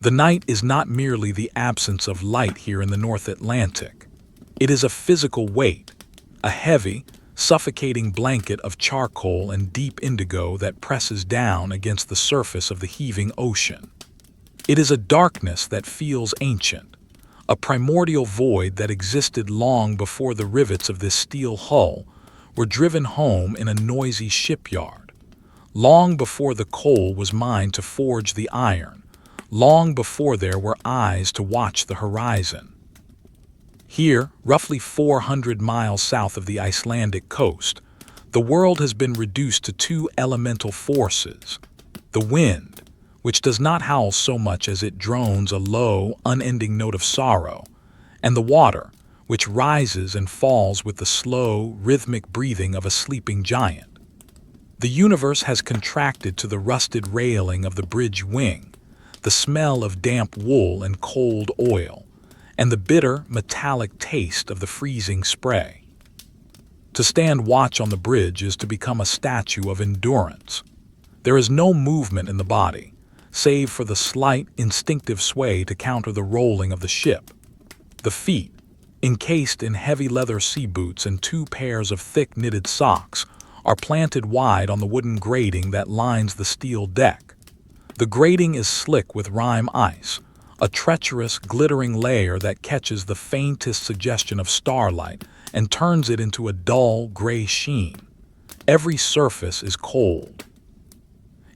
The night is not merely the absence of light here in the North Atlantic. It is a physical weight, a heavy, suffocating blanket of charcoal and deep indigo that presses down against the surface of the heaving ocean. It is a darkness that feels ancient, a primordial void that existed long before the rivets of this steel hull were driven home in a noisy shipyard, long before the coal was mined to forge the iron, long before there were eyes to watch the horizon. Here, roughly 400 miles south of the Icelandic coast, the world has been reduced to two elemental forces: the wind, which does not howl so much as it drones a low, unending note of sorrow, and the water, which rises and falls with the slow, rhythmic breathing of a sleeping giant. The universe has contracted to the rusted railing of the bridge wing, the smell of damp wool and cold oil, and the bitter, metallic taste of the freezing spray. To stand watch on the bridge is to become a statue of endurance. There is no movement in the body, save for the slight, instinctive sway to counter the rolling of the ship. The feet, encased in heavy leather sea boots and 2 pairs of thick knitted socks, are planted wide on the wooden grating that lines the steel deck. The grating is slick with rime ice, a treacherous, glittering layer that catches the faintest suggestion of starlight and turns it into a dull, gray sheen. Every surface is cold.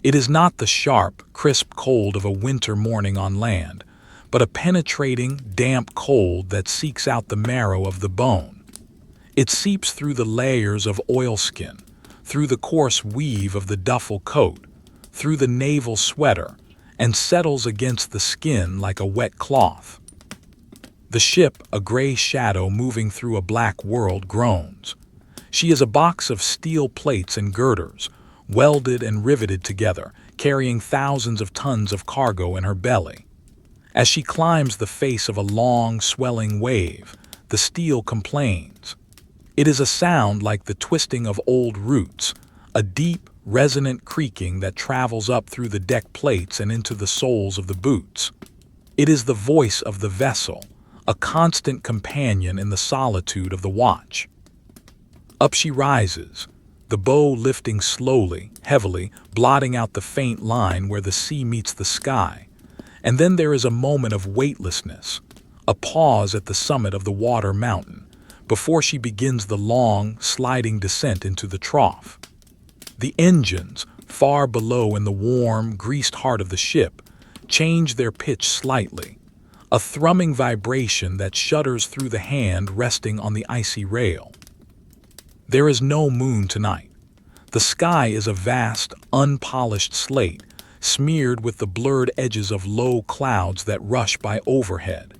It is not the sharp, crisp cold of a winter morning on land, but a penetrating, damp cold that seeks out the marrow of the bone. It seeps through the layers of oilskin, through the coarse weave of the duffle coat, through the naval sweater, and settles against the skin like a wet cloth. The ship, a gray shadow moving through a black world, groans. She is a box of steel plates and girders, welded and riveted together, carrying thousands of tons of cargo in her belly. As she climbs the face of a long, swelling wave, the steel complains. It is a sound like the twisting of old roots, a deep, resonant creaking that travels up through the deck plates and into the soles of the boots. It is the voice of the vessel, a constant companion in the solitude of the watch. Up she rises, the bow lifting slowly, heavily, blotting out the faint line where the sea meets the sky. And then there is a moment of weightlessness, a pause at the summit of the water mountain, before she begins the long, sliding descent into the trough. The engines, far below in the warm, greased heart of the ship, change their pitch slightly, a thrumming vibration that shudders through the hand resting on the icy rail. There is no moon tonight. The sky is a vast, unpolished slate, smeared with the blurred edges of low clouds that rush by overhead.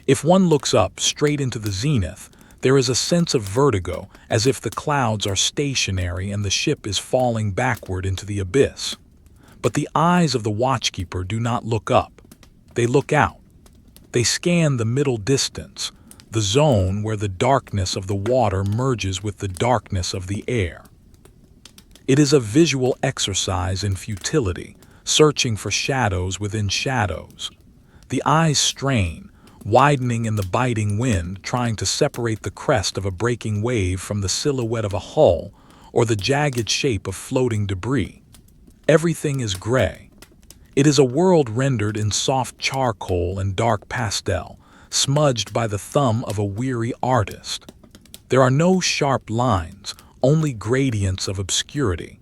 If one looks up straight into the zenith, there is a sense of vertigo, as if the clouds are stationary and the ship is falling backward into the abyss. But the eyes of the watchkeeper do not look up. They look out. They scan the middle distance, the zone where the darkness of the water merges with the darkness of the air. It is a visual exercise in futility, searching for shadows within shadows. The eyes strain, widening in the biting wind, trying to separate the crest of a breaking wave from the silhouette of a hull or the jagged shape of floating debris. Everything is gray. It is a world rendered in soft charcoal and dark pastel, smudged by the thumb of a weary artist. There are no sharp lines, only gradients of obscurity.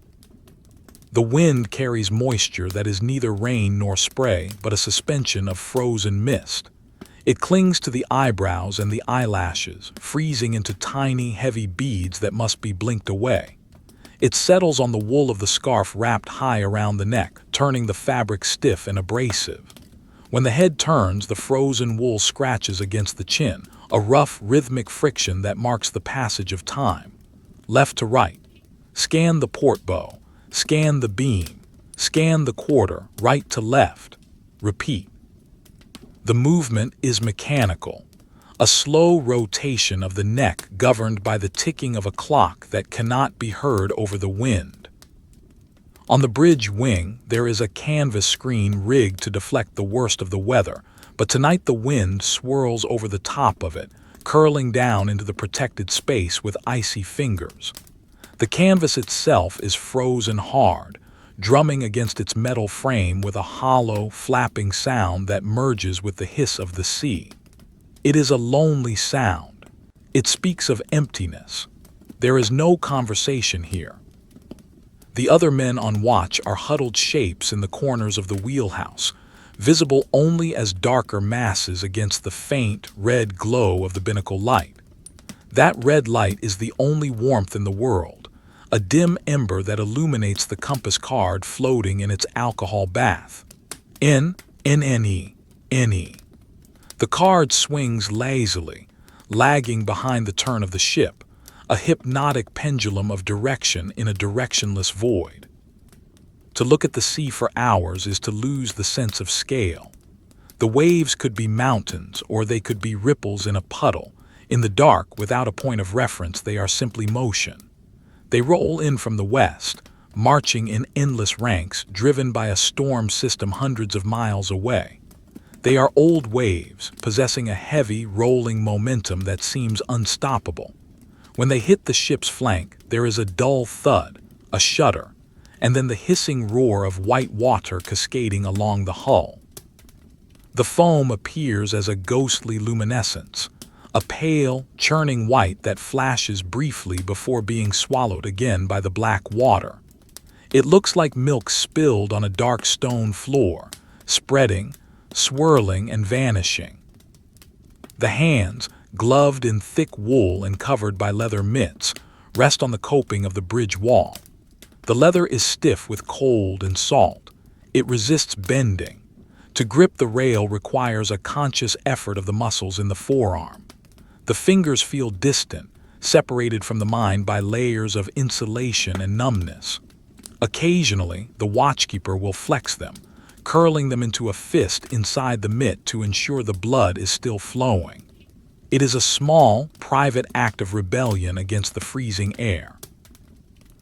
The wind carries moisture that is neither rain nor spray, but a suspension of frozen mist. It clings to the eyebrows and the eyelashes, freezing into tiny, heavy beads that must be blinked away. It settles on the wool of the scarf wrapped high around the neck, turning the fabric stiff and abrasive. When the head turns, the frozen wool scratches against the chin, a rough, rhythmic friction that marks the passage of time. Left to right. Scan the port bow. Scan the beam. Scan the quarter, right to left. Repeat. The movement is mechanical, a slow rotation of the neck governed by the ticking of a clock that cannot be heard over the wind. On the bridge wing, there is a canvas screen rigged to deflect the worst of the weather, but tonight the wind swirls over the top of it, curling down into the protected space with icy fingers. The canvas itself is frozen hard, drumming against its metal frame with a hollow, flapping sound that merges with the hiss of the sea. It is a lonely sound. It speaks of emptiness. There is no conversation here. The other men on watch are huddled shapes in the corners of the wheelhouse, visible only as darker masses against the faint, red glow of the binnacle light. That red light is the only warmth in the world, a dim ember that illuminates the compass card floating in its alcohol bath. NNE. The card swings lazily, lagging behind the turn of the ship, a hypnotic pendulum of direction in a directionless void. To look at the sea for hours is to lose the sense of scale. The waves could be mountains, or they could be ripples in a puddle. In the dark, without a point of reference, they are simply motion. They roll in from the west, marching in endless ranks, driven by a storm system hundreds of miles away. They are old waves, possessing a heavy, rolling momentum that seems unstoppable. When they hit the ship's flank, there is a dull thud, a shudder, and then the hissing roar of white water cascading along the hull. The foam appears as a ghostly luminescence, a pale, churning white that flashes briefly before being swallowed again by the black water. It looks like milk spilled on a dark stone floor, spreading, swirling, and vanishing. The hands, gloved in thick wool and covered by leather mitts, rest on the coping of the bridge wall. The leather is stiff with cold and salt. It resists bending. To grip the rail requires a conscious effort of the muscles in the forearm. The fingers feel distant, separated from the mind by layers of insulation and numbness. Occasionally, the watchkeeper will flex them, curling them into a fist inside the mitt to ensure the blood is still flowing. It is a small, private act of rebellion against the freezing air.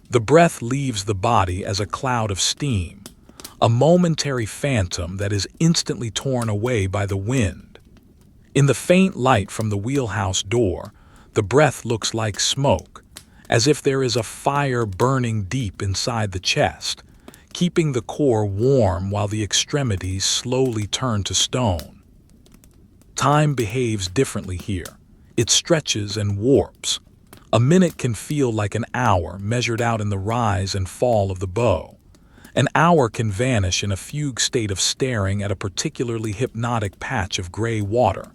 The breath leaves the body as a cloud of steam, a momentary phantom that is instantly torn away by the wind. In the faint light from the wheelhouse door, the breath looks like smoke, as if there is a fire burning deep inside the chest, keeping the core warm while the extremities slowly turn to stone. Time behaves differently here. It stretches and warps. A minute can feel like an hour measured out in the rise and fall of the bow. An hour can vanish in a fugue state of staring at a particularly hypnotic patch of gray water.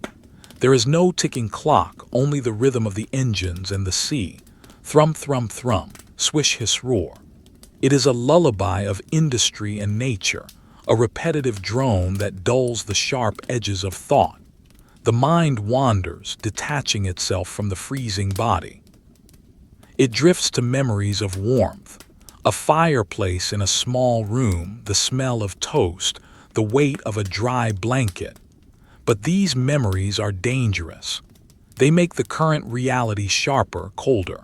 There is no ticking clock, only the rhythm of the engines and the sea. Thrum, thrum, thrum, swish, hiss, roar. It is a lullaby of industry and nature, a repetitive drone that dulls the sharp edges of thought. The mind wanders, detaching itself from the freezing body. It drifts to memories of warmth, a fireplace in a small room, the smell of toast, the weight of a dry blanket. But these memories are dangerous. They make the current reality sharper, colder.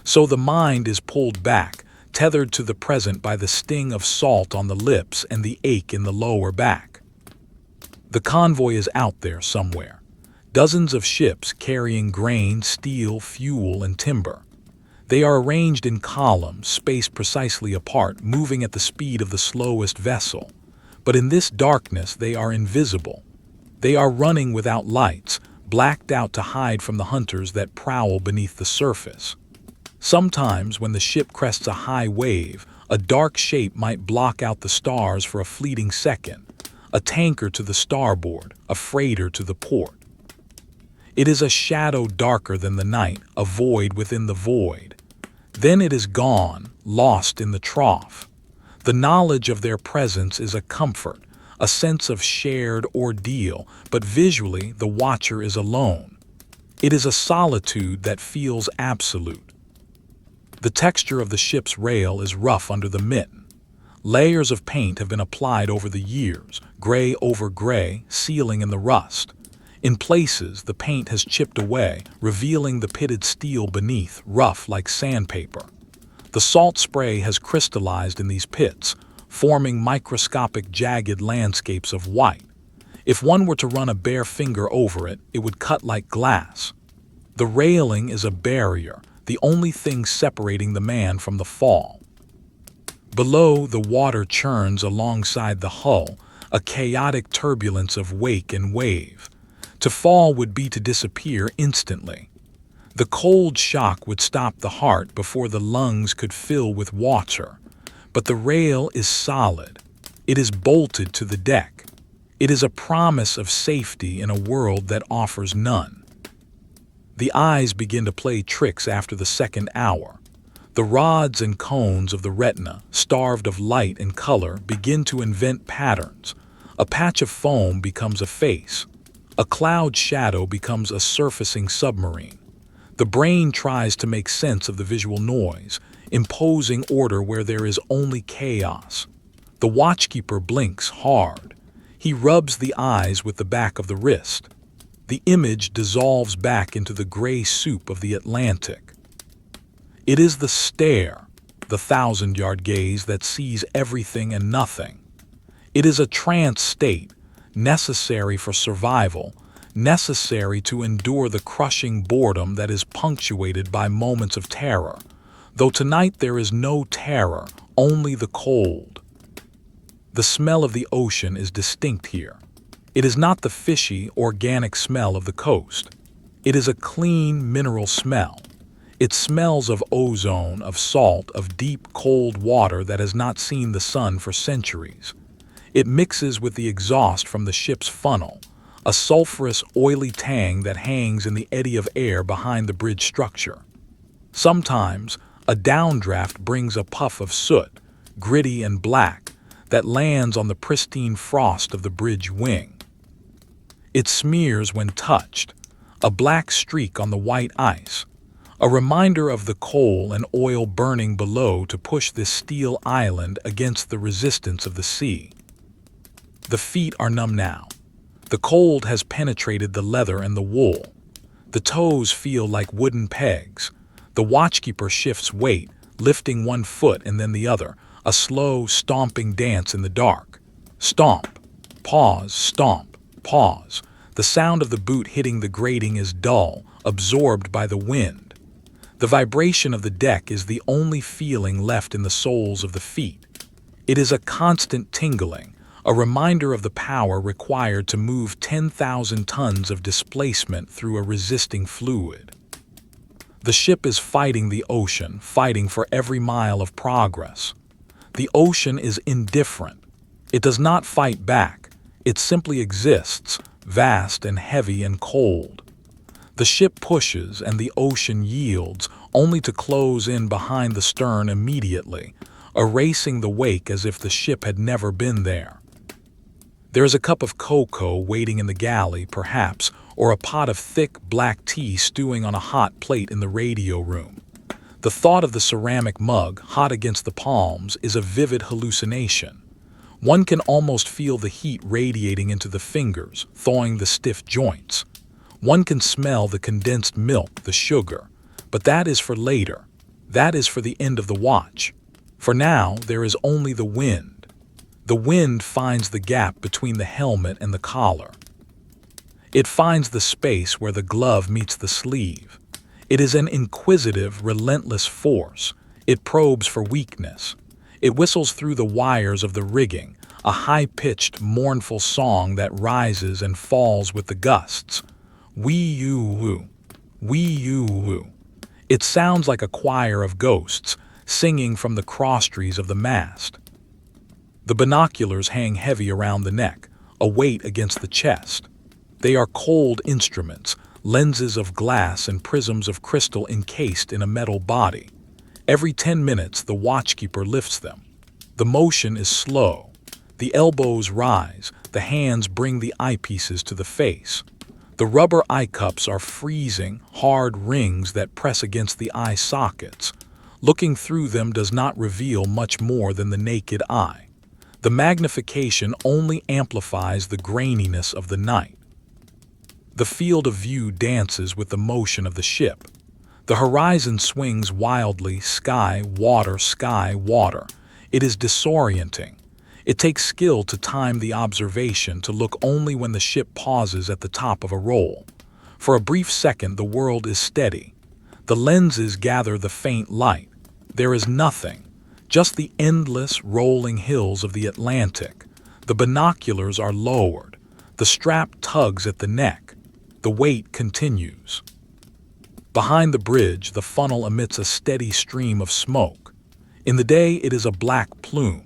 So the mind is pulled back, tethered to the present by the sting of salt on the lips and the ache in the lower back. The convoy is out there somewhere. Dozens of ships carrying grain, steel, fuel, and timber. They are arranged in columns, spaced precisely apart, moving at the speed of the slowest vessel. But in this darkness they are invisible. They are running without lights, blacked out to hide from the hunters that prowl beneath the surface. Sometimes, when the ship crests a high wave, a dark shape might block out the stars for a fleeting second. A tanker to the starboard, a freighter to the port. It is a shadow darker than the night, a void within the void. Then it is gone, lost in the trough. The knowledge of their presence is a comfort, a sense of shared ordeal, but visually the watcher is alone. It is a solitude that feels absolute. The texture of the ship's rail is rough under the mitten. Layers of paint have been applied over the years, gray over gray, sealing in the rust. In places, the paint has chipped away, revealing the pitted steel beneath, rough like sandpaper. The salt spray has crystallized in these pits, forming microscopic jagged landscapes of white. If one were to run a bare finger over it, it would cut like glass. The railing is a barrier, the only thing separating the man from the fall. Below, the water churns alongside the hull, a chaotic turbulence of wake and wave. To fall would be to disappear instantly. The cold shock would stop the heart before the lungs could fill with water. But the rail is solid. It is bolted to the deck. It is a promise of safety in a world that offers none. The eyes begin to play tricks after the second hour. The rods and cones of the retina, starved of light and color, begin to invent patterns. A patch of foam becomes a face. A cloud shadow becomes a surfacing submarine. The brain tries to make sense of the visual noise, imposing order where there is only chaos. The watchkeeper blinks hard. He rubs the eyes with the back of the wrist. The image dissolves back into the gray soup of the Atlantic. It is the stare, the thousand-yard gaze that sees everything and nothing. It is a trance state, necessary for survival, necessary to endure the crushing boredom that is punctuated by moments of terror. Though tonight there is no terror, only the cold. The smell of the ocean is distinct here. It is not the fishy, organic smell of the coast. It is a clean, mineral smell. It smells of ozone, of salt, of deep, cold water that has not seen the sun for centuries. It mixes with the exhaust from the ship's funnel, a sulfurous, oily tang that hangs in the eddy of air behind the bridge structure. Sometimes, a downdraft brings a puff of soot, gritty and black, that lands on the pristine frost of the bridge wing. It smears when touched, a black streak on the white ice, a reminder of the coal and oil burning below to push this steel island against the resistance of the sea. The feet are numb now. The cold has penetrated the leather and the wool. The toes feel like wooden pegs. The watchkeeper shifts weight, lifting one foot and then the other, a slow, stomping dance in the dark. Stomp, pause, stomp, pause. The sound of the boot hitting the grating is dull, absorbed by the wind. The vibration of the deck is the only feeling left in the soles of the feet. It is a constant tingling, a reminder of the power required to move 10,000 tons of displacement through a resisting fluid. The ship is fighting the ocean, fighting for every mile of progress. The ocean is indifferent. It does not fight back. It simply exists, vast and heavy and cold. The ship pushes and the ocean yields, only to close in behind the stern immediately, erasing the wake as if the ship had never been there. There is a cup of cocoa waiting in the galley, perhaps, or a pot of thick black tea stewing on a hot plate in the radio room. The thought of the ceramic mug, hot against the palms, is a vivid hallucination. One can almost feel the heat radiating into the fingers, thawing the stiff joints. One can smell the condensed milk, the sugar. But that is for later. That is for the end of the watch. For now, there is only the wind. The wind finds the gap between the helmet and the collar. It finds the space where the glove meets the sleeve. It is an inquisitive, relentless force. It probes for weakness. It whistles through the wires of the rigging, a high-pitched, mournful song that rises and falls with the gusts. Wee-you-woo, wee-you-woo. It sounds like a choir of ghosts, singing from the crosstrees of the mast. The binoculars hang heavy around the neck, a weight against the chest. They are cold instruments, lenses of glass and prisms of crystal encased in a metal body. Every 10 minutes, the watchkeeper lifts them. The motion is slow. The elbows rise, the hands bring the eyepieces to the face. The rubber eye cups are freezing, hard rings that press against the eye sockets. Looking through them does not reveal much more than the naked eye. The magnification only amplifies the graininess of the night. The field of view dances with the motion of the ship. The horizon swings wildly, sky, water, sky, water. It is disorienting. It takes skill to time the observation, to look only when the ship pauses at the top of a roll. For a brief second, the world is steady. The lenses gather the faint light. There is nothing, just the endless, rolling hills of the Atlantic. The binoculars are lowered. The strap tugs at the neck. The wait continues. Behind the bridge, the funnel emits a steady stream of smoke. In the day, it is a black plume.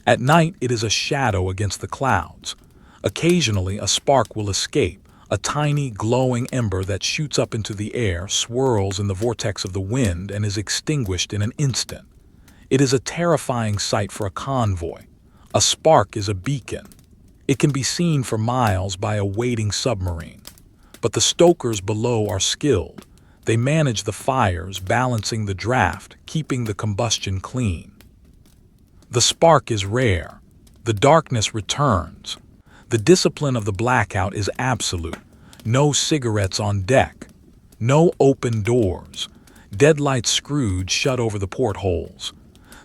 At night, it is a shadow against the clouds. Occasionally, a spark will escape, a tiny, glowing ember that shoots up into the air, swirls in the vortex of the wind, and is extinguished in an instant. It is a terrifying sight for a convoy. A spark is a beacon. It can be seen for miles by a waiting submarine. But the stokers below are skilled. They manage the fires, balancing the draft, keeping the combustion clean. The spark is rare. The darkness returns. The discipline of the Blackout is absolute. No cigarettes on deck. No open doors. Deadlights screwed shut over the portholes.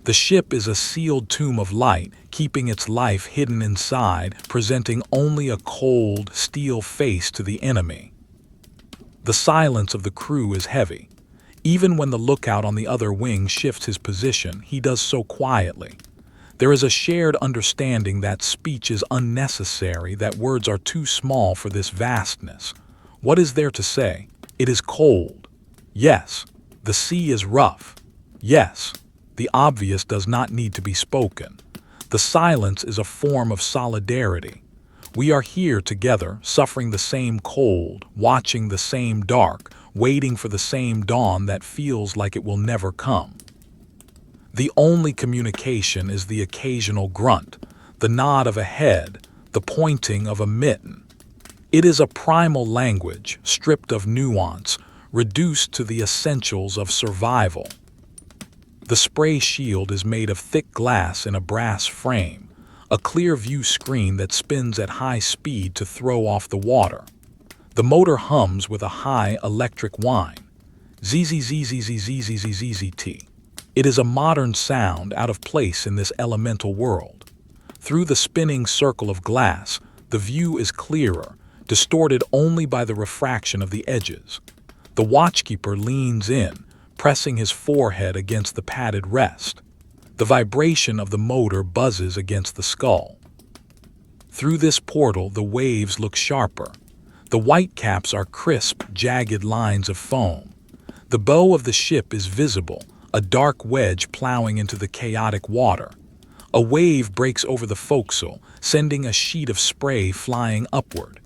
The ship is a sealed tomb of light, keeping its life hidden inside, presenting only a cold, steel face to the enemy. The silence of the crew is heavy. Even when the lookout on the other wing shifts his position, he does so quietly. There is a shared understanding that speech is unnecessary, that words are too small for this vastness. What is there to say? It is cold. Yes. The sea is rough. Yes. The obvious does not need to be spoken. The silence is a form of solidarity. We are here together, suffering the same cold, watching the same dark, waiting for the same dawn that feels like it will never come. The only communication is the occasional grunt, the nod of a head, the pointing of a mitten. It is a primal language, stripped of nuance, reduced to the essentials of survival. The spray shield is made of thick glass in a brass frame, a clear view screen that spins at high speed to throw off the water. The motor hums with a high electric whine. ZZZZZZZZZT. It is a modern sound out of place in this elemental world. Through the spinning circle of glass, the view is clearer, distorted only by the refraction of the edges. The watchkeeper leans in, pressing his forehead against the padded rest. The vibration of the motor buzzes against the skull. Through this portal, the waves look sharper. The whitecaps are crisp, jagged lines of foam. The bow of the ship is visible, a dark wedge plowing into the chaotic water. A wave breaks over the forecastle, sending a sheet of spray flying upward.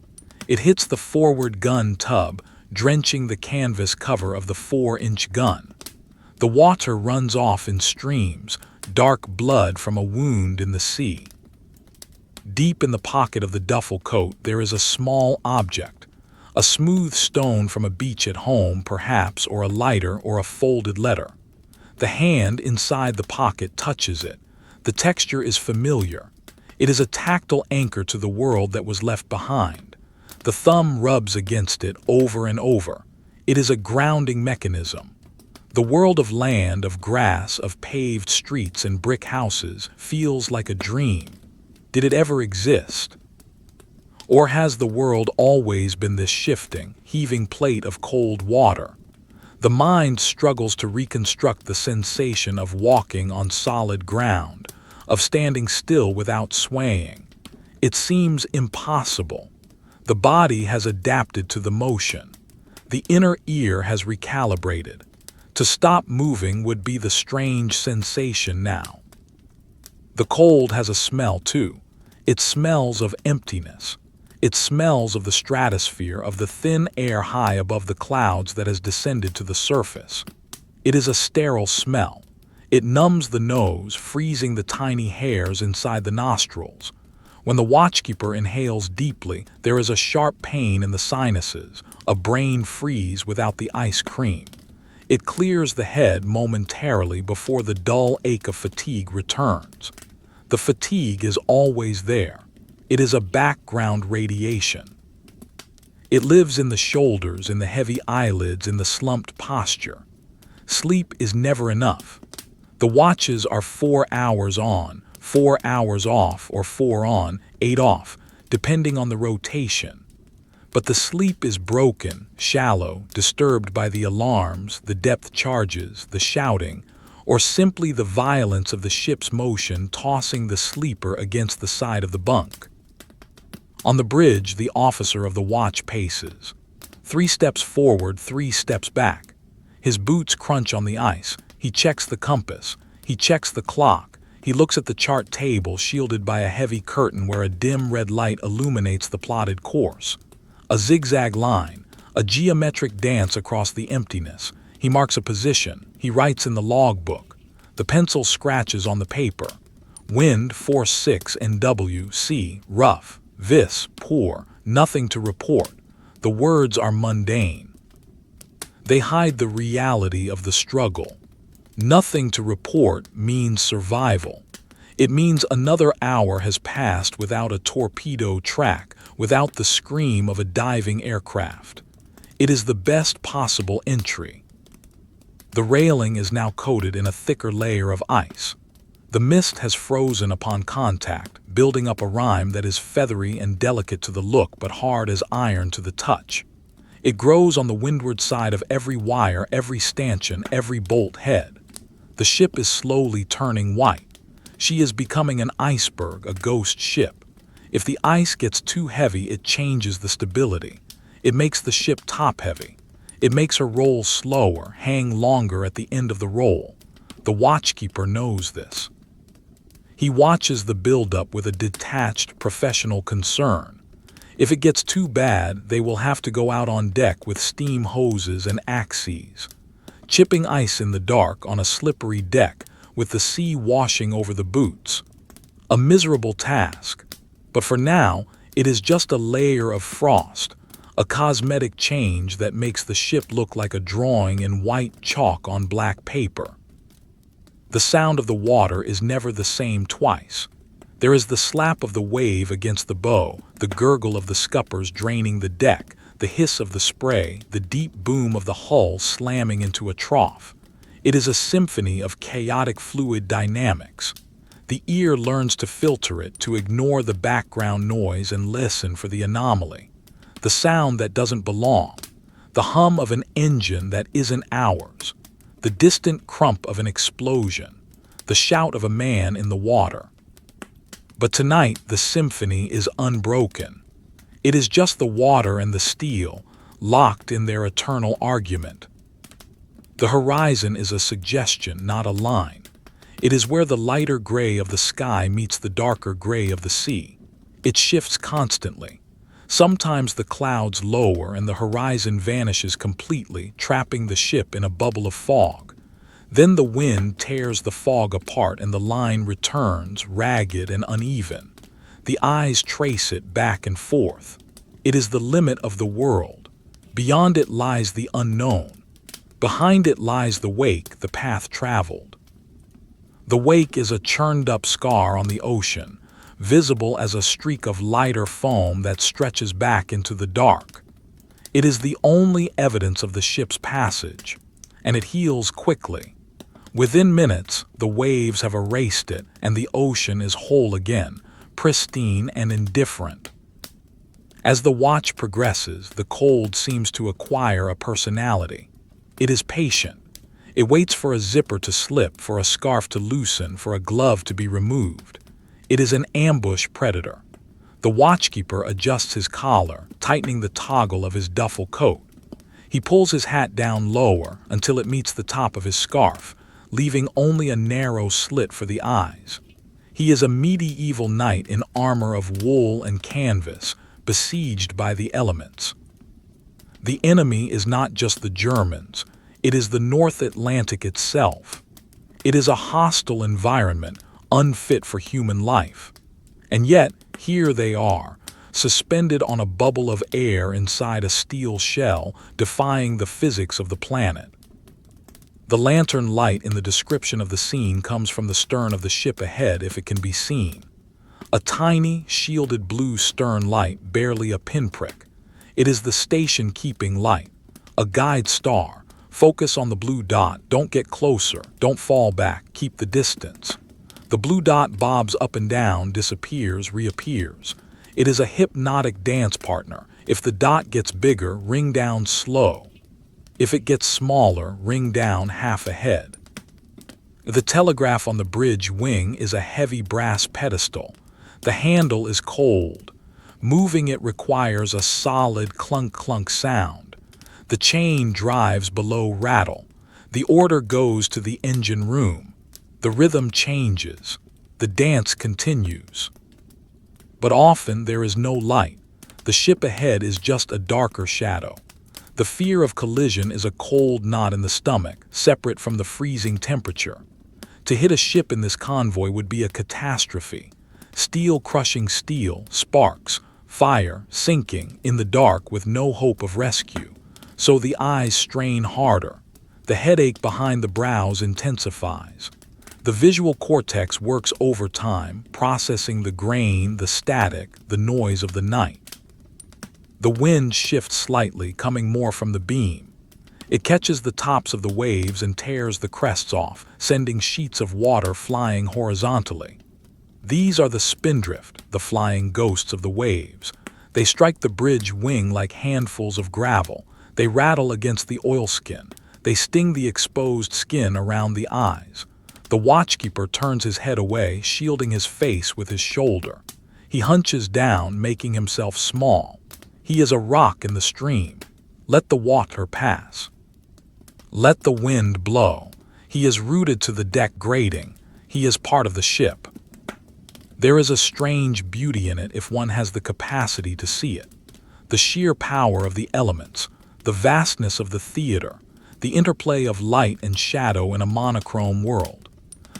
It hits the forward gun tub, drenching the canvas cover of the 4-inch gun. The water runs off in streams, dark blood from a wound in the sea. Deep in the pocket of the duffel coat, there is a small object. A smooth stone from a beach at home, perhaps, or a lighter or a folded letter. The hand inside the pocket touches it. The texture is familiar. It is a tactile anchor to the world that was left behind. The thumb rubs against it over and over. It is a grounding mechanism. The world of land, of grass, of paved streets and brick houses feels like a dream. Did it ever exist? Or has the world always been this shifting, heaving plate of cold water? The mind struggles to reconstruct the sensation of walking on solid ground, of standing still without swaying. It seems impossible. The body has adapted to the motion. The inner ear has recalibrated. To stop moving would be the strange sensation now. The cold has a smell too. It smells of emptiness. It smells of the stratosphere, of the thin air high above the clouds that has descended to the surface. It is a sterile smell. It numbs the nose, freezing the tiny hairs inside the nostrils. When the watchkeeper inhales deeply, there is a sharp pain in the sinuses, a brain freeze without the ice cream. It clears the head momentarily before the dull ache of fatigue returns. The fatigue is always there. It is a background radiation. It lives in the shoulders, in the heavy eyelids, in the slumped posture. Sleep is never enough. The watches are 4 hours on, 4 hours off, or 4 on, 8 off, depending on the rotation. But the sleep is broken, shallow, disturbed by the alarms, the depth charges, the shouting, or simply the violence of the ship's motion tossing the sleeper against the side of the bunk. On the bridge, the officer of the watch paces. 3 steps forward, 3 steps back. His boots crunch on the ice. He checks the compass. He checks the clock. He looks at the chart table shielded by a heavy curtain where a dim red light illuminates the plotted course. A zigzag line, a geometric dance across the emptiness. He marks a position. He writes in the logbook. The pencil scratches on the paper. Wind force 6 NW, rough, vis, poor, nothing to report. The words are mundane. They hide the reality of the struggle. Nothing to report means survival. It means another hour has passed without a torpedo track, without the scream of a diving aircraft. It is the best possible entry. The railing is now coated in a thicker layer of ice. The mist has frozen upon contact, building up a rime that is feathery and delicate to the look but hard as iron to the touch. It grows on the windward side of every wire, every stanchion, every bolt head. The ship is slowly turning white. She is becoming an iceberg, a ghost ship. If the ice gets too heavy, it changes the stability. It makes the ship top-heavy. It makes her roll slower, hang longer at the end of the roll. The watchkeeper knows this. He watches the buildup with a detached, professional concern. If it gets too bad, they will have to go out on deck with steam hoses and axes. Chipping ice in the dark on a slippery deck with the sea washing over the boots. A miserable task, but for now it is just a layer of frost, a cosmetic change that makes the ship look like a drawing in white chalk on black paper. The sound of the water is never the same twice. There is the slap of the wave against the bow, the gurgle of the scuppers draining the deck, the hiss of the spray, the deep boom of the hull slamming into a trough. It is a symphony of chaotic fluid dynamics. The ear learns to filter it, to ignore the background noise and listen for the anomaly. The sound that doesn't belong. The hum of an engine that isn't ours. The distant crump of an explosion. The shout of a man in the water. But tonight the symphony is unbroken. It is just the water and the steel, locked in their eternal argument. The horizon is a suggestion, not a line. It is where the lighter gray of the sky meets the darker gray of the sea. It shifts constantly. Sometimes the clouds lower and the horizon vanishes completely, trapping the ship in a bubble of fog. Then the wind tears the fog apart and the line returns, ragged and uneven. The eyes trace it back and forth. It is the limit of the world. Beyond it lies the unknown. Behind it lies the wake, the path traveled. The wake is a churned-up scar on the ocean, visible as a streak of lighter foam that stretches back into the dark. It is the only evidence of the ship's passage, and it heals quickly. Within minutes, the waves have erased it, and the ocean is whole again, pristine and indifferent. As the watch progresses, the cold seems to acquire a personality. It is patient. It waits for a zipper to slip, for a scarf to loosen, for a glove to be removed. It is an ambush predator. The watchkeeper adjusts his collar, tightening the toggle of his duffle coat. He pulls his hat down lower until it meets the top of his scarf, leaving only a narrow slit for the eyes. He is a medieval knight in armor of wool and canvas, besieged by the elements. The enemy is not just the Germans, it is the North Atlantic itself. It is a hostile environment, unfit for human life. And yet, here they are, suspended on a bubble of air inside a steel shell, defying the physics of the planet. The lantern light in the description of the scene comes from the stern of the ship ahead, if it can be seen. A tiny, shielded blue stern light, barely a pinprick. It is the station-keeping light, a guide star. Focus on the blue dot, don't get closer, don't fall back, keep the distance. The blue dot bobs up and down, disappears, reappears. It is a hypnotic dance partner. If the dot gets bigger, ring down slow. If it gets smaller, ring down half ahead. The telegraph on the bridge wing is a heavy brass pedestal. The handle is cold. Moving it requires a solid clunk-clunk sound. The chain drives below rattle. The order goes to the engine room. The rhythm changes. The dance continues. But often there is no light. The ship ahead is just a darker shadow. The fear of collision is a cold knot in the stomach, separate from the freezing temperature. To hit a ship in this convoy would be a catastrophe. Steel crushing steel, sparks, fire, sinking, in the dark with no hope of rescue. So the eyes strain harder. The headache behind the brows intensifies. The visual cortex works overtime, processing the grain, the static, the noise of the night. The wind shifts slightly, coming more from the beam. It catches the tops of the waves and tears the crests off, sending sheets of water flying horizontally. These are the spindrift, the flying ghosts of the waves. They strike the bridge wing like handfuls of gravel. They rattle against the oilskin. They sting the exposed skin around the eyes. The watchkeeper turns his head away, shielding his face with his shoulder. He hunches down, making himself small. He is a rock in the stream. Let the water pass. Let the wind blow. He is rooted to the deck grating. He is part of the ship. There is a strange beauty in it if one has the capacity to see it. The sheer power of the elements, the vastness of the theater, the interplay of light and shadow in a monochrome world.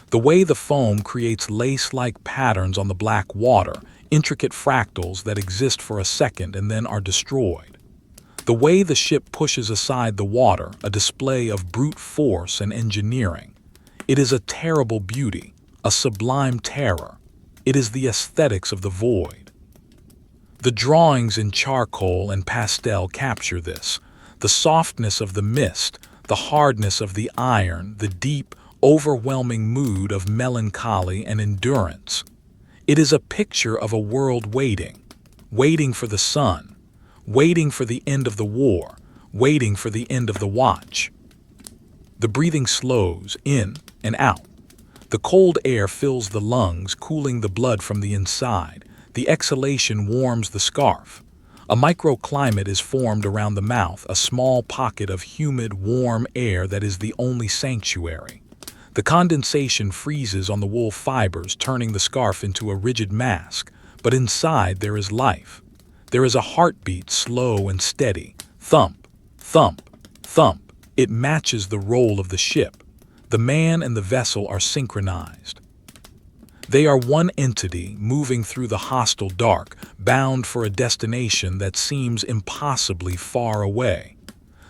The way the foam creates lace-like patterns on the black water, intricate fractals that exist for a second and then are destroyed. The way the ship pushes aside the water, a display of brute force and engineering. It is a terrible beauty, a sublime terror. It is the aesthetics of the void. The drawings in charcoal and pastel capture this. The softness of the mist, the hardness of the iron, the deep, overwhelming mood of melancholy and endurance. It is a picture of a world waiting, waiting for the sun, waiting for the end of the war, waiting for the end of the watch. The breathing slows in and out. The cold air fills the lungs, cooling the blood from the inside. The exhalation warms the scarf. A microclimate is formed around the mouth, a small pocket of humid, warm air that is the only sanctuary. The condensation freezes on the wool fibers, turning the scarf into a rigid mask, but inside there is life. There is a heartbeat, slow and steady. Thump, thump, thump. It matches the roll of the ship. The man and the vessel are synchronized. They are one entity moving through the hostile dark, bound for a destination that seems impossibly far away.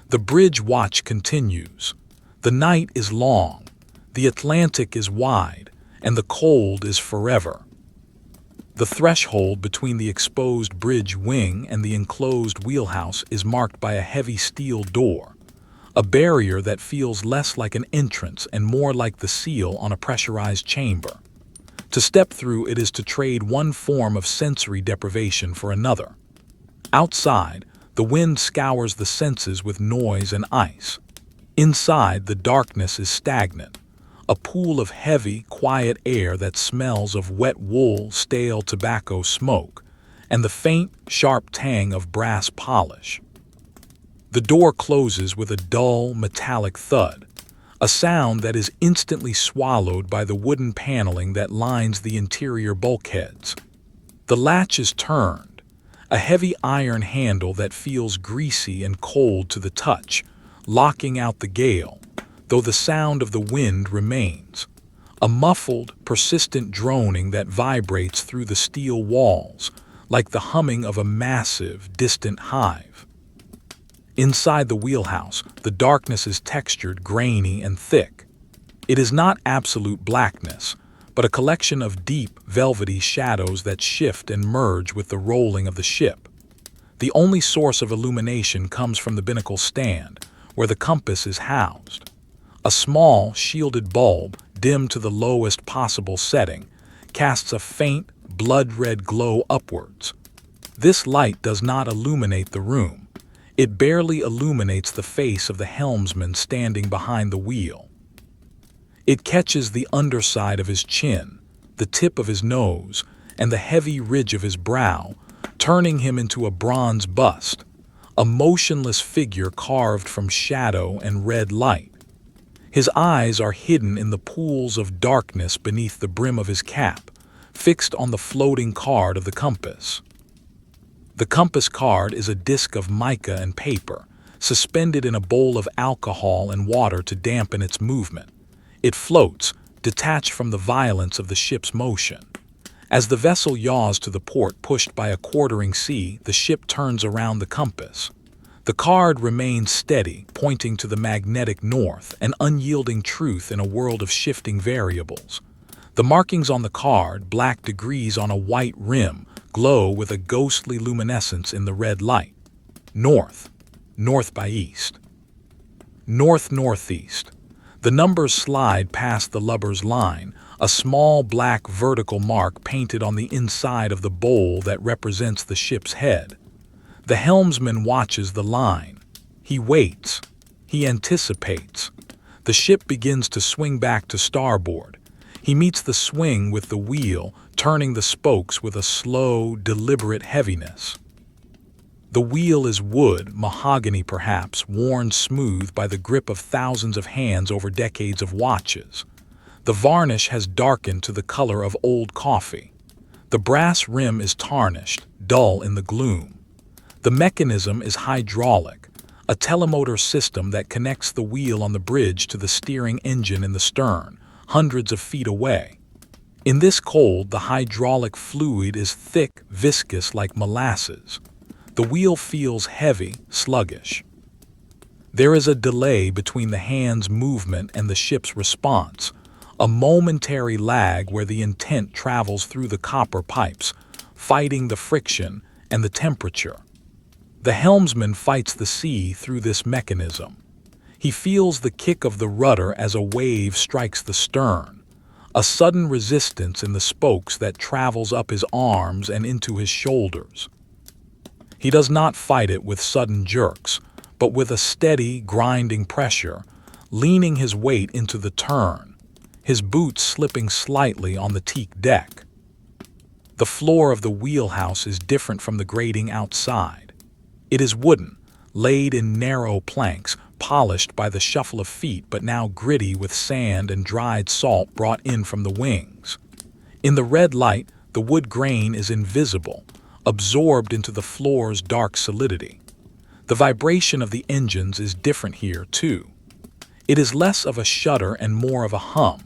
The bridge watch continues. The night is long. The Atlantic is wide, and the cold is forever. The threshold between the exposed bridge wing and the enclosed wheelhouse is marked by a heavy steel door, a barrier that feels less like an entrance and more like the seal on a pressurized chamber. To step through it is to trade one form of sensory deprivation for another. Outside, the wind scours the senses with noise and ice. Inside, the darkness is stagnant. A pool of heavy, quiet air that smells of wet wool, stale tobacco smoke, and the faint, sharp tang of brass polish. The door closes with a dull, metallic thud, a sound that is instantly swallowed by the wooden paneling that lines the interior bulkheads. The latch is turned, a heavy iron handle that feels greasy and cold to the touch, locking out the gale, though the sound of the wind remains, a muffled, persistent droning that vibrates through the steel walls, like the humming of a massive, distant hive. Inside the wheelhouse, the darkness is textured, grainy, and thick. It is not absolute blackness, but a collection of deep, velvety shadows that shift and merge with the rolling of the ship. The only source of illumination comes from the binnacle stand, where the compass is housed. A small, shielded bulb, dimmed to the lowest possible setting, casts a faint, blood-red glow upwards. This light does not illuminate the room. It barely illuminates the face of the helmsman standing behind the wheel. It catches the underside of his chin, the tip of his nose, and the heavy ridge of his brow, turning him into a bronze bust, a motionless figure carved from shadow and red light. His eyes are hidden in the pools of darkness beneath the brim of his cap, fixed on the floating card of the compass. The compass card is a disc of mica and paper, suspended in a bowl of alcohol and water to dampen its movement. It floats, detached from the violence of the ship's motion. As the vessel yaws to the port pushed by a quartering sea, the ship turns around the compass. The card remains steady, pointing to the magnetic north, an unyielding truth in a world of shifting variables. The markings on the card, black degrees on a white rim, glow with a ghostly luminescence in the red light. North, north by east. North-northeast. The numbers slide past the lubber's line, a small black vertical mark painted on the inside of the bowl that represents the ship's head. The helmsman watches the line. He waits. He anticipates. The ship begins to swing back to starboard. He meets the swing with the wheel, turning the spokes with a slow, deliberate heaviness. The wheel is wood, mahogany perhaps, worn smooth by the grip of thousands of hands over decades of watches. The varnish has darkened to the color of old coffee. The brass rim is tarnished, dull in the gloom. The mechanism is hydraulic, a telemotor system that connects the wheel on the bridge to the steering engine in the stern, hundreds of feet away. In this cold, the hydraulic fluid is thick, viscous like molasses. The wheel feels heavy, sluggish. There is a delay between the hand's movement and the ship's response, a momentary lag where the intent travels through the copper pipes, fighting the friction and the temperature. The helmsman fights the sea through this mechanism. He feels the kick of the rudder as a wave strikes the stern, a sudden resistance in the spokes that travels up his arms and into his shoulders. He does not fight it with sudden jerks, but with a steady, grinding pressure, leaning his weight into the turn, his boots slipping slightly on the teak deck. The floor of the wheelhouse is different from the grating outside. It is wooden, laid in narrow planks, polished by the shuffle of feet but now gritty with sand and dried salt brought in from the wings. In the red light, the wood grain is invisible, absorbed into the floor's dark solidity. The vibration of the engines is different here, too. It is less of a shudder and more of a hum,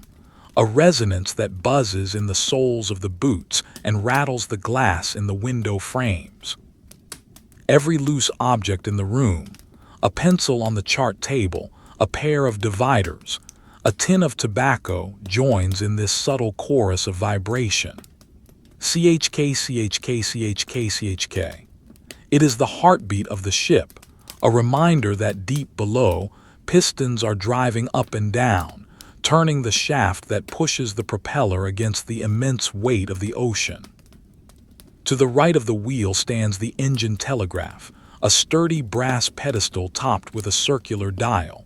a resonance that buzzes in the soles of the boots and rattles the glass in the window frames. Every loose object in the room, a pencil on the chart table, a pair of dividers, a tin of tobacco, joins in this subtle chorus of vibration. CHK, CHK, CHK, CHK. It is the heartbeat of the ship, a reminder that deep below, pistons are driving up and down, turning the shaft that pushes the propeller against the immense weight of the ocean. To the right of the wheel stands the engine telegraph, a sturdy brass pedestal topped with a circular dial.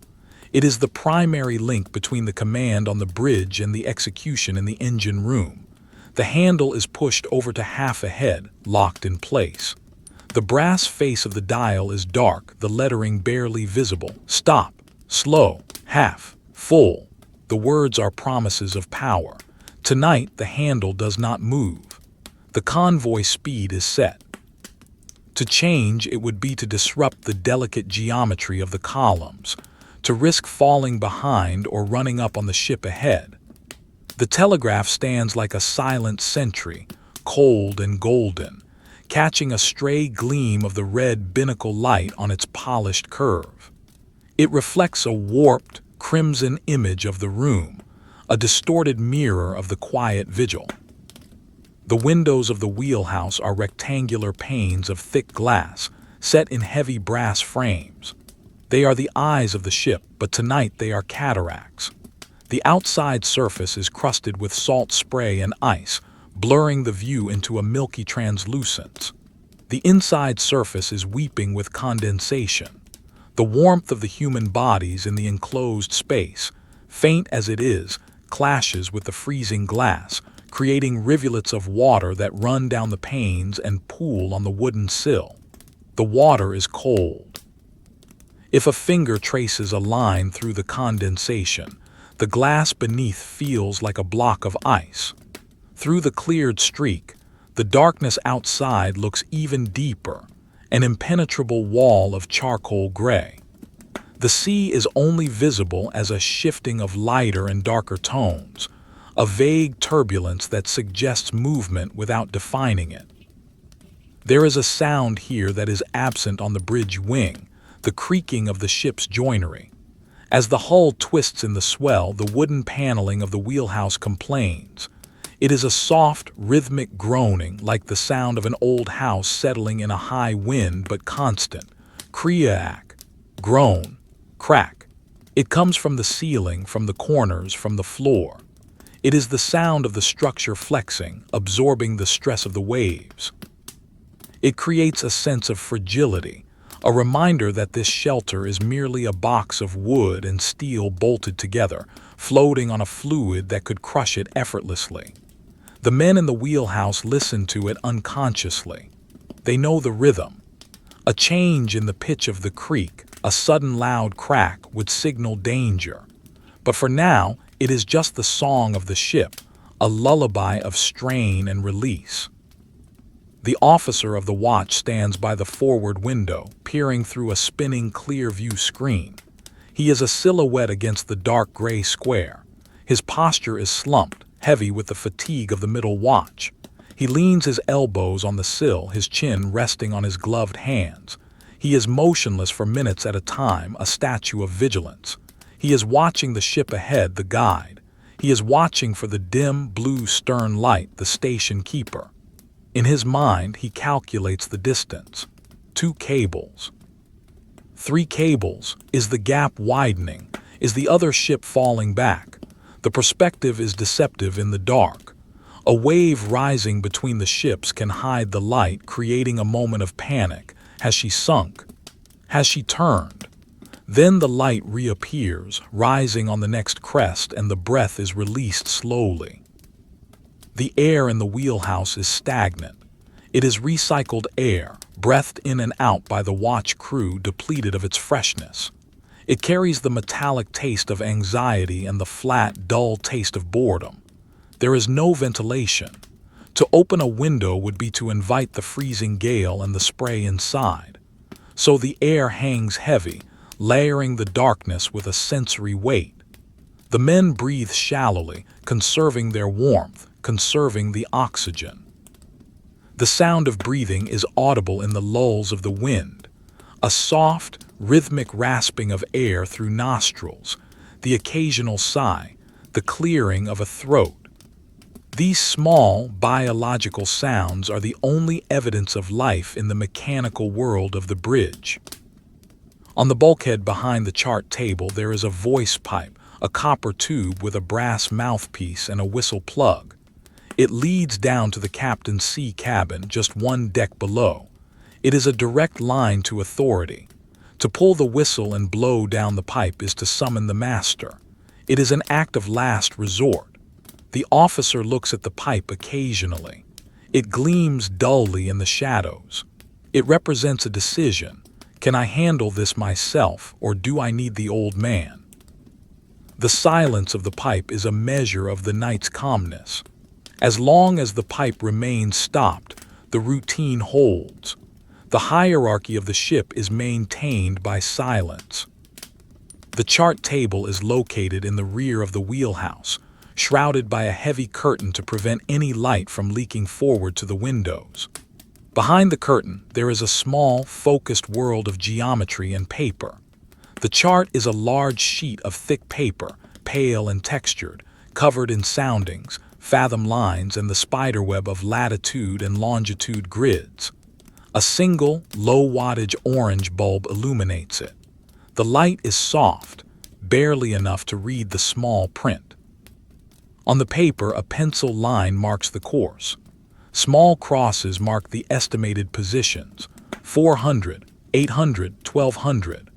It is the primary link between the command on the bridge and the execution in the engine room. The handle is pushed over to half ahead, locked in place. The brass face of the dial is dark, the lettering barely visible. Stop, slow, half, full. The words are promises of power. Tonight, the handle does not move. The convoy speed is set. To change, it would be to disrupt the delicate geometry of the columns, to risk falling behind or running up on the ship ahead. The telegraph stands like a silent sentry, cold and golden, catching a stray gleam of the red binnacle light on its polished curve. It reflects a warped, crimson image of the room, a distorted mirror of the quiet vigil. The windows of the wheelhouse are rectangular panes of thick glass, set in heavy brass frames. They are the eyes of the ship, but tonight they are cataracts. The outside surface is crusted with salt spray and ice, blurring the view into a milky translucence. The inside surface is weeping with condensation. The warmth of the human bodies in the enclosed space, faint as it is, clashes with the freezing glass, creating rivulets of water that run down the panes and pool on the wooden sill. The water is cold. If a finger traces a line through the condensation, the glass beneath feels like a block of ice. Through the cleared streak, the darkness outside looks even deeper, an impenetrable wall of charcoal gray. The sea is only visible as a shifting of lighter and darker tones, a vague turbulence that suggests movement without defining it. There is a sound here that is absent on the bridge wing, the creaking of the ship's joinery. As the hull twists in the swell, the wooden paneling of the wheelhouse complains. It is a soft, rhythmic groaning like the sound of an old house settling in a high wind but constant. Creak, groan, crack. It comes from the ceiling, from the corners, from the floor. It is the sound of the structure flexing, absorbing the stress of the waves. It creates a sense of fragility, a reminder that this shelter is merely a box of wood and steel bolted together, floating on a fluid that could crush it effortlessly. The men in the wheelhouse listen to it unconsciously. They know the rhythm. A change in the pitch of the creak, a sudden loud crack would signal danger. But for now, it is just the song of the ship, a lullaby of strain and release. The officer of the watch stands by the forward window, peering through a spinning clear-view screen. He is a silhouette against the dark gray square. His posture is slumped, heavy with the fatigue of the middle watch. He leans his elbows on the sill, his chin resting on his gloved hands. He is motionless for minutes at a time, a statue of vigilance. He is watching the ship ahead, the guide. He is watching for the dim, blue stern light, the station keeper. In his mind, he calculates the distance. 2 cables. 3 cables. Is the gap widening? Is the other ship falling back? The perspective is deceptive in the dark. A wave rising between the ships can hide the light, creating a moment of panic. Has she sunk? Has she turned? Then the light reappears, rising on the next crest, and the breath is released slowly. The air in the wheelhouse is stagnant. It is recycled air, breathed in and out by the watch crew, depleted of its freshness. It carries the metallic taste of anxiety and the flat, dull taste of boredom. There is no ventilation. To open a window would be to invite the freezing gale and the spray inside. So the air hangs heavy, layering the darkness with a sensory weight. The men breathe shallowly, conserving their warmth, conserving the oxygen. The sound of breathing is audible in the lulls of the wind, a soft, rhythmic rasping of air through nostrils, the occasional sigh, the clearing of a throat. These small, biological sounds are the only evidence of life in the mechanical world of the bridge. On the bulkhead behind the chart table there is a voice pipe, a copper tube with a brass mouthpiece and a whistle plug. It leads down to the captain's sea cabin, just 1 deck below. It is a direct line to authority. To pull the whistle and blow down the pipe is to summon the master. It is an act of last resort. The officer looks at the pipe occasionally. It gleams dully in the shadows. It represents a decision. Can I handle this myself, or do I need the old man? The silence of the pipe is a measure of the night's calmness. As long as the pipe remains stopped, the routine holds. The hierarchy of the ship is maintained by silence. The chart table is located in the rear of the wheelhouse, shrouded by a heavy curtain to prevent any light from leaking forward to the windows. Behind the curtain, there is a small, focused world of geometry and paper. The chart is a large sheet of thick paper, pale and textured, covered in soundings, fathom lines, and the spiderweb of latitude and longitude grids. A single, low-wattage orange bulb illuminates it. The light is soft, barely enough to read the small print. On the paper, a pencil line marks the course. Small crosses mark the estimated positions: 400, 800, 1200.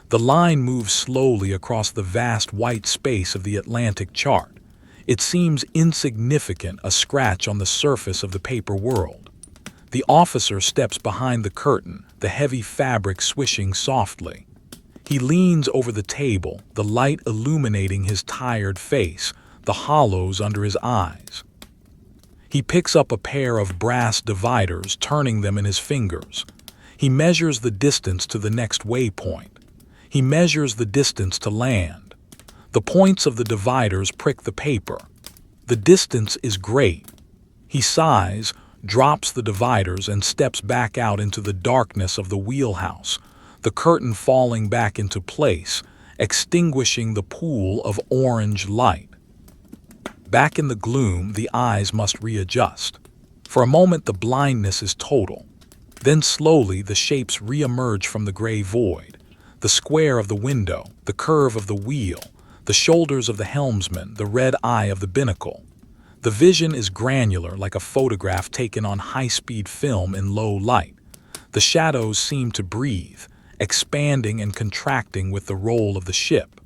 The line moves slowly across the vast white space of the Atlantic chart. It seems insignificant, a scratch on the surface of the paper world. The officer steps behind the curtain, the heavy fabric swishing softly. He leans over the table, the light illuminating his tired face, the hollows under his eyes. He picks up a pair of brass dividers, turning them in his fingers. He measures the distance to the next waypoint. He measures the distance to land. The points of the dividers prick the paper. The distance is great. He sighs, drops the dividers, and steps back out into the darkness of the wheelhouse, the curtain falling back into place, extinguishing the pool of orange light. Back in the gloom, the eyes must readjust. For a moment, the blindness is total. Then slowly, the shapes re-emerge from the gray void. The square of the window, the curve of the wheel, the shoulders of the helmsman, the red eye of the binnacle. The vision is granular, like a photograph taken on high-speed film in low light. The shadows seem to breathe, expanding and contracting with the roll of the ship.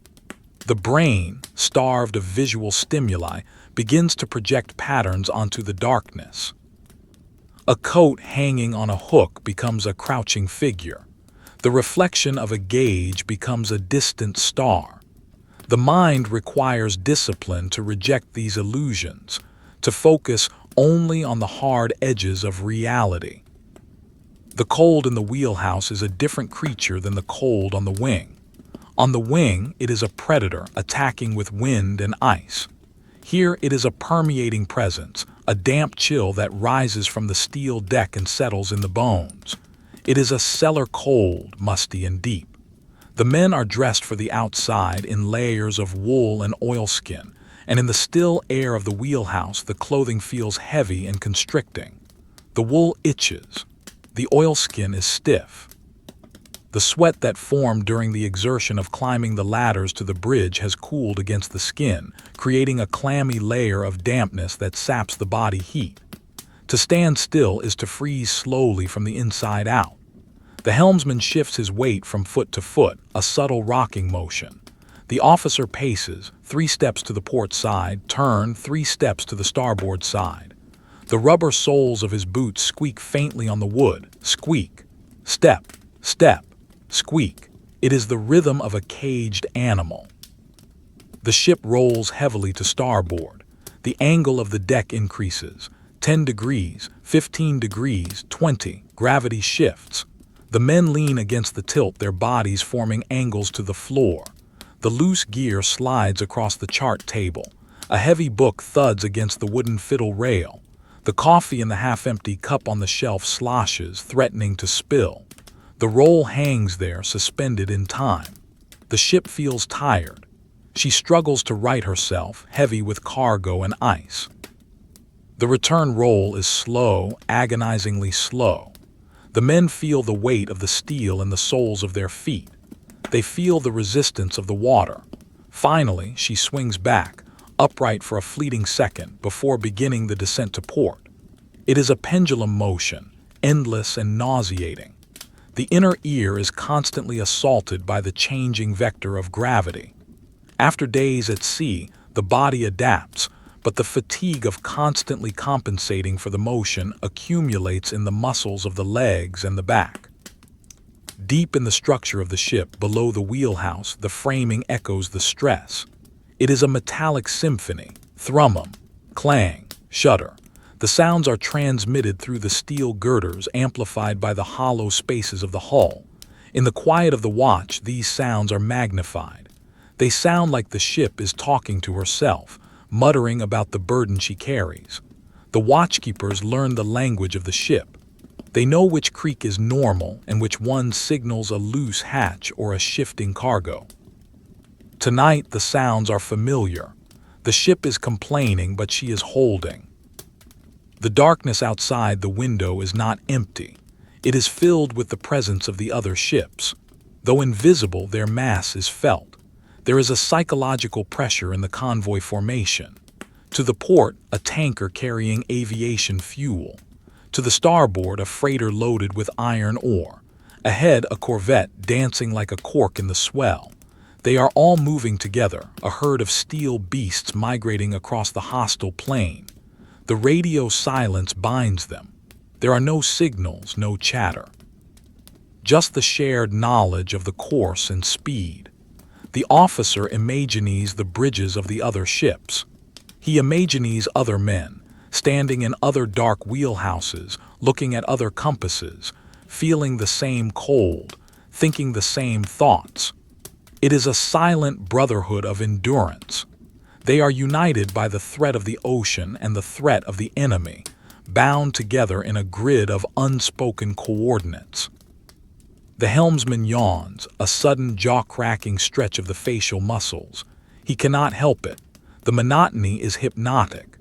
The brain, starved of visual stimuli, begins to project patterns onto the darkness. A coat hanging on a hook becomes a crouching figure. The reflection of a gauge becomes a distant star. The mind requires discipline to reject these illusions, to focus only on the hard edges of reality. The cold in the wheelhouse is a different creature than the cold on the wing. On the wing, it is a predator attacking with wind and ice. Here, it is a permeating presence, a damp chill that rises from the steel deck and settles in the bones. It is a cellar cold, musty and deep. The men are dressed for the outside in layers of wool and oilskin, and in the still air of the wheelhouse, the clothing feels heavy and constricting. The wool itches. The oilskin is stiff. The sweat that formed during the exertion of climbing the ladders to the bridge has cooled against the skin, creating a clammy layer of dampness that saps the body heat. To stand still is to freeze slowly from the inside out. The helmsman shifts his weight from foot to foot, a subtle rocking motion. The officer paces, 3 steps to the port side, turn 3 steps to the starboard side. The rubber soles of his boots squeak faintly on the wood. Squeak. Step. Step. Squeak. It is the rhythm of a caged animal. The ship rolls heavily to starboard. The angle of the deck increases. 10 degrees, 15 degrees, 20. Gravity shifts. The men lean against the tilt, their bodies forming angles to the floor. The loose gear slides across the chart table. A heavy book thuds against the wooden fiddle rail. The coffee in the half-empty cup on the shelf sloshes, threatening to spill. The roll hangs there, suspended in time. The ship feels tired. She struggles to right herself, heavy with cargo and ice. The return roll is slow, agonizingly slow. The men feel the weight of the steel in the soles of their feet. They feel the resistance of the water. Finally, she swings back, upright for a fleeting second, before beginning the descent to port. It is a pendulum motion, endless and nauseating. The inner ear is constantly assaulted by the changing vector of gravity. After days at sea, the body adapts, but the fatigue of constantly compensating for the motion accumulates in the muscles of the legs and the back. Deep in the structure of the ship, below the wheelhouse, the framing echoes the stress. It is a metallic symphony, thrum, clang, shudder. The sounds are transmitted through the steel girders, amplified by the hollow spaces of the hull. In the quiet of the watch, these sounds are magnified. They sound like the ship is talking to herself, muttering about the burden she carries. The watchkeepers learn the language of the ship. They know which creak is normal and which one signals a loose hatch or a shifting cargo. Tonight, the sounds are familiar. The ship is complaining, but she is holding. The darkness outside the window is not empty. It is filled with the presence of the other ships. Though invisible, their mass is felt. There is a psychological pressure in the convoy formation. To the port, a tanker carrying aviation fuel. To the starboard, a freighter loaded with iron ore. Ahead, a corvette dancing like a cork in the swell. They are all moving together, a herd of steel beasts migrating across the hostile plain. The radio silence binds them. There are no signals, no chatter. Just the shared knowledge of the course and speed. The officer imagines the bridges of the other ships. He imagines other men, standing in other dark wheelhouses, looking at other compasses, feeling the same cold, thinking the same thoughts. It is a silent brotherhood of endurance. They are united by the threat of the ocean and the threat of the enemy, bound together in a grid of unspoken coordinates. The helmsman yawns, a sudden jaw-cracking stretch of the facial muscles. He cannot help it. The monotony is hypnotic.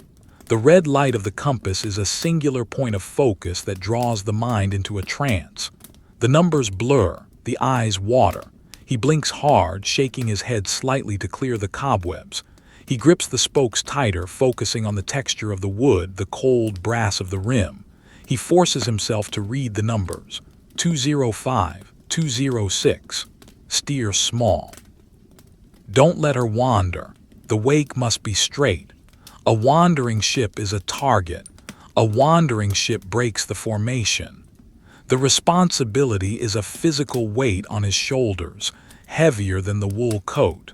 The red light of the compass is a singular point of focus that draws the mind into a trance. The numbers blur, the eyes water. He blinks hard, shaking his head slightly to clear the cobwebs. He grips the spokes tighter, focusing on the texture of the wood, the cold brass of the rim. He forces himself to read the numbers. 205, 206. Steer small. Don't let her wander. The wake must be straight. A wandering ship is a target. A wandering ship breaks the formation. The responsibility is a physical weight on his shoulders, heavier than the wool coat.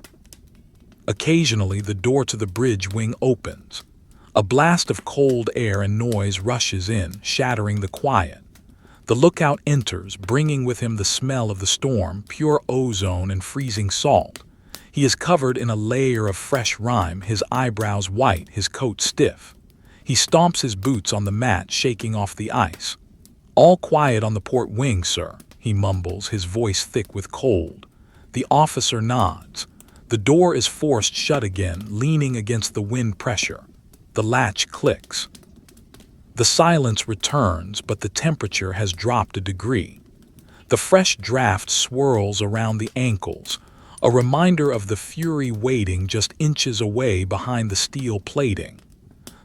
Occasionally, the door to the bridge wing opens. A blast of cold air and noise rushes in, shattering the quiet. The lookout enters, bringing with him the smell of the storm, pure ozone and freezing salt. He is covered in a layer of fresh rime, his eyebrows white, his coat stiff. He stomps his boots on the mat, shaking off the ice. "All quiet on the port wing, sir," he mumbles, his voice thick with cold. The officer nods. The door is forced shut again, leaning against the wind pressure. The latch clicks. The silence returns, but the temperature has dropped a degree. The fresh draft swirls around the ankles, a reminder of the fury waiting just inches away behind the steel plating.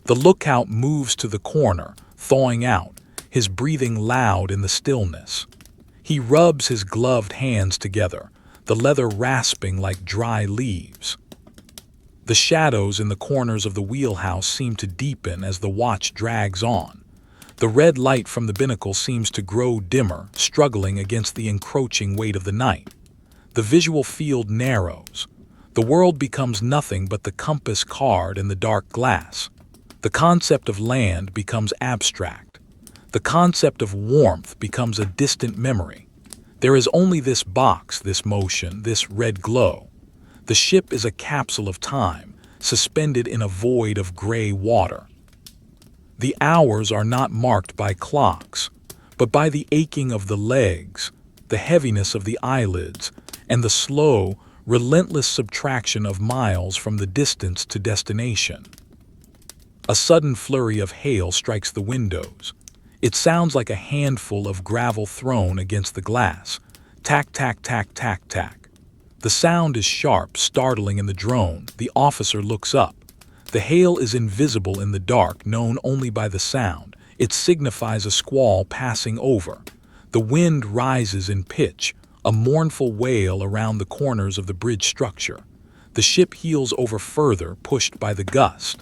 The lookout moves to the corner, thawing out, his breathing loud in the stillness. He rubs his gloved hands together, the leather rasping like dry leaves. The shadows in the corners of the wheelhouse seem to deepen as the watch drags on. The red light from the binnacle seems to grow dimmer, struggling against the encroaching weight of the night. The visual field narrows. The world becomes nothing but the compass card and the dark glass. The concept of land becomes abstract. The concept of warmth becomes a distant memory. There is only this box, this motion, this red glow. The ship is a capsule of time, suspended in a void of gray water. The hours are not marked by clocks, but by the aching of the legs, the heaviness of the eyelids, and the slow, relentless subtraction of miles from the distance to destination. A sudden flurry of hail strikes the windows. It sounds like a handful of gravel thrown against the glass. Tack, tack, tack, tack, tack. The sound is sharp, startling in the drone. The officer looks up. The hail is invisible in the dark, known only by the sound. It signifies a squall passing over. The wind rises in pitch, a mournful wail around the corners of the bridge structure. The ship heels over further, pushed by the gust.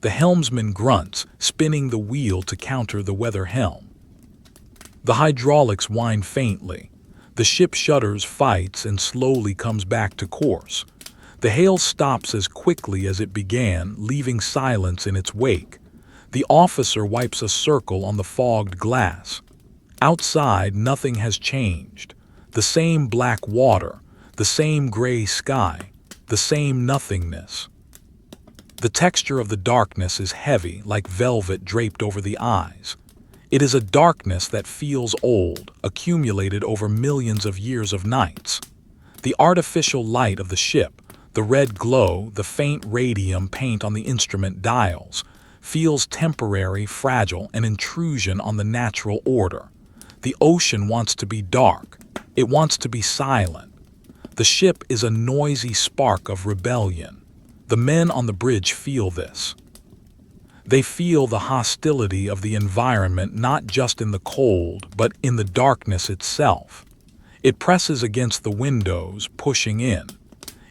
The helmsman grunts, spinning the wheel to counter the weather helm. The hydraulics whine faintly. The ship shudders, fights, and slowly comes back to course. The hail stops as quickly as it began, leaving silence in its wake. The officer wipes a circle on the fogged glass. Outside, nothing has changed. The same black water, the same gray sky, the same nothingness. The texture of the darkness is heavy, like velvet draped over the eyes. It is a darkness that feels old, accumulated over millions of years of nights. The artificial light of the ship, the red glow, the faint radium paint on the instrument dials, feels temporary, fragile, an intrusion on the natural order. The ocean wants to be dark. It wants to be silent. The ship is a noisy spark of rebellion. The men on the bridge feel this. They feel the hostility of the environment not just in the cold, but in the darkness itself. It presses against the windows, pushing in.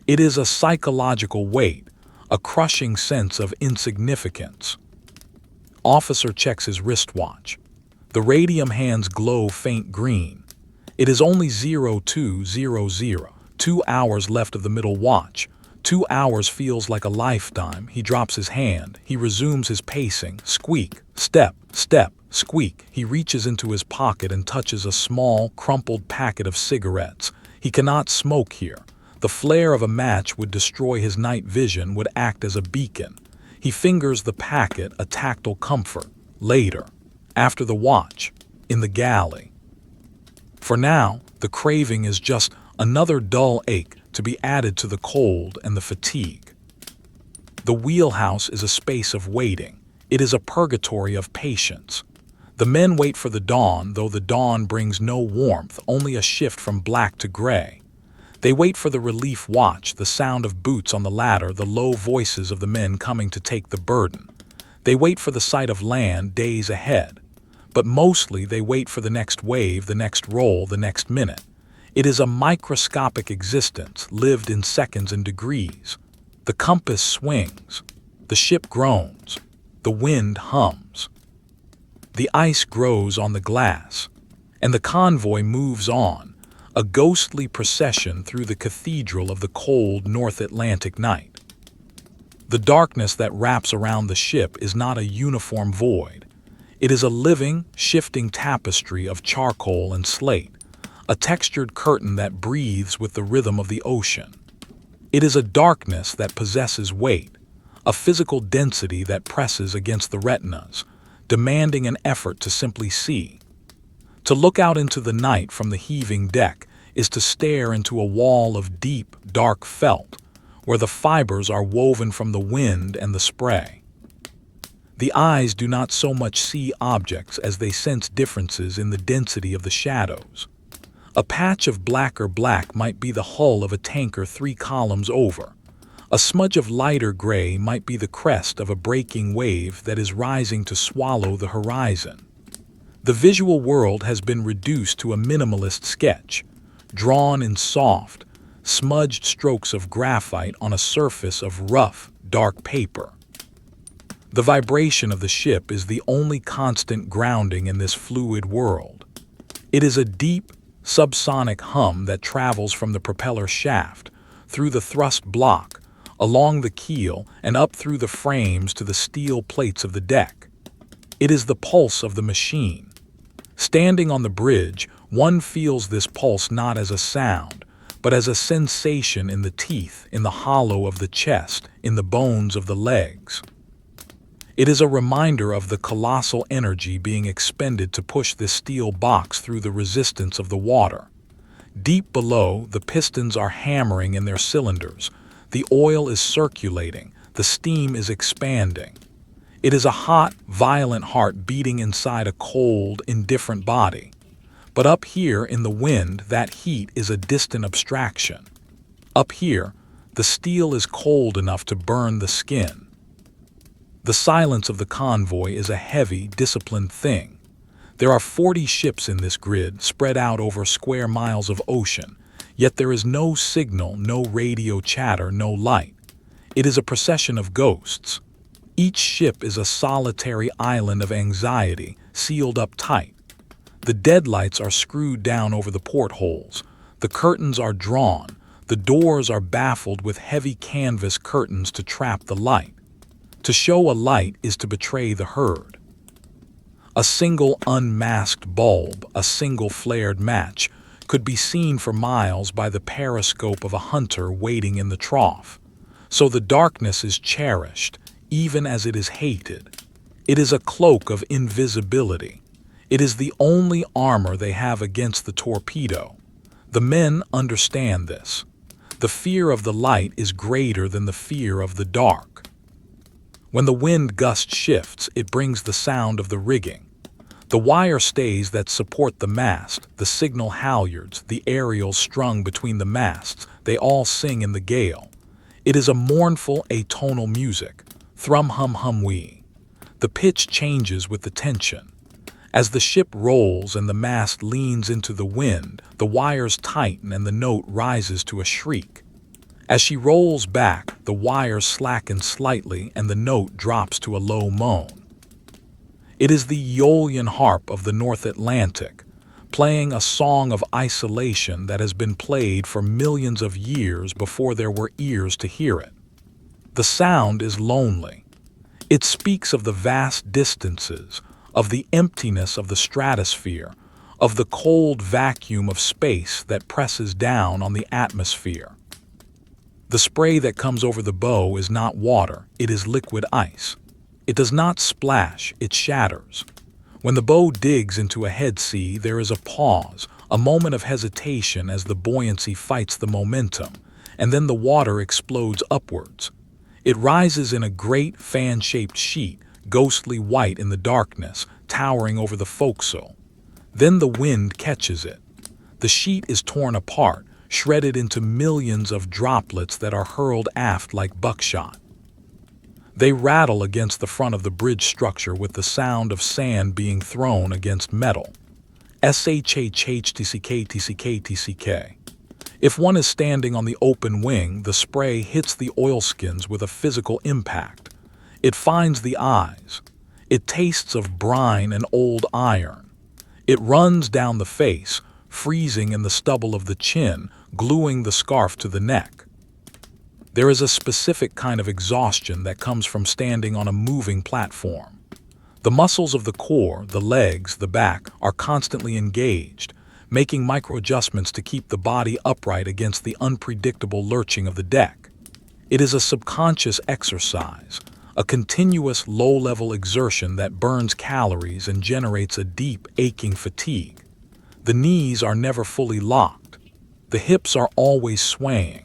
It is a psychological weight, a crushing sense of insignificance. Officer checks his wristwatch. The radium hands glow faint green. It is only 0200. 2 hours left of the middle watch. 2 hours feels like a lifetime. He drops his hand. He resumes his pacing. Squeak, step, step, squeak. He reaches into his pocket and touches a small, crumpled packet of cigarettes. He cannot smoke here. The flare of a match would destroy his night vision, would act as a beacon. He fingers the packet, a tactile comfort. Later, after the watch, in the galley. For now, the craving is just another dull ache to be added to the cold and the fatigue. The wheelhouse is a space of waiting. It is a purgatory of patience. The men wait for the dawn, though the dawn brings no warmth, only a shift from black to gray. They wait for the relief watch, the sound of boots on the ladder, the low voices of the men coming to take the burden. They wait for the sight of land days ahead. But mostly they wait for the next wave, the next roll, the next minute. It is a microscopic existence, lived in seconds and degrees. The compass swings. The ship groans. The wind hums. The ice grows on the glass. And the convoy moves on, a ghostly procession through the cathedral of the cold North Atlantic night. The darkness that wraps around the ship is not a uniform void. It is a living, shifting tapestry of charcoal and slate, a textured curtain that breathes with the rhythm of the ocean. It is a darkness that possesses weight, a physical density that presses against the retinas, demanding an effort to simply see. To look out into the night from the heaving deck is to stare into a wall of deep, dark felt, where the fibers are woven from the wind and the spray. The eyes do not so much see objects as they sense differences in the density of the shadows. A patch of blacker black might be the hull of a tanker 3 columns over. A smudge of lighter gray might be the crest of a breaking wave that is rising to swallow the horizon. The visual world has been reduced to a minimalist sketch, drawn in soft, smudged strokes of graphite on a surface of rough, dark paper. The vibration of the ship is the only constant grounding in this fluid world. It is a deep, subsonic hum that travels from the propeller shaft, through the thrust block, along the keel, and up through the frames to the steel plates of the deck. It is the pulse of the machine. Standing on the bridge, one feels this pulse not as a sound, but as a sensation in the teeth, in the hollow of the chest, in the bones of the legs. It is a reminder of the colossal energy being expended to push this steel box through the resistance of the water. Deep below, the pistons are hammering in their cylinders. The oil is circulating. The steam is expanding. It is a hot, violent heart beating inside a cold, indifferent body. But up here in the wind, that heat is a distant abstraction. Up here, the steel is cold enough to burn the skin. The silence of the convoy is a heavy, disciplined thing. There are 40 ships in this grid, spread out over square miles of ocean, yet there is no signal, no radio chatter, no light. It is a procession of ghosts. Each ship is a solitary island of anxiety, sealed up tight. The deadlights are screwed down over the portholes. The curtains are drawn. The doors are baffled with heavy canvas curtains to trap the light. To show a light is to betray the herd. A single unmasked bulb, a single flared match, could be seen for miles by the periscope of a hunter waiting in the trough. So the darkness is cherished, even as it is hated. It is a cloak of invisibility. It is the only armor they have against the torpedo. The men understand this. The fear of the light is greater than the fear of the dark. When the wind gust shifts, it brings the sound of the rigging. The wire stays that support the mast, the signal halyards, the aerials strung between the masts, they all sing in the gale. It is a mournful, atonal music, thrum-hum-hum-wee. The pitch changes with the tension. As the ship rolls and the mast leans into the wind, the wires tighten and the note rises to a shriek. As she rolls back, the wires slacken slightly and the note drops to a low moan. It is the Aeolian harp of the North Atlantic, playing a song of isolation that has been played for millions of years before there were ears to hear it. The sound is lonely. It speaks of the vast distances, of the emptiness of the stratosphere, of the cold vacuum of space that presses down on the atmosphere. The spray that comes over the bow is not water, it is liquid ice. It does not splash, it shatters. When the bow digs into a head sea, there is a pause, a moment of hesitation as the buoyancy fights the momentum, and then the water explodes upwards. It rises in a great fan-shaped sheet, ghostly white in the darkness, towering over the forecastle. Then the wind catches it. The sheet is torn apart, shredded into millions of droplets that are hurled aft like buckshot. They rattle against the front of the bridge structure with the sound of sand being thrown against metal. SHHTCK. If one is standing on the open wing, the spray hits the oilskins with a physical impact. It finds the eyes. It tastes of brine and old iron. It runs down the face, freezing in the stubble of the chin, gluing the scarf to the neck. There is a specific kind of exhaustion that comes from standing on a moving platform. The muscles of the core, the legs, the back, are constantly engaged, making micro-adjustments to keep the body upright against the unpredictable lurching of the deck. It is a subconscious exercise, a continuous low-level exertion that burns calories and generates a deep, aching fatigue. The knees are never fully locked. The hips are always swaying.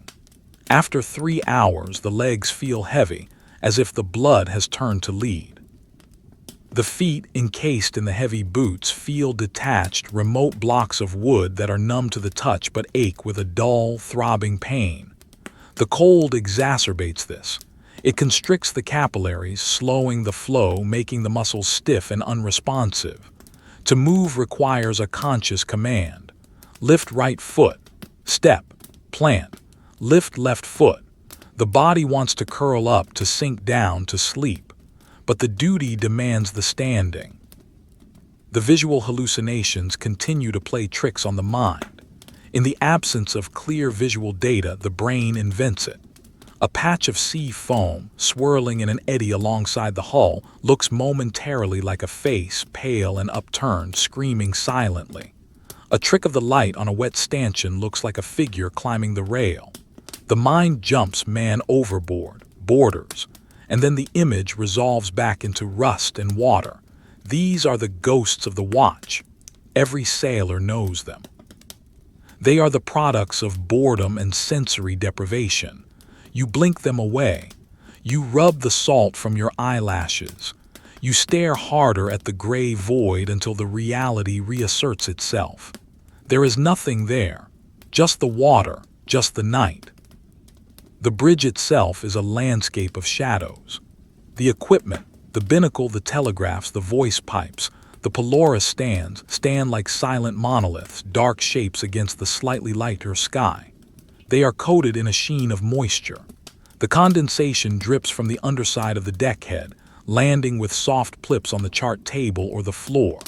After 3 hours, the legs feel heavy, as if the blood has turned to lead. The feet, encased in the heavy boots, feel detached, remote blocks of wood that are numb to the touch but ache with a dull, throbbing pain. The cold exacerbates this. It constricts the capillaries, slowing the flow, making the muscles stiff and unresponsive. To move requires a conscious command. Lift right foot. Step. Plant. Lift left foot. The body wants to curl up, to sink down, to sleep. But the duty demands the standing. The visual hallucinations continue to play tricks on the mind. In the absence of clear visual data, the brain invents it. A patch of sea foam, swirling in an eddy alongside the hull, looks momentarily like a face, pale and upturned, screaming silently. A trick of the light on a wet stanchion looks like a figure climbing the rail. The mind jumps man overboard, borders, and then the image resolves back into rust and water. These are the ghosts of the watch. Every sailor knows them. They are the products of boredom and sensory deprivation. You blink them away. You rub the salt from your eyelashes. You stare harder at the gray void until the reality reasserts itself. There is nothing there, just the water, just the night. The bridge itself is a landscape of shadows. The equipment, the binnacle, the telegraphs, the voice pipes, the Polaris stand like silent monoliths, dark shapes against the slightly lighter sky. They are coated in a sheen of moisture. The condensation drips from the underside of the deckhead, landing with soft plips on the chart table or the floor.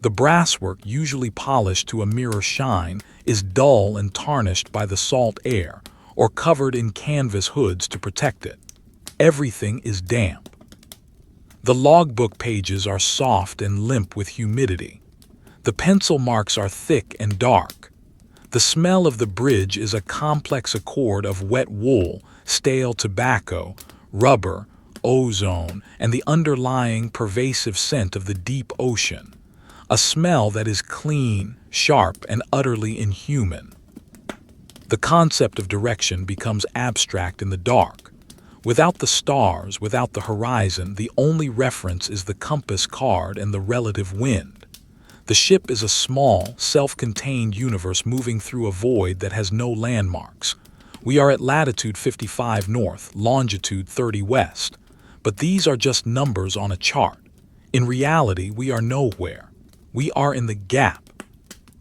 The brasswork, usually polished to a mirror shine, is dull and tarnished by the salt air, or covered in canvas hoods to protect it. Everything is damp. The logbook pages are soft and limp with humidity. The pencil marks are thick and dark. The smell of the bridge is a complex accord of wet wool, stale tobacco, rubber, ozone, and the underlying pervasive scent of the deep ocean. A smell that is clean, sharp, and utterly inhuman. The concept of direction becomes abstract in the dark. Without the stars, without the horizon, the only reference is the compass card and the relative wind. The ship is a small, self-contained universe moving through a void that has no landmarks. We are at latitude 55 north, longitude 30 west. But these are just numbers on a chart. In reality, we are nowhere. We are in the gap.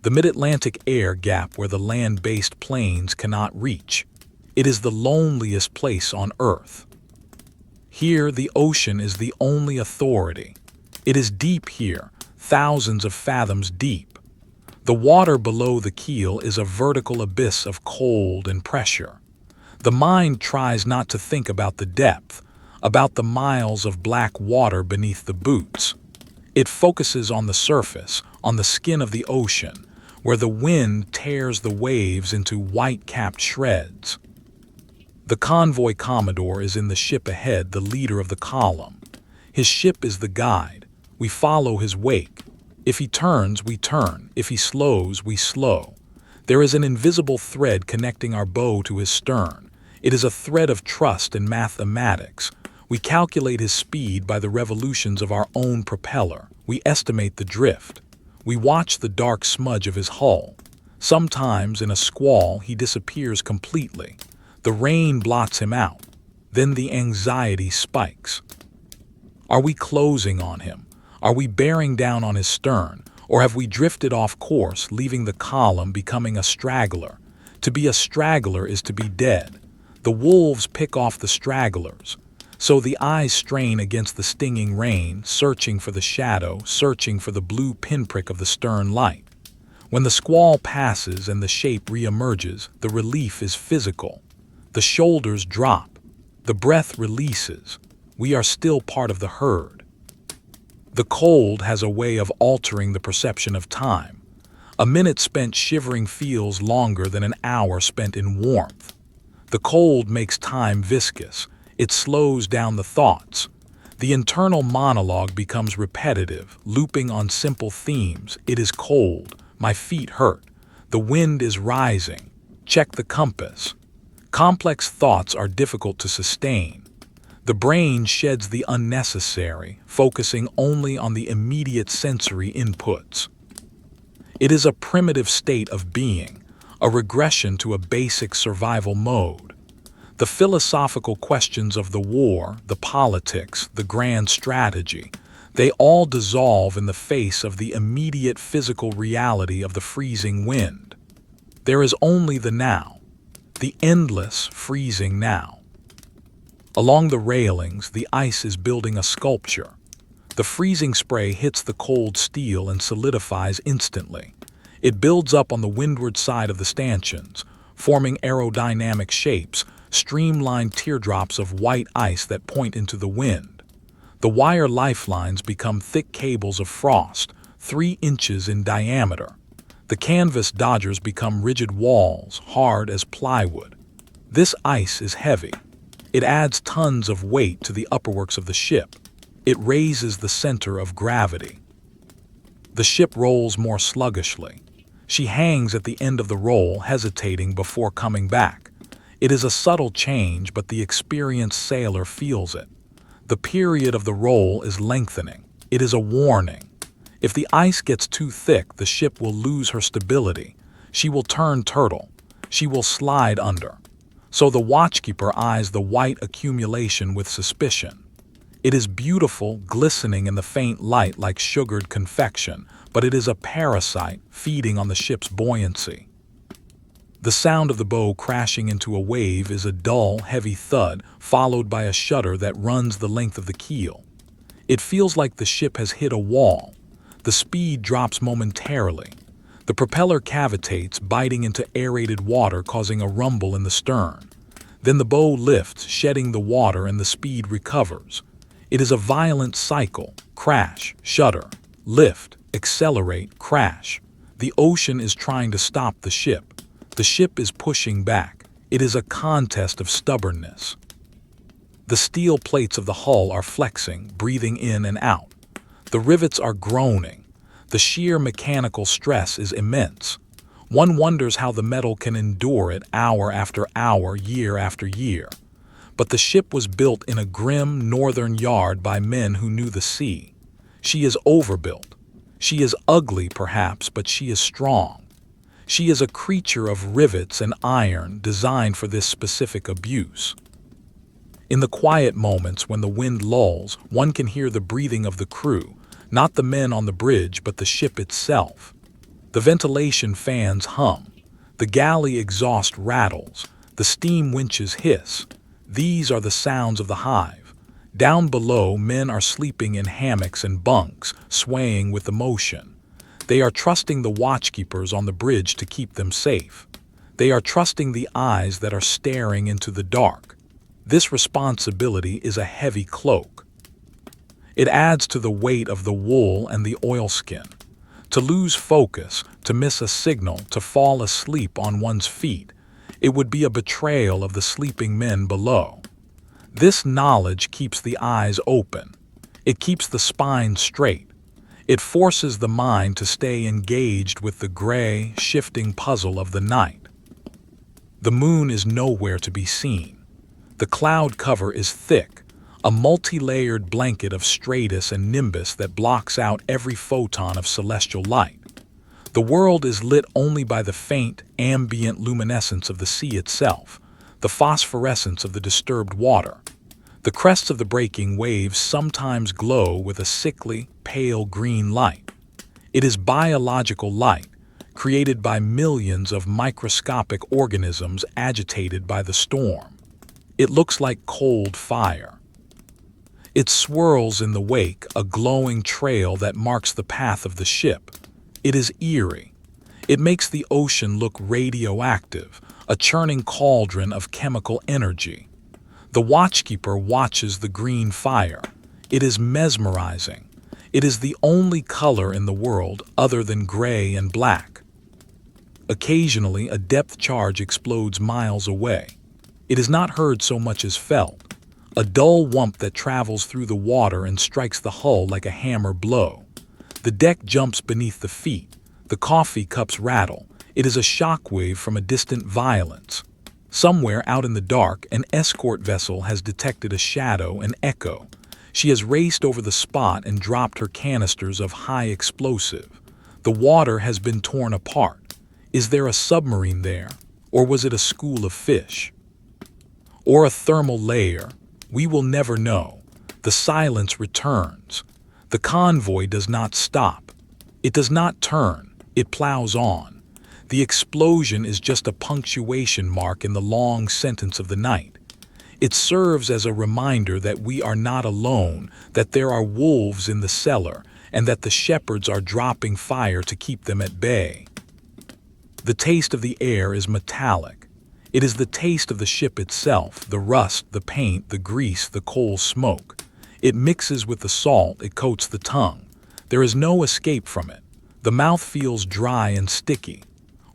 The mid-Atlantic air gap where the land-based planes cannot reach. It is the loneliest place on Earth. Here, the ocean is the only authority. It is deep here, thousands of fathoms deep. The water below the keel is a vertical abyss of cold and pressure. The mind tries not to think about the depth, about the miles of black water beneath the boots. It focuses on the surface, on the skin of the ocean, where the wind tears the waves into white-capped shreds. The convoy commodore is in the ship ahead, the leader of the column. His ship is the guide. We follow his wake. If he turns, we turn. If he slows, we slow. There is an invisible thread connecting our bow to his stern. It is a thread of trust and mathematics. We calculate his speed by the revolutions of our own propeller. We estimate the drift. We watch the dark smudge of his hull. Sometimes, in a squall, he disappears completely. The rain blots him out. Then the anxiety spikes. Are we closing on him? Are we bearing down on his stern? Or have we drifted off course, leaving the column, becoming a straggler? To be a straggler is to be dead. The wolves pick off the stragglers. So the eyes strain against the stinging rain, searching for the shadow, searching for the blue pinprick of the stern light. When the squall passes and the shape reemerges, the relief is physical. The shoulders drop. The breath releases. We are still part of the herd. The cold has a way of altering the perception of time. A minute spent shivering feels longer than an hour spent in warmth. The cold makes time viscous. It slows down the thoughts. The internal monologue becomes repetitive, looping on simple themes. It is cold. My feet hurt. The wind is rising. Check the compass. Complex thoughts are difficult to sustain. The brain sheds the unnecessary, focusing only on the immediate sensory inputs. It is a primitive state of being, a regression to a basic survival mode. The philosophical questions of the war, the politics, the grand strategy, they all dissolve in the face of the immediate physical reality of the freezing wind. There is only the now, the endless freezing now. Along the railings, the ice is building a sculpture. The freezing spray hits the cold steel and solidifies instantly. It builds up on the windward side of the stanchions, forming aerodynamic shapes, streamlined teardrops of white ice that point into the wind. The wire lifelines become thick cables of frost, 3 inches in diameter. The canvas dodgers become rigid walls, hard as plywood. This ice is heavy. It adds tons of weight to the upperworks of the ship. It raises the center of gravity. The ship rolls more sluggishly. She hangs at the end of the roll, hesitating before coming back. It is a subtle change, but the experienced sailor feels it. The period of the roll is lengthening. It is a warning. If the ice gets too thick, the ship will lose her stability. She will turn turtle. She will slide under. So the watchkeeper eyes the white accumulation with suspicion. It is beautiful, glistening in the faint light like sugared confection, but it is a parasite feeding on the ship's buoyancy. The sound of the bow crashing into a wave is a dull, heavy thud, followed by a shudder that runs the length of the keel. It feels like the ship has hit a wall. The speed drops momentarily. The propeller cavitates, biting into aerated water, causing a rumble in the stern. Then the bow lifts, shedding the water, and the speed recovers. It is a violent cycle. Crash, shudder, lift, accelerate, crash. The ocean is trying to stop the ship. The ship is pushing back. It is a contest of stubbornness. The steel plates of the hull are flexing, breathing in and out. The rivets are groaning. The sheer mechanical stress is immense. One wonders how the metal can endure it hour after hour, year after year. But the ship was built in a grim northern yard by men who knew the sea. She is overbuilt. She is ugly, perhaps, but she is strong. She is a creature of rivets and iron designed for this specific abuse. In the quiet moments when the wind lulls, one can hear the breathing of the crew, not the men on the bridge but the ship itself. The ventilation fans hum, the galley exhaust rattles, the steam winches hiss. These are the sounds of the hive. Down below, men are sleeping in hammocks and bunks, swaying with emotion. They are trusting the watchkeepers on the bridge to keep them safe. They are trusting the eyes that are staring into the dark. This responsibility is a heavy cloak. It adds to the weight of the wool and the oilskin. To lose focus, to miss a signal, to fall asleep on one's feet, it would be a betrayal of the sleeping men below. This knowledge keeps the eyes open. It keeps the spine straight. It forces the mind to stay engaged with the gray, shifting puzzle of the night. The moon is nowhere to be seen. The cloud cover is thick, a multi-layered blanket of stratus and nimbus that blocks out every photon of celestial light. The world is lit only by the faint, ambient luminescence of the sea itself, the phosphorescence of the disturbed water. The crests of the breaking waves sometimes glow with a sickly, pale green light. It is biological light, created by millions of microscopic organisms agitated by the storm. It looks like cold fire. It swirls in the wake, a glowing trail that marks the path of the ship. It is eerie. It makes the ocean look radioactive, a churning cauldron of chemical energy. The watchkeeper watches the green fire. It is mesmerizing. It is the only color in the world other than gray and black. Occasionally, a depth charge explodes miles away. It is not heard so much as felt, a dull whump that travels through the water and strikes the hull like a hammer blow. The deck jumps beneath the feet, the coffee cups rattle. It is a shockwave from a distant violence. Somewhere out in the dark, an escort vessel has detected a shadow, an echo. She has raced over the spot and dropped her canisters of high explosive. The water has been torn apart. Is there a submarine there, or was it a school of fish? Or a thermal layer? We will never know. The silence returns. The convoy does not stop. It does not turn. It plows on. The explosion is just a punctuation mark in the long sentence of the night. It serves as a reminder that we are not alone, that there are wolves in the cellar, and that the shepherds are dropping fire to keep them at bay. The taste of the air is metallic. It is the taste of the ship itself, the rust, the paint, the grease, the coal smoke. It mixes with the salt, it coats the tongue. There is no escape from it. The mouth feels dry and sticky.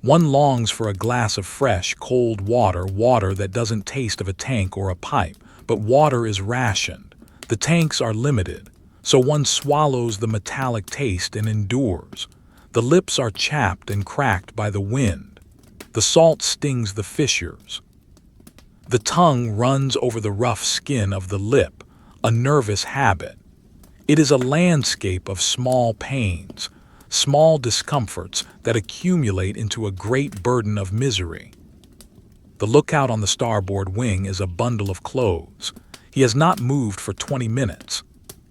One longs for a glass of fresh, cold water, water that doesn't taste of a tank or a pipe, but water is rationed. The tanks are limited, so one swallows the metallic taste and endures. The lips are chapped and cracked by the wind. The salt stings the fissures. The tongue runs over the rough skin of the lip, a nervous habit. It is a landscape of small pains, small discomforts that accumulate into a great burden of misery. The lookout on the starboard wing is a bundle of clothes. He has not moved for 20 minutes.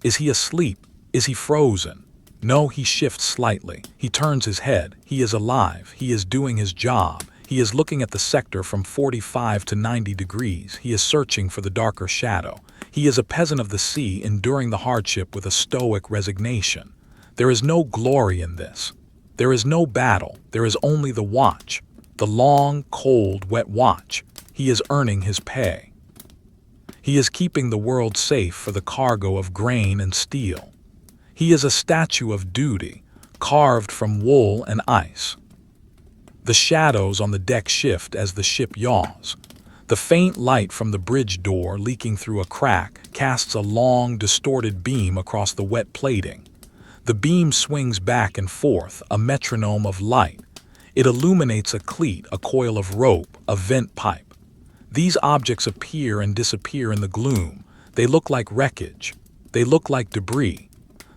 Is he asleep? Is he frozen? No, he shifts slightly. He turns his head. He is alive. He is doing his job. He is looking at the sector from 45 to 90 degrees. He is searching for the darker shadow. He is a peasant of the sea, enduring the hardship with a stoic resignation. There is no glory in this. There is no battle. There is only the watch. The long, cold, wet watch. He is earning his pay. He is keeping the world safe for the cargo of grain and steel. He is a statue of duty, carved from wool and ice. The shadows on the deck shift as the ship yaws. The faint light from the bridge door leaking through a crack casts a long, distorted beam across the wet plating. The beam swings back and forth, a metronome of light. It illuminates a cleat, a coil of rope, a vent pipe. These objects appear and disappear in the gloom. They look like wreckage. They look like debris.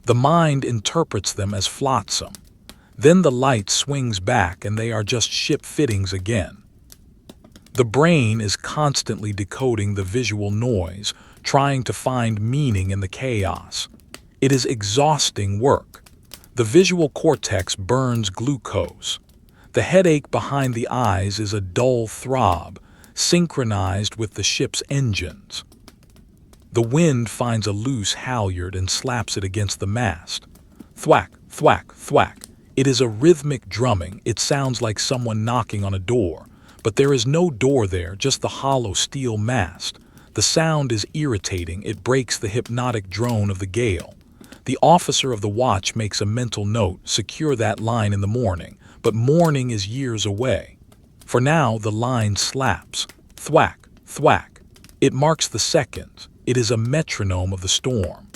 The mind interprets them as flotsam. Then the light swings back and they are just ship fittings again. The brain is constantly decoding the visual noise, trying to find meaning in the chaos. It is exhausting work. The visual cortex burns glucose. The headache behind the eyes is a dull throb, synchronized with the ship's engines. The wind finds a loose halyard and slaps it against the mast. Thwack, thwack, thwack. It is a rhythmic drumming. It sounds like someone knocking on a door. But there is no door there, just the hollow steel mast. The sound is irritating. It breaks the hypnotic drone of the gale. The officer of the watch makes a mental note, secure that line in the morning. But morning is years away. For now, the line slaps. Thwack, thwack. It marks the seconds. It is a metronome of the storm.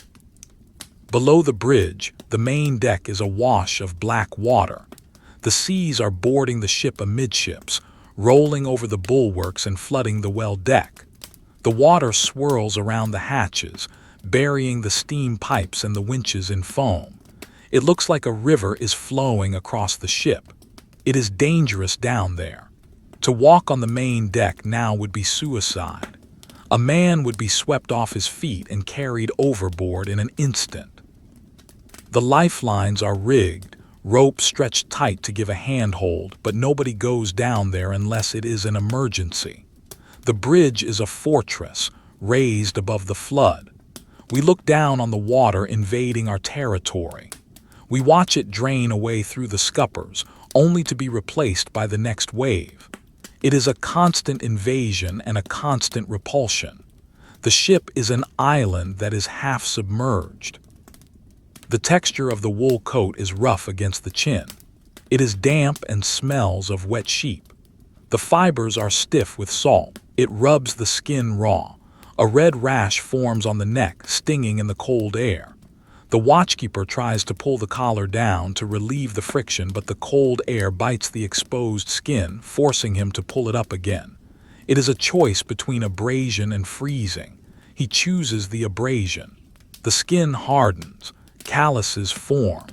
Below the bridge, the main deck is awash of black water. The seas are boarding the ship amidships, rolling over the bulwarks and flooding the well deck. The water swirls around the hatches, burying the steam pipes and the winches in foam. It looks like a river is flowing across the ship. It is dangerous down there. To walk on the main deck now would be suicide. A man would be swept off his feet and carried overboard in an instant. The lifelines are rigged, ropes stretched tight to give a handhold, but nobody goes down there unless it is an emergency. The bridge is a fortress, raised above the flood. We look down on the water invading our territory. We watch it drain away through the scuppers, only to be replaced by the next wave. It is a constant invasion and a constant repulsion. The ship is an island that is half submerged. The texture of the wool coat is rough against the chin. It is damp and smells of wet sheep. The fibers are stiff with salt. It rubs the skin raw. A red rash forms on the neck, stinging in the cold air. The watchkeeper tries to pull the collar down to relieve the friction, but the cold air bites the exposed skin, forcing him to pull it up again. It is a choice between abrasion and freezing. He chooses the abrasion. The skin hardens. Calluses form.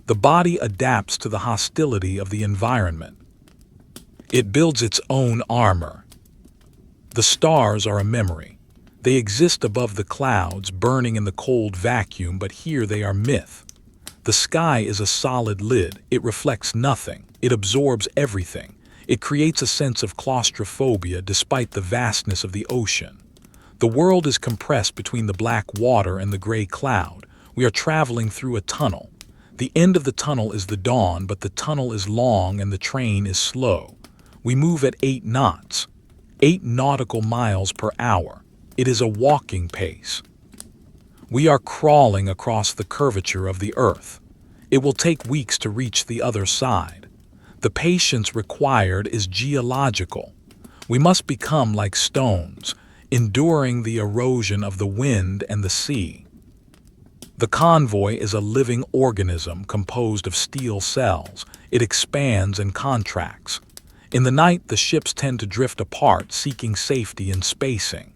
The body adapts to the hostility of the environment. It builds its own armor. The stars are a memory. They exist above the clouds, burning in the cold vacuum, but here they are myth. The sky is a solid lid. It reflects nothing. It absorbs everything. It creates a sense of claustrophobia despite the vastness of the ocean. The world is compressed between the black water and the gray cloud. We are traveling through a tunnel. The end of the tunnel is the dawn, but the tunnel is long and the train is slow. We move at 8 knots, 8 nautical miles per hour. It is a walking pace. We are crawling across the curvature of the earth. It will take weeks to reach the other side. The patience required is geological. We must become like stones, enduring the erosion of the wind and the sea. The convoy is a living organism composed of steel cells. It expands and contracts. In the night, the ships tend to drift apart, seeking safety in spacing.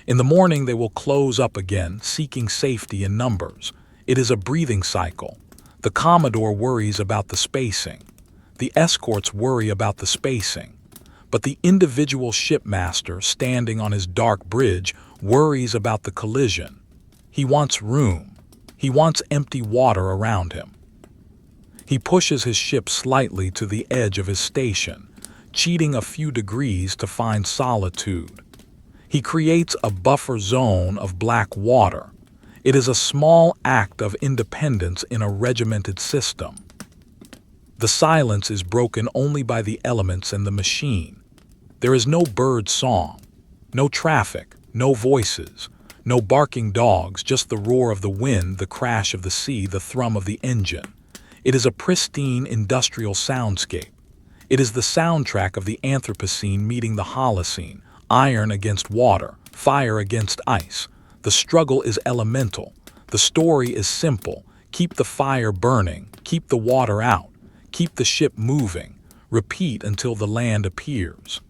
In the morning, they will close up again, seeking safety in numbers. It is a breathing cycle. The Commodore worries about the spacing. The escorts worry about the spacing. But the individual shipmaster standing on his dark bridge worries about the collision. He wants room. He wants empty water around him. He pushes his ship slightly to the edge of his station, cheating a few degrees to find solitude. He creates a buffer zone of black water. It is a small act of independence in a regimented system. The silence is broken only by the elements and the machine. There is no bird song, no traffic, no voices, no barking dogs, just the roar of the wind, the crash of the sea, the thrum of the engine. It is a pristine industrial soundscape. It is the soundtrack of the Anthropocene meeting the Holocene, iron against water, fire against ice. The struggle is elemental. The story is simple. Keep the fire burning, keep the water out, keep the ship moving, repeat until the land appears.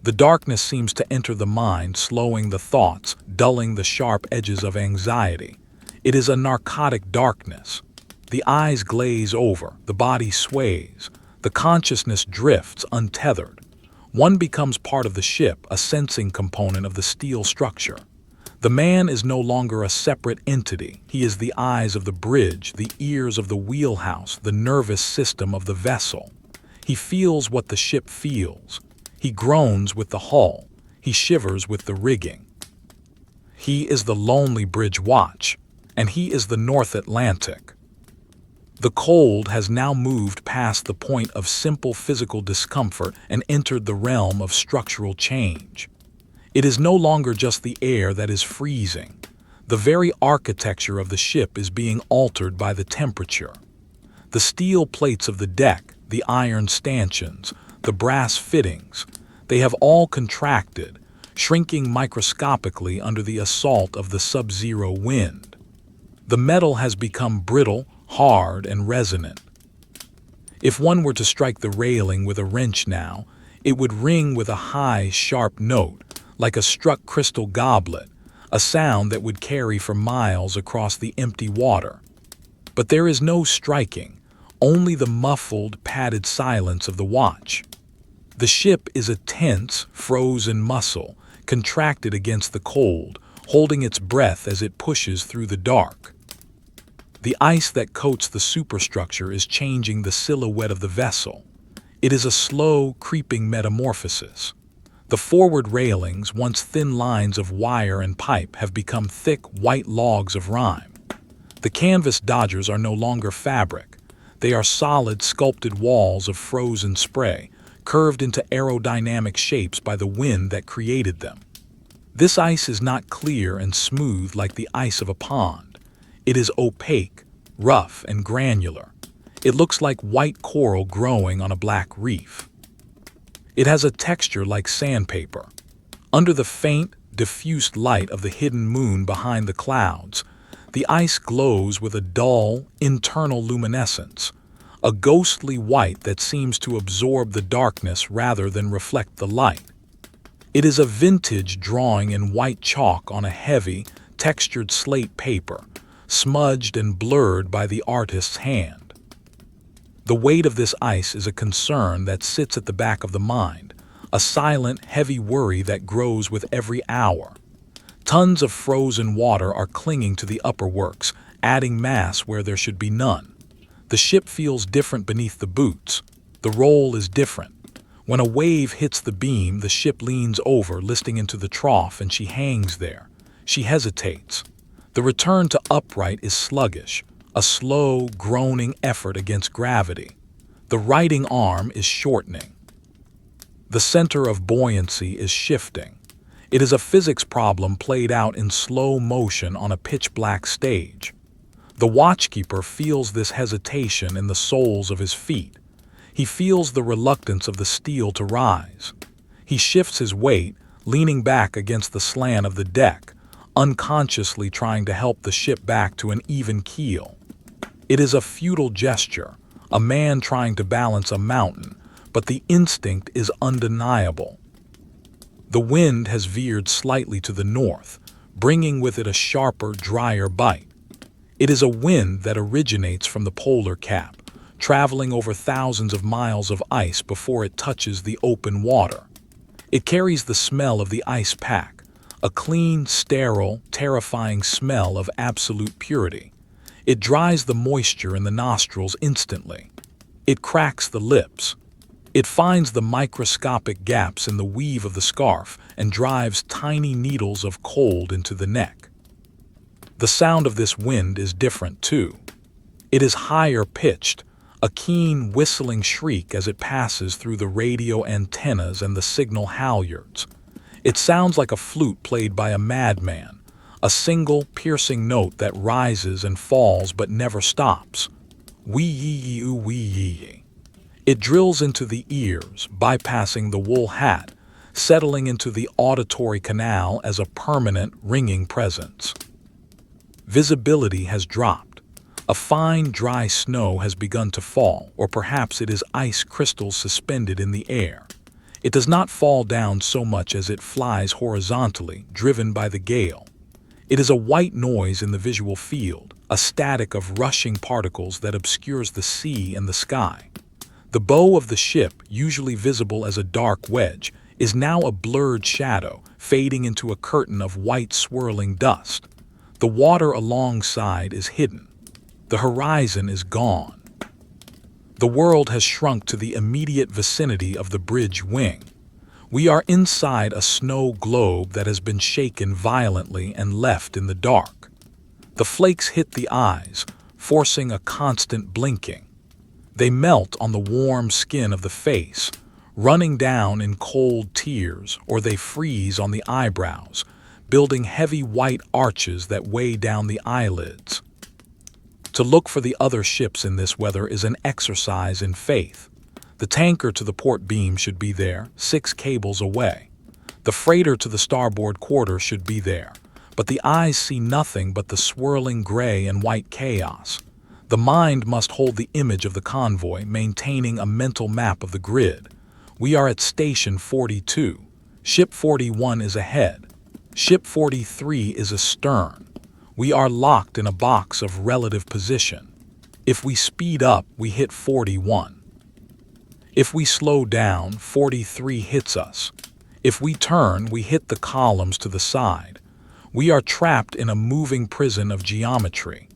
The darkness seems to enter the mind, slowing the thoughts, dulling the sharp edges of anxiety. It is a narcotic darkness. The eyes glaze over, the body sways, the consciousness drifts untethered. One becomes part of the ship, a sensing component of the steel structure. The man is no longer a separate entity. He is the eyes of the bridge, the ears of the wheelhouse, the nervous system of the vessel. He feels what the ship feels. He groans with the hull. He shivers with the rigging. He is the lonely bridge watch, and he is the North Atlantic. The cold has now moved past the point of simple physical discomfort and entered the realm of structural change. It is no longer just the air that is freezing. The very architecture of the ship is being altered by the temperature. The steel plates of the deck, the iron stanchions, the brass fittings, they have all contracted, shrinking microscopically under the assault of the sub-zero wind. The metal has become brittle, hard, and resonant. If one were to strike the railing with a wrench now, it would ring with a high, sharp note, like a struck crystal goblet, a sound that would carry for miles across the empty water. But there is no striking, only the muffled, padded silence of the watch. The ship is a tense, frozen muscle, contracted against the cold, holding its breath as it pushes through the dark. The ice that coats the superstructure is changing the silhouette of the vessel. It is a slow, creeping metamorphosis. The forward railings, once thin lines of wire and pipe, have become thick, white logs of rime. The canvas dodgers are no longer fabric. They are solid, sculpted walls of frozen spray, curved into aerodynamic shapes by the wind that created them. This ice is not clear and smooth like the ice of a pond. It is opaque, rough, and granular. It looks like white coral growing on a black reef. It has a texture like sandpaper. Under the faint, diffused light of the hidden moon behind the clouds, the ice glows with a dull, internal luminescence, a ghostly white that seems to absorb the darkness rather than reflect the light. It is a vintage drawing in white chalk on a heavy, textured slate paper, smudged and blurred by the artist's hand. The weight of this ice is a concern that sits at the back of the mind, a silent, heavy worry that grows with every hour. Tons of frozen water are clinging to the upper works, adding mass where there should be none. The ship feels different beneath the boots. The roll is different. When a wave hits the beam, the ship leans over, listing into the trough, and she hangs there. She hesitates. The return to upright is sluggish, a slow, groaning effort against gravity. The righting arm is shortening. The center of buoyancy is shifting. It is a physics problem played out in slow motion on a pitch-black stage. The watchkeeper feels this hesitation in the soles of his feet. He feels the reluctance of the steel to rise. He shifts his weight, leaning back against the slant of the deck, unconsciously trying to help the ship back to an even keel. It is a futile gesture, a man trying to balance a mountain, but the instinct is undeniable. The wind has veered slightly to the north, bringing with it a sharper, drier bite. It is a wind that originates from the polar cap, traveling over thousands of miles of ice before it touches the open water. It carries the smell of the ice pack, a clean, sterile, terrifying smell of absolute purity. It dries the moisture in the nostrils instantly. It cracks the lips. It finds the microscopic gaps in the weave of the scarf and drives tiny needles of cold into the neck. The sound of this wind is different too. It is higher pitched, a keen whistling shriek as it passes through the radio antennas and the signal halyards. It sounds like a flute played by a madman, a single piercing note that rises and falls but never stops. Wee-yee-yee-oo-wee-yee. It drills into the ears, bypassing the wool hat, settling into the auditory canal as a permanent, ringing presence. Visibility has dropped. A fine, dry snow has begun to fall, or perhaps it is ice crystals suspended in the air. It does not fall down so much as it flies horizontally, driven by the gale. It is a white noise in the visual field, a static of rushing particles that obscures the sea and the sky. The bow of the ship, usually visible as a dark wedge, is now a blurred shadow, fading into a curtain of white swirling dust. The water alongside is hidden. The horizon is gone. The world has shrunk to the immediate vicinity of the bridge wing. We are inside a snow globe that has been shaken violently and left in the dark. The flakes hit the eyes, forcing a constant blinking. They melt on the warm skin of the face, running down in cold tears, or they freeze on the eyebrows, building heavy white arches that weigh down the eyelids. To look for the other ships in this weather is an exercise in faith. The tanker to the port beam should be there, 6 cables away. The freighter to the starboard quarter should be there, but the eyes see nothing but the swirling gray and white chaos. The mind must hold the image of the convoy, maintaining a mental map of the grid. We are at Station 42. Ship 41 is ahead. Ship 43 is astern. We are locked in a box of relative position. If we speed up, we hit 41. If we slow down, 43 hits us. If we turn, we hit the columns to the side. We are trapped in a moving prison of geometry.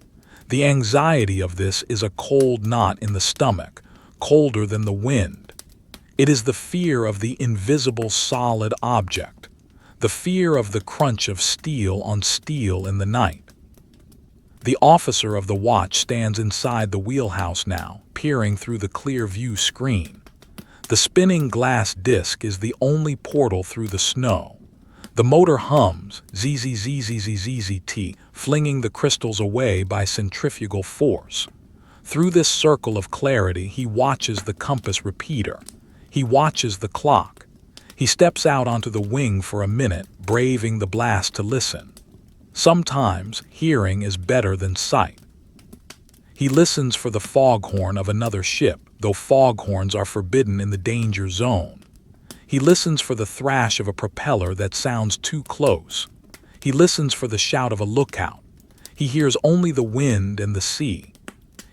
The anxiety of this is a cold knot in the stomach, colder than the wind. It is the fear of the invisible solid object, the fear of the crunch of steel on steel in the night. The officer of the watch stands inside the wheelhouse now, peering through the clear view screen. The spinning glass disc is the only portal through the snow. The motor hums, zzzzzzzzzt, flinging the crystals away by centrifugal force. Through this circle of clarity, he watches the compass repeater. He watches the clock. He steps out onto the wing for a minute, braving the blast to listen. Sometimes, hearing is better than sight. He listens for the foghorn of another ship, though foghorns are forbidden in the danger zone. He listens for the thrash of a propeller that sounds too close. He listens for the shout of a lookout. He hears only the wind and the sea.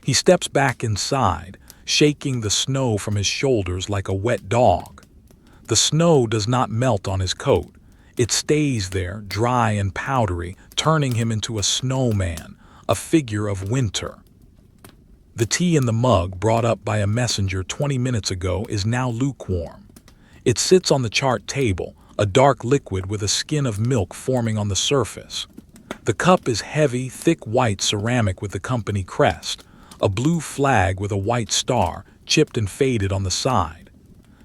He steps back inside, shaking the snow from his shoulders like a wet dog. The snow does not melt on his coat. It stays there, dry and powdery, turning him into a snowman, a figure of winter. The tea in the mug brought up by a messenger 20 minutes ago is now lukewarm. It sits on the chart table, a dark liquid with a skin of milk forming on the surface. The cup is heavy, thick white ceramic with the company crest, a blue flag with a white star, chipped and faded on the side.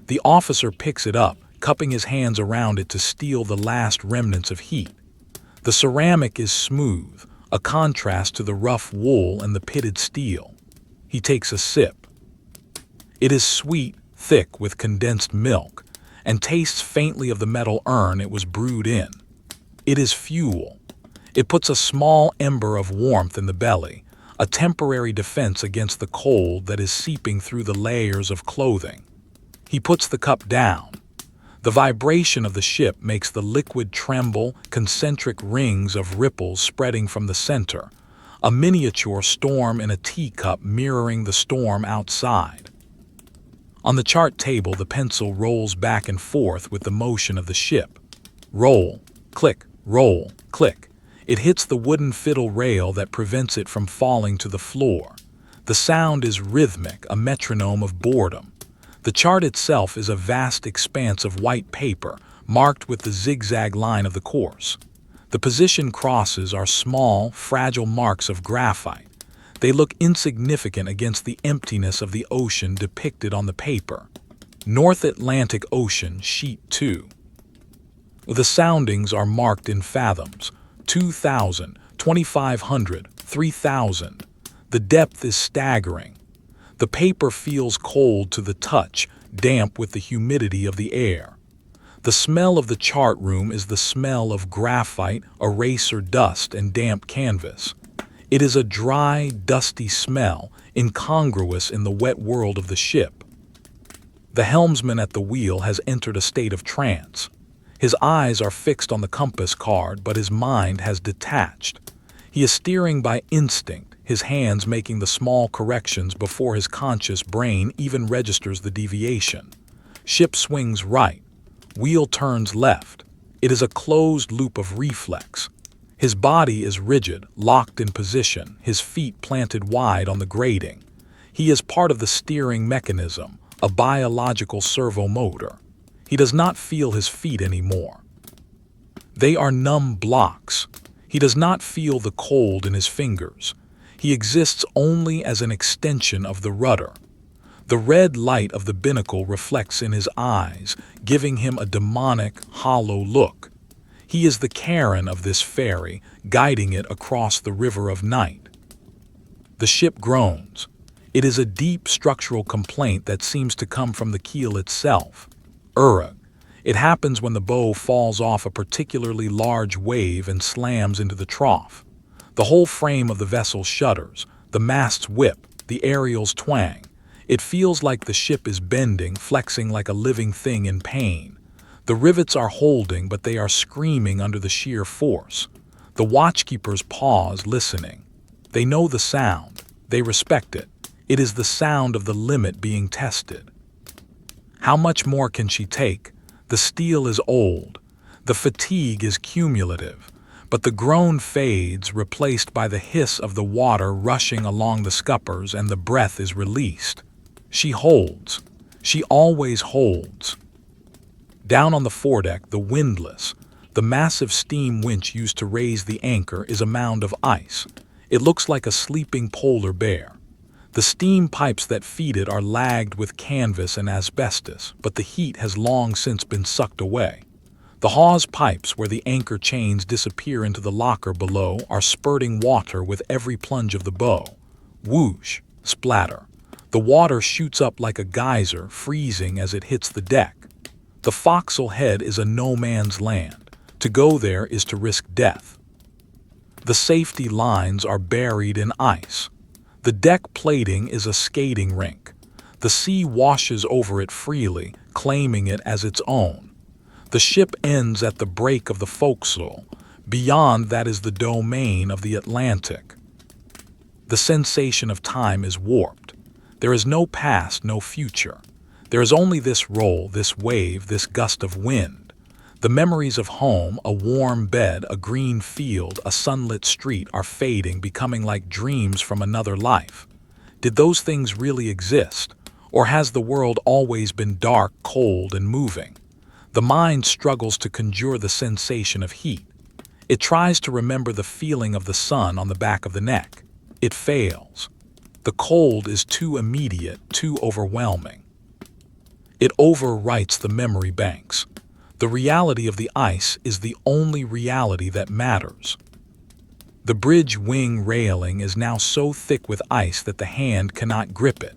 The officer picks it up, cupping his hands around it to steal the last remnants of heat. The ceramic is smooth, a contrast to the rough wool and the pitted steel. He takes a sip. It is sweet, thick with condensed milk, and tastes faintly of the metal urn it was brewed in. It is fuel. It puts a small ember of warmth in the belly, a temporary defense against the cold that is seeping through the layers of clothing. He puts the cup down. The vibration of the ship makes the liquid tremble, concentric rings of ripples spreading from the center, a miniature storm in a teacup mirroring the storm outside. On the chart table, the pencil rolls back and forth with the motion of the ship. Roll, click, roll, click. It hits the wooden fiddle rail that prevents it from falling to the floor. The sound is rhythmic, a metronome of boredom. The chart itself is a vast expanse of white paper, marked with the zigzag line of the course. The position crosses are small, fragile marks of graphite. They look insignificant against the emptiness of the ocean depicted on the paper. North Atlantic Ocean, Sheet 2. The soundings are marked in fathoms, 2,000, 2,500, 3,000. The depth is staggering. The paper feels cold to the touch, damp with the humidity of the air. The smell of the chart room is the smell of graphite, eraser dust, and damp canvas. It is a dry, dusty smell, incongruous in the wet world of the ship. The helmsman at the wheel has entered a state of trance. His eyes are fixed on the compass card, but his mind has detached. He is steering by instinct, his hands making the small corrections before his conscious brain even registers the deviation. Ship swings right. Wheel turns left. It is a closed loop of reflex. His body is rigid, locked in position, his feet planted wide on the grating. He is part of the steering mechanism, a biological servo motor. He does not feel his feet anymore. They are numb blocks. He does not feel the cold in his fingers. He exists only as an extension of the rudder. The red light of the binnacle reflects in his eyes, giving him a demonic, hollow look. He is the Karen of this ferry, guiding it across the river of night. The ship groans. It is a deep structural complaint that seems to come from the keel itself. Urgh. It happens when the bow falls off a particularly large wave and slams into the trough. The whole frame of the vessel shudders, the masts whip, the aerials twang. It feels like the ship is bending, flexing like a living thing in pain. The rivets are holding, but they are screaming under the sheer force. The watchkeepers pause, listening. They know the sound. They respect it. It is the sound of the limit being tested. How much more can she take? The steel is old. The fatigue is cumulative. But the groan fades, replaced by the hiss of the water rushing along the scuppers, and the breath is released. She holds. She always holds. Down on the foredeck, the windlass, the massive steam winch used to raise the anchor, is a mound of ice. It looks like a sleeping polar bear. The steam pipes that feed it are lagged with canvas and asbestos, but the heat has long since been sucked away. The hawse pipes, where the anchor chains disappear into the locker below, are spurting water with every plunge of the bow. Whoosh, splatter. The water shoots up like a geyser, freezing as it hits the deck. The forecastle head is a no-man's land. To go there is to risk death. The safety lines are buried in ice. The deck plating is a skating rink. The sea washes over it freely, claiming it as its own. The ship ends at the break of the forecastle. Beyond that is the domain of the Atlantic. The sensation of time is warped. There is no past, no future. There is only this roll, this wave, this gust of wind. The memories of home, a warm bed, a green field, a sunlit street are fading, becoming like dreams from another life. Did those things really exist? Or has the world always been dark, cold, and moving? The mind struggles to conjure the sensation of heat. It tries to remember the feeling of the sun on the back of the neck. It fails. The cold is too immediate, too overwhelming. It overwrites the memory banks. The reality of the ice is the only reality that matters. The bridge wing railing is now so thick with ice that the hand cannot grip it.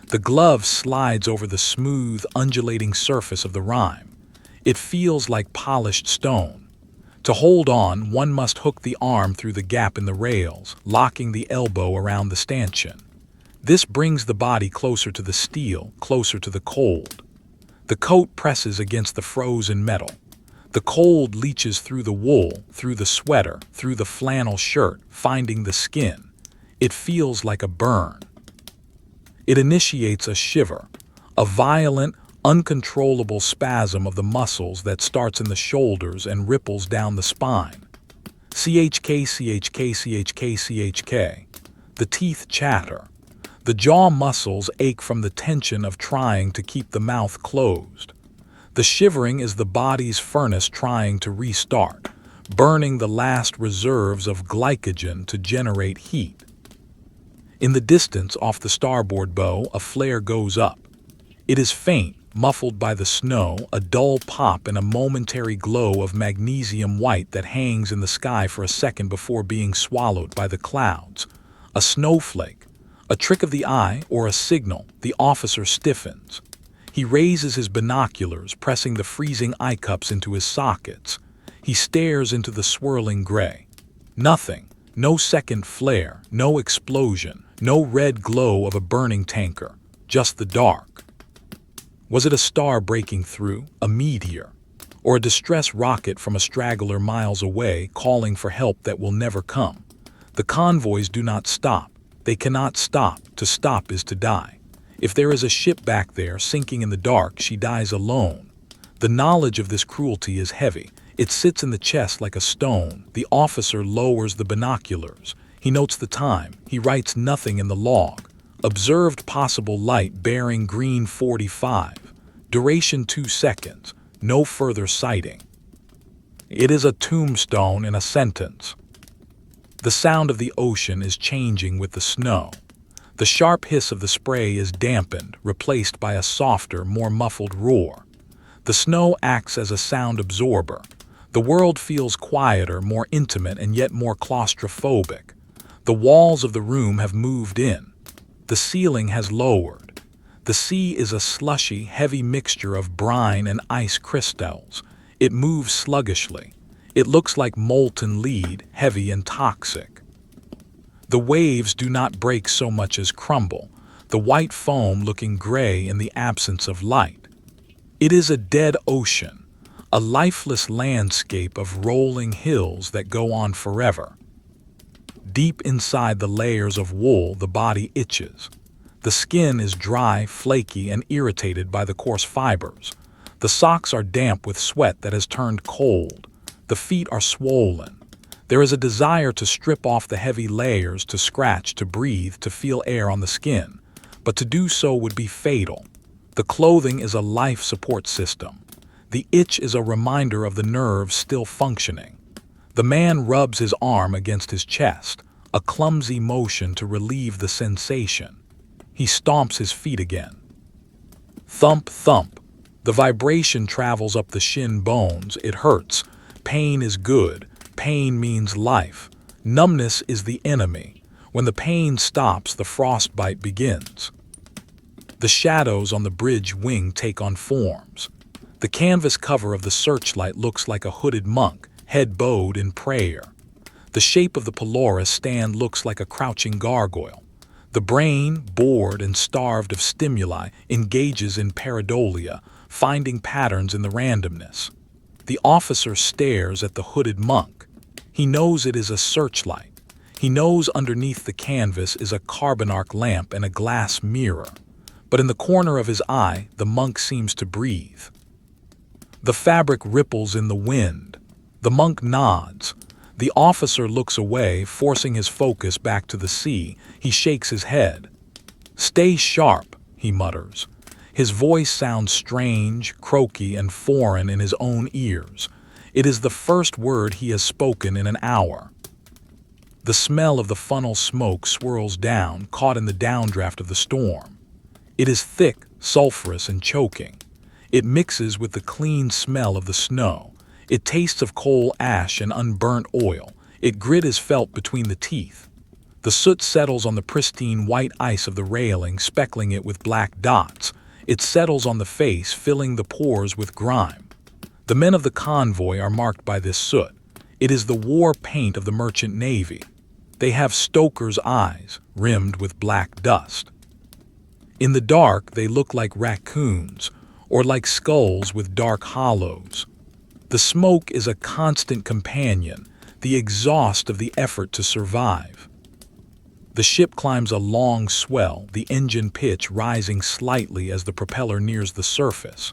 The glove slides over the smooth, undulating surface of the rime. It feels like polished stone. To hold on, one must hook the arm through the gap in the rails, locking the elbow around the stanchion. This brings the body closer to the steel, closer to the cold. The coat presses against the frozen metal. The cold leaches through the wool, through the sweater, through the flannel shirt, finding the skin. It feels like a burn. It initiates a shiver, a violent, uncontrollable spasm of the muscles that starts in the shoulders and ripples down the spine. CHK, CHK, CHK, CHK. The teeth chatter. The jaw muscles ache from the tension of trying to keep the mouth closed. The shivering is the body's furnace trying to restart, burning the last reserves of glycogen to generate heat. In the distance, off the starboard bow, a flare goes up. It is faint, muffled by the snow, a dull pop and a momentary glow of magnesium white that hangs in the sky for a second before being swallowed by the clouds. A snowflake, a trick of the eye, or a signal. The officer stiffens. He raises his binoculars, pressing the freezing eye cups into his sockets. He stares into the swirling gray. Nothing. No second flare, no explosion, no red glow of a burning tanker. Just the dark. Was it a star breaking through, a meteor? or a distress rocket from a straggler miles away calling for help that will never come. The convoys do not stop. They cannot stop. To stop is to die. If there is a ship back there sinking in the dark, she dies alone. The knowledge of this cruelty is heavy. It sits in the chest like a stone. The officer lowers the binoculars. He notes the time. He writes nothing in the log. Observed possible light bearing green 45. Duration 2 seconds. No further sighting. It is a tombstone in a sentence. The sound of the ocean is changing with the snow. The sharp hiss of the spray is dampened, replaced by a softer, more muffled roar. The snow acts as a sound absorber. The world feels quieter, more intimate, and yet more claustrophobic. The walls of the room have moved in. The ceiling has lowered. The sea is a slushy, heavy mixture of brine and ice crystals. It moves sluggishly. It looks like molten lead, heavy and toxic. The waves do not break so much as crumble, the white foam looking gray in the absence of light. It is a dead ocean, a lifeless landscape of rolling hills that go on forever. Deep inside the layers of wool, the body itches. The skin is dry, flaky, and irritated by the coarse fibers. The socks are damp with sweat that has turned cold. The feet are swollen. There is a desire to strip off the heavy layers, to scratch, to breathe, to feel air on the skin. But to do so would be fatal. The clothing is a life support system. The itch is a reminder of the nerves still functioning. The man rubs his arm against his chest, a clumsy motion to relieve the sensation. He stomps his feet again. Thump, thump. The vibration travels up the shin bones. It hurts. Pain is good. Pain means life. Numbness is the enemy. When the pain stops, the frostbite begins. The shadows on the bridge wing take on forms. The canvas cover of the searchlight looks like a hooded monk, head bowed in prayer. The shape of the Polaris stand looks like a crouching gargoyle. The brain, bored and starved of stimuli, engages in pareidolia, finding patterns in the randomness. The officer stares at the hooded monk. He knows it is a searchlight. He knows underneath the canvas is a carbon arc lamp and a glass mirror. But in the corner of his eye, the monk seems to breathe. The fabric ripples in the wind. The monk nods. The officer looks away, forcing his focus back to the sea. He shakes his head. "Stay sharp," he mutters. His voice sounds strange, croaky, and foreign in his own ears. It is the first word he has spoken in an hour. The smell of the funnel smoke swirls down, caught in the downdraft of the storm. It is thick, sulphurous, and choking. It mixes with the clean smell of the snow. It tastes of coal ash and unburnt oil. Its grit is felt between the teeth. The soot settles on the pristine white ice of the railing, speckling it with black dots. It settles on the face, filling the pores with grime. The men of the convoy are marked by this soot. It is the war paint of the merchant navy. They have stoker's eyes, rimmed with black dust. In the dark, they look like raccoons, or like skulls with dark hollows. The smoke is a constant companion, the exhaust of the effort to survive. The ship climbs a long swell, the engine pitch rising slightly as the propeller nears the surface.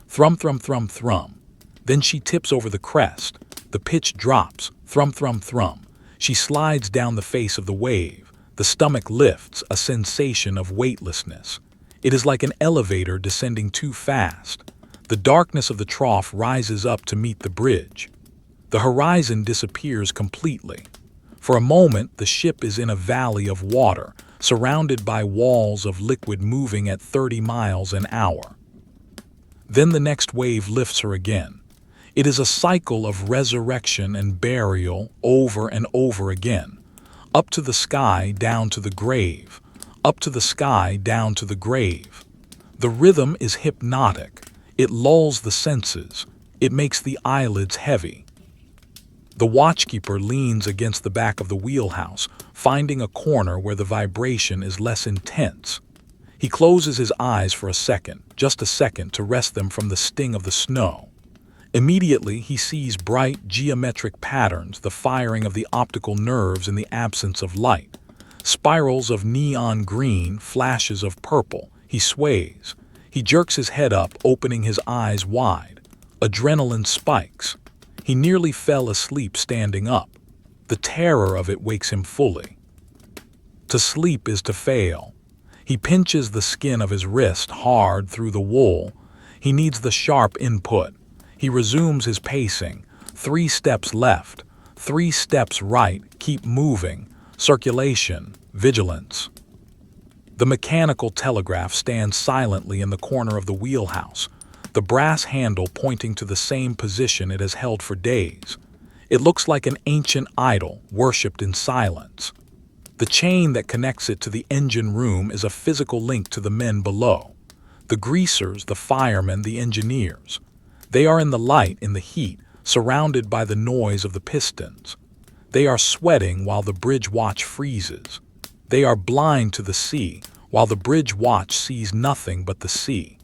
Thrum, thrum, thrum, thrum. Then she tips over the crest. The pitch drops. Thrum, thrum, thrum. She slides down the face of the wave. The stomach lifts, a sensation of weightlessness. It is like an elevator descending too fast. The darkness of the trough rises up to meet the bridge. The horizon disappears completely. For a moment, the ship is in a valley of water, surrounded by walls of liquid moving at 30 miles an hour. Then the next wave lifts her again. It is a cycle of resurrection and burial over and over again. Up to the sky, down to the grave. Up to the sky, down to the grave. The rhythm is hypnotic. It lulls the senses. It makes the eyelids heavy. The watchkeeper leans against the back of the wheelhouse, finding a corner where the vibration is less intense. He closes his eyes for a second, just a second, to rest them from the sting of the snow. Immediately, he sees bright geometric patterns, the firing of the optical nerves in the absence of light. Spirals of neon green, flashes of purple. He sways. He jerks his head up, opening his eyes wide. Adrenaline spikes. He nearly fell asleep standing up. The terror of it wakes him fully. To sleep is to fail. He pinches the skin of his wrist hard through the wool. He needs the sharp input. He resumes his pacing. 3 steps left, 3 steps right, keep moving. Circulation, vigilance. The mechanical telegraph stands silently in the corner of the wheelhouse, the brass handle pointing to the same position it has held for days. It looks like an ancient idol worshipped in silence. The chain that connects it to the engine room is a physical link to the men below. The greasers, the firemen, the engineers. They are in the light, in the heat, surrounded by the noise of the pistons. They are sweating while the bridge watch freezes. They are blind to the sea, while the bridge watch sees nothing but the sea.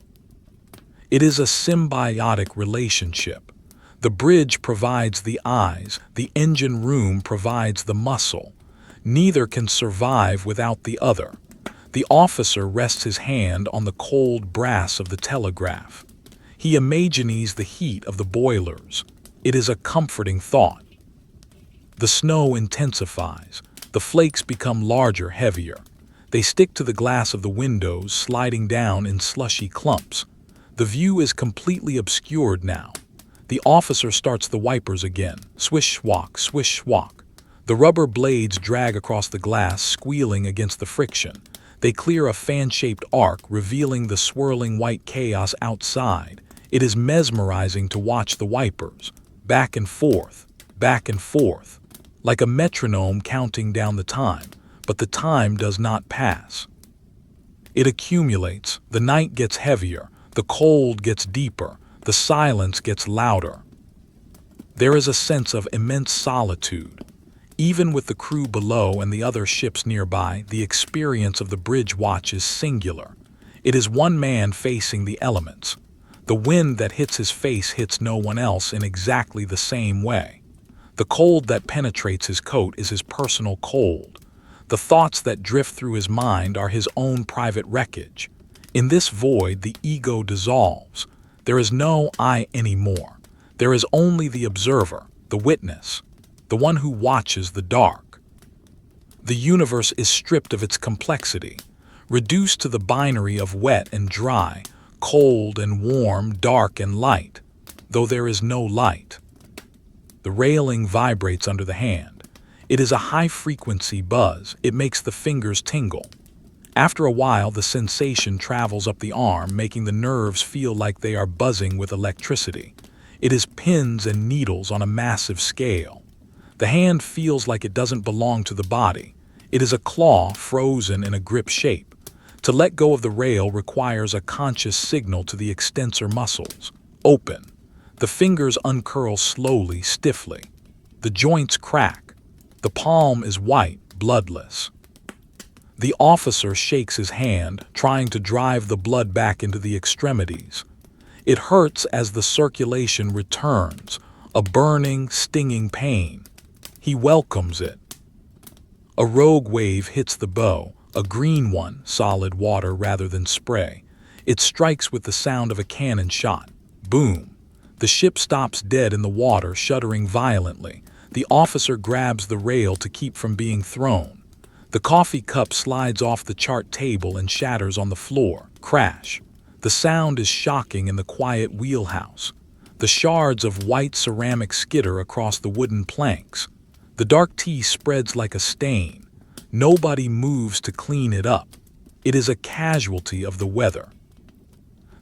It is a symbiotic relationship. The bridge provides the eyes, the engine room provides the muscle. Neither can survive without the other. The officer rests his hand on the cold brass of the telegraph. He imagines the heat of the boilers. It is a comforting thought. The snow intensifies. The flakes become larger, heavier. They stick to the glass of the windows, sliding down in slushy clumps. The view is completely obscured now. The officer starts the wipers again. Swish-swalk, swish-swalk. The rubber blades drag across the glass, squealing against the friction. They clear a fan-shaped arc, revealing the swirling white chaos outside. It is mesmerizing to watch the wipers. Back and forth, like a metronome counting down the time, but the time does not pass. It accumulates, the night gets heavier, the cold gets deeper, the silence gets louder. There is a sense of immense solitude. Even with the crew below and the other ships nearby, the experience of the bridge watch is singular. It is one man facing the elements. The wind that hits his face hits no one else in exactly the same way. The cold that penetrates his coat is his personal cold. The thoughts that drift through his mind are his own private wreckage. In this void, the ego dissolves. There is no I anymore. There is only the observer, the witness, the one who watches the dark. The universe is stripped of its complexity, reduced to the binary of wet and dry, cold and warm, dark and light, though there is no light. The railing vibrates under the hand. It is a high-frequency buzz. It makes the fingers tingle. After a while, the sensation travels up the arm, making the nerves feel like they are buzzing with electricity. It is pins and needles on a massive scale. The hand feels like it doesn't belong to the body. It is a claw frozen in a grip shape. To let go of the rail requires a conscious signal to the extensor muscles. Open. The fingers uncurl slowly, stiffly. The joints crack. The palm is white, bloodless. The officer shakes his hand, trying to drive the blood back into the extremities. It hurts as the circulation returns, a burning, stinging pain. He welcomes it. A rogue wave hits the bow, a green one, solid water rather than spray. It strikes with the sound of a cannon shot. Boom. The ship stops dead in the water, shuddering violently. The officer grabs the rail to keep from being thrown. The coffee cup slides off the chart table and shatters on the floor. Crash. The sound is shocking in the quiet wheelhouse. The shards of white ceramic skitter across the wooden planks. The dark tea spreads like a stain. Nobody moves to clean it up. It is a casualty of the weather.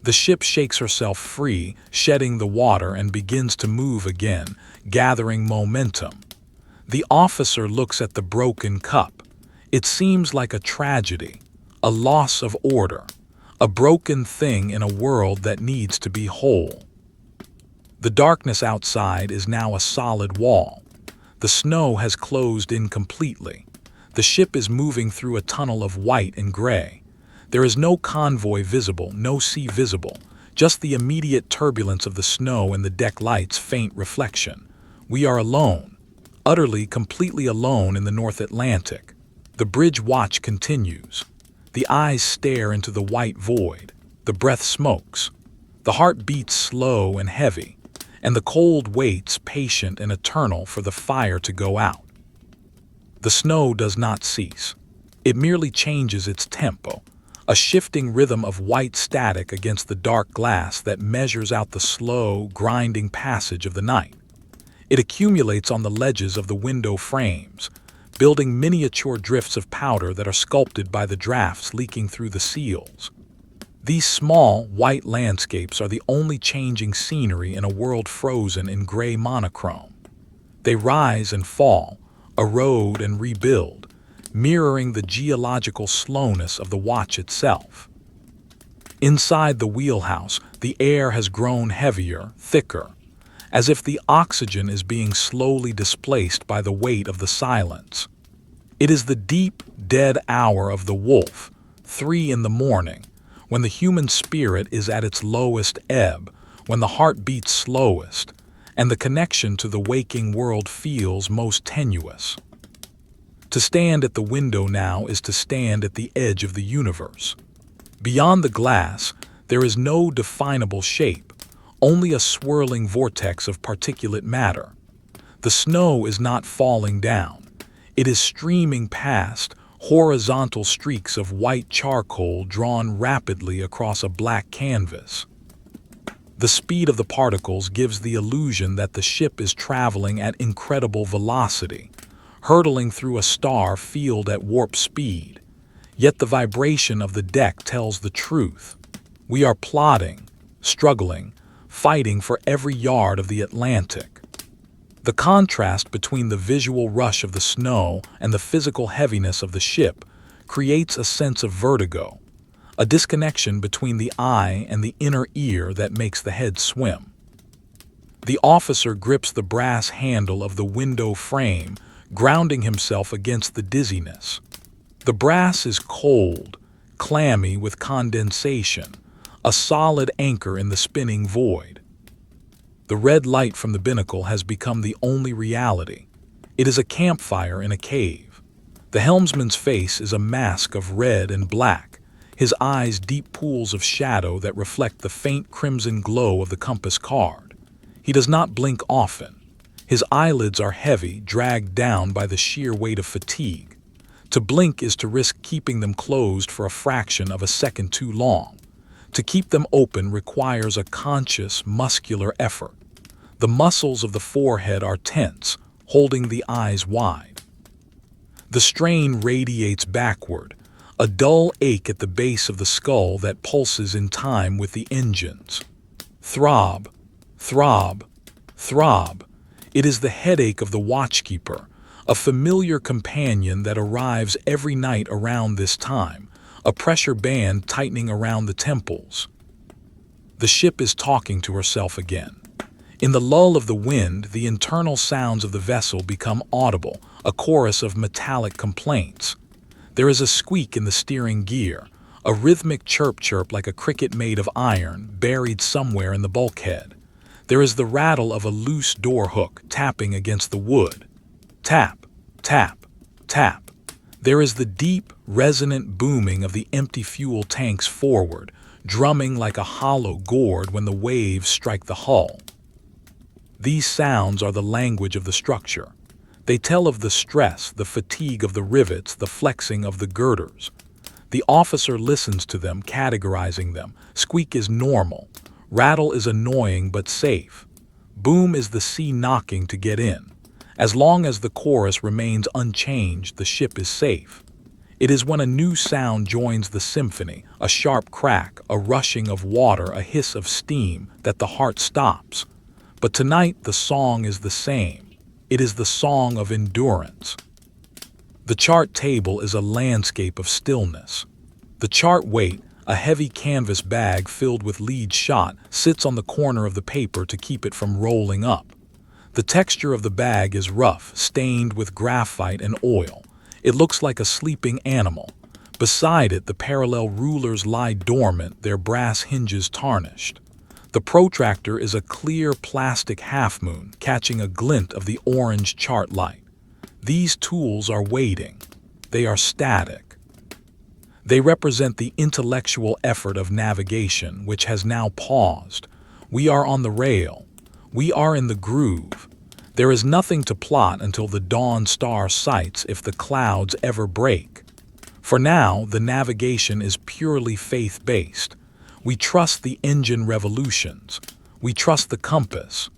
The ship shakes herself free, shedding the water, and begins to move again, gathering momentum. The officer looks at the broken cup. It seems like a tragedy, a loss of order, a broken thing in a world that needs to be whole. The darkness outside is now a solid wall. The snow has closed in completely. The ship is moving through a tunnel of white and gray. There is no convoy visible, no sea visible, just the immediate turbulence of the snow and the deck light's faint reflection. We are alone, utterly, completely alone in the North Atlantic. The bridge watch continues. The eyes stare into the white void. The breath smokes. The heart beats slow and heavy, and the cold waits, patient and eternal, for the fire to go out. The snow does not cease. It merely changes its tempo, a shifting rhythm of white static against the dark glass that measures out the slow, grinding passage of the night. It accumulates on the ledges of the window frames, building miniature drifts of powder that are sculpted by the drafts leaking through the seals. These small, white landscapes are the only changing scenery in a world frozen in gray monochrome. They rise and fall, erode and rebuild, mirroring the geological slowness of the watch itself. Inside the wheelhouse, the air has grown heavier, thicker, as if the oxygen is being slowly displaced by the weight of the silence. It is the deep, dead hour of the wolf, 3 in the morning, when the human spirit is at its lowest ebb, when the heart beats slowest, and the connection to the waking world feels most tenuous. To stand at the window now is to stand at the edge of the universe. Beyond the glass, there is no definable shape, only a swirling vortex of particulate matter. The snow is not falling down. It is streaming past, horizontal streaks of white charcoal drawn rapidly across a black canvas. The speed of the particles gives the illusion that the ship is traveling at incredible velocity, hurtling through a star field at warp speed. Yet the vibration of the deck tells the truth. We are plodding, struggling, fighting for every yard of the Atlantic. The contrast between the visual rush of the snow and the physical heaviness of the ship creates a sense of vertigo, a disconnection between the eye and the inner ear that makes the head swim. The officer grips the brass handle of the window frame, grounding himself against the dizziness. The brass is cold, clammy with condensation, a solid anchor in the spinning void. The red light from the binnacle has become the only reality. It is a campfire in a cave. The helmsman's face is a mask of red and black, his eyes deep pools of shadow that reflect the faint crimson glow of the compass card. He does not blink often. His eyelids are heavy, dragged down by the sheer weight of fatigue. To blink is to risk keeping them closed for a fraction of a second too long. To keep them open requires a conscious, muscular effort. The muscles of the forehead are tense, holding the eyes wide. The strain radiates backward, a dull ache at the base of the skull that pulses in time with the engines. Throb, throb, throb. It is the headache of the watchkeeper, a familiar companion that arrives every night around this time, a pressure band tightening around the temples. The ship is talking to herself again. In the lull of the wind, the internal sounds of the vessel become audible, a chorus of metallic complaints. There is a squeak in the steering gear, a rhythmic chirp-chirp like a cricket made of iron buried somewhere in the bulkhead. There is the rattle of a loose door hook tapping against the wood. Tap, tap, tap. There is the deep, resonant booming of the empty fuel tanks forward, drumming like a hollow gourd when the waves strike the hull. These sounds are the language of the structure. They tell of the stress, the fatigue of the rivets, the flexing of the girders. The officer listens to them, categorizing them. Squeak is normal. Rattle is annoying but safe. Boom is the sea knocking to get in. As long as the chorus remains unchanged, the ship is safe. It is when a new sound joins the symphony, a sharp crack, a rushing of water, a hiss of steam, that the heart stops. But tonight the song is the same. It is the song of endurance. The chart table is a landscape of stillness. The chart weight, a heavy canvas bag filled with lead shot, sits on the corner of the paper to keep it from rolling up. The texture of the bag is rough, stained with graphite and oil. It looks like a sleeping animal. Beside it, the parallel rulers lie dormant, their brass hinges tarnished. The protractor is a clear plastic half-moon catching a glint of the orange chart light. These tools are waiting. They are static. They represent the intellectual effort of navigation, which has now paused. We are on the rail. We are in the groove. There is nothing to plot until the dawn star sights if the clouds ever break. For now, the navigation is purely faith-based. We trust the engine revolutions. We trust the compass.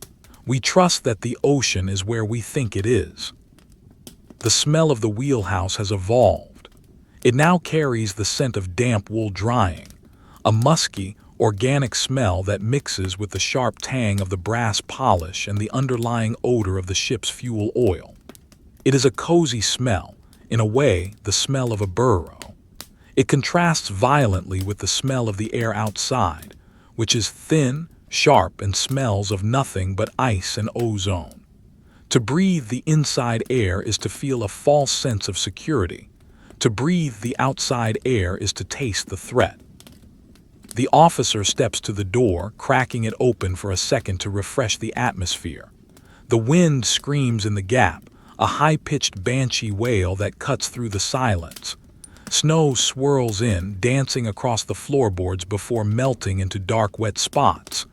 We trust that the ocean is where we think it is. The smell of the wheelhouse has evolved. It now carries the scent of damp wool drying, a musky, organic smell that mixes with the sharp tang of the brass polish and the underlying odor of the ship's fuel oil. It is a cozy smell, in a way, the smell of a burrow. It contrasts violently with the smell of the air outside, which is thin, sharp, and smells of nothing but ice and ozone. To breathe the inside air is to feel a false sense of security. To breathe the outside air is to taste the threat. The officer steps to the door, cracking it open for a second to refresh the atmosphere. The wind screams in the gap, a high-pitched banshee wail that cuts through the silence. Snow swirls in, dancing across the floorboards before melting into dark, wet spots.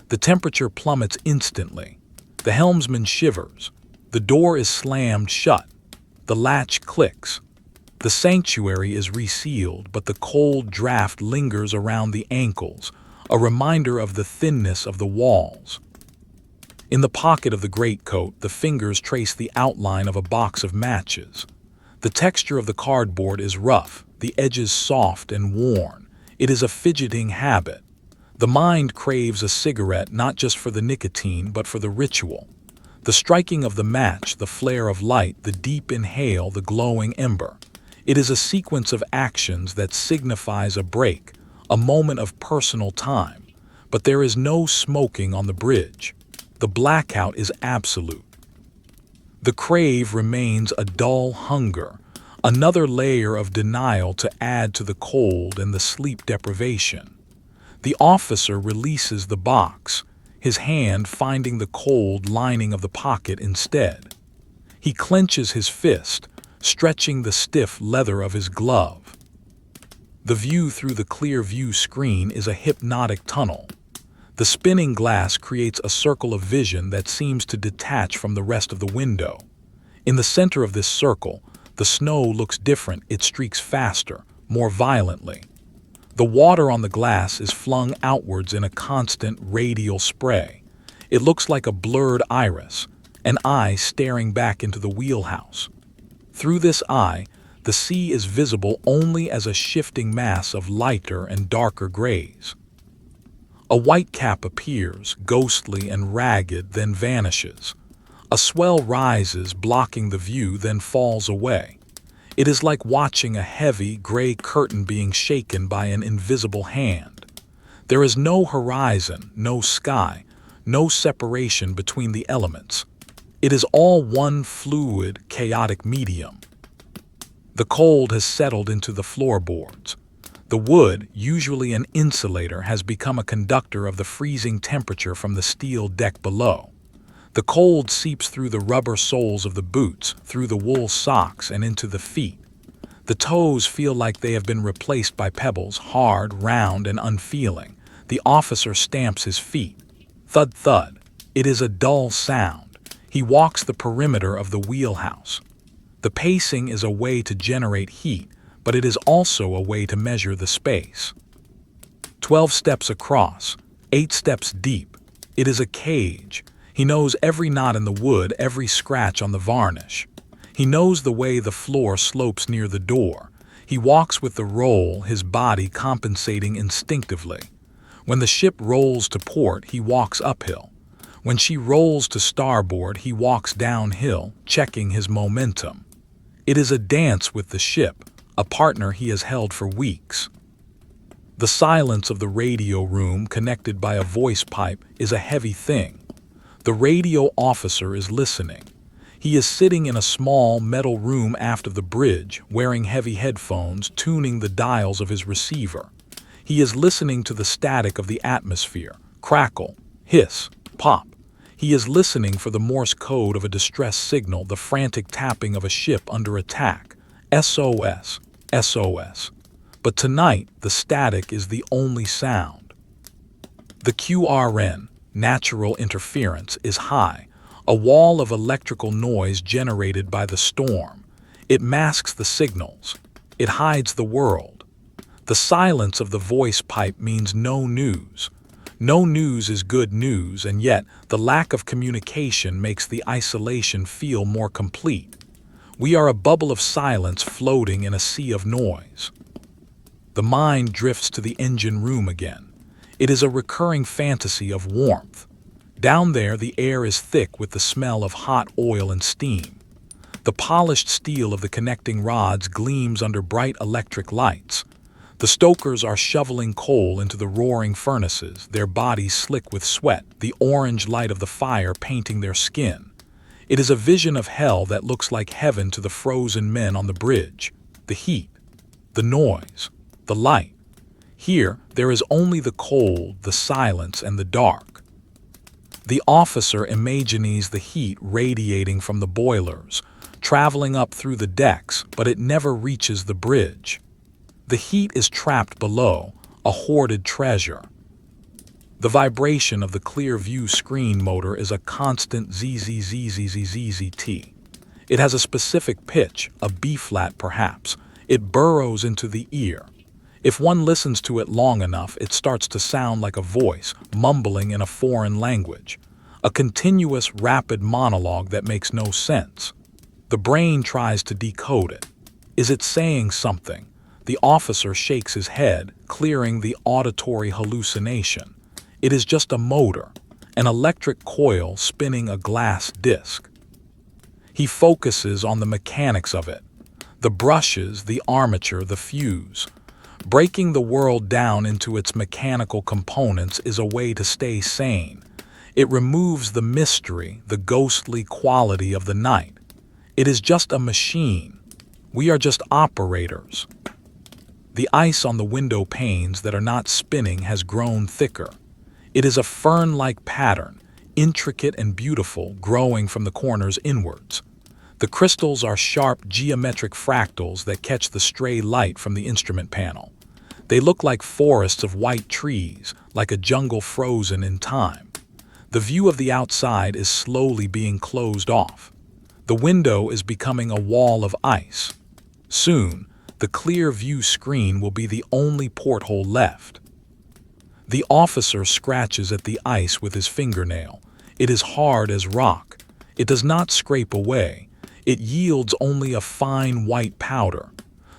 The temperature plummets instantly. The helmsman shivers. The door is slammed shut. The latch clicks. The sanctuary is resealed, but the cold draft lingers around the ankles, a reminder of the thinness of the walls. In the pocket of the greatcoat, the fingers trace the outline of a box of matches. The texture of the cardboard is rough, the edges soft and worn. It is a fidgeting habit. The mind craves a cigarette not just for the nicotine, but for the ritual. The striking of the match, the flare of light, the deep inhale, the glowing ember. It is a sequence of actions that signifies a break, a moment of personal time. But there is no smoking on the bridge. The blackout is absolute. The crave remains a dull hunger, another layer of denial to add to the cold and the sleep deprivation. The officer releases the box, his hand finding the cold lining of the pocket instead. He clenches his fist, stretching the stiff leather of his glove. The view through the clear view screen is a hypnotic tunnel. The spinning glass creates a circle of vision that seems to detach from the rest of the window. In the center of this circle, the snow looks different. It streaks faster, more violently. The water on the glass is flung outwards in a constant radial spray. It looks like a blurred iris, an eye staring back into the wheelhouse. Through this eye, the sea is visible only as a shifting mass of lighter and darker grays. A white cap appears, ghostly and ragged, then vanishes. A swell rises, blocking the view, then falls away. It is like watching a heavy, gray curtain being shaken by an invisible hand. There is no horizon, no sky, no separation between the elements. It is all one fluid, chaotic medium. The cold has settled into the floorboards. The wood, usually an insulator, has become a conductor of the freezing temperature from the steel deck below. The cold seeps through the rubber soles of the boots, through the wool socks, and into the feet. The toes feel like they have been replaced by pebbles, hard, round, and unfeeling. The officer stamps his feet. Thud, thud. It is a dull sound. He walks the perimeter of the wheelhouse. The pacing is a way to generate heat, but it is also a way to measure the space. 12 steps across, 8 steps deep. It is a cage. He knows every knot in the wood, every scratch on the varnish. He knows the way the floor slopes near the door. He walks with the roll, his body compensating instinctively. When the ship rolls to port, he walks uphill. When she rolls to starboard, he walks downhill, checking his momentum. It is a dance with the ship, a partner he has held for weeks. The silence of the radio room, connected by a voice pipe, is a heavy thing. The radio officer is listening. He is sitting in a small metal room aft of the bridge, wearing heavy headphones, tuning the dials of his receiver. He is listening to the static of the atmosphere, Crackle, hiss, pop. He is listening for the Morse code of a distress signal, the frantic tapping of a ship under attack. SOS, SOS. But tonight, the static is the only sound. The QRN, natural interference, is high, a wall of electrical noise generated by the storm. It masks the signals. It hides the world. The silence of the voice pipe means no news. No news is good news, and yet the lack of communication makes the isolation feel more complete. We are a bubble of silence floating in a sea of noise. The mind drifts to the engine room again. It is a recurring fantasy of warmth. Down there, the air is thick with the smell of hot oil and steam. The polished steel of the connecting rods gleams under bright electric lights. The stokers are shoveling coal into the roaring furnaces, their bodies slick with sweat, the orange light of the fire painting their skin. It is a vision of hell that looks like heaven to the frozen men on the bridge. The heat, the noise, the light. Here, there is only the cold, the silence, and the dark. The officer imagines the heat radiating from the boilers, traveling up through the decks, but it never reaches the bridge. The heat is trapped below, a hoarded treasure. The vibration of the clear view screen motor is a constant zzzzzzzzzt. It has a specific pitch, a B-flat perhaps. It burrows into the ear. If one listens to it long enough, it starts to sound like a voice, mumbling in a foreign language. A continuous, rapid monologue that makes no sense. The brain tries to decode it. Is it saying something? The officer shakes his head, clearing the auditory hallucination. It is just a motor, an electric coil spinning a glass disc. He focuses on the mechanics of it. The brushes, the armature, the fuse. Breaking the world down into its mechanical components is a way to stay sane. It removes the mystery, the ghostly quality of the night. It is just a machine. We are just operators. The ice on the window panes that are not spinning has grown thicker. It is a fern-like pattern, intricate and beautiful, growing from the corners inwards. The crystals are sharp geometric fractals that catch the stray light from the instrument panel. They look like forests of white trees, like a jungle frozen in time. The view of the outside is slowly being closed off. The window is becoming a wall of ice. Soon, the clear view screen will be the only porthole left. The officer scratches at the ice with his fingernail. It is hard as rock. It does not scrape away. It yields only a fine white powder.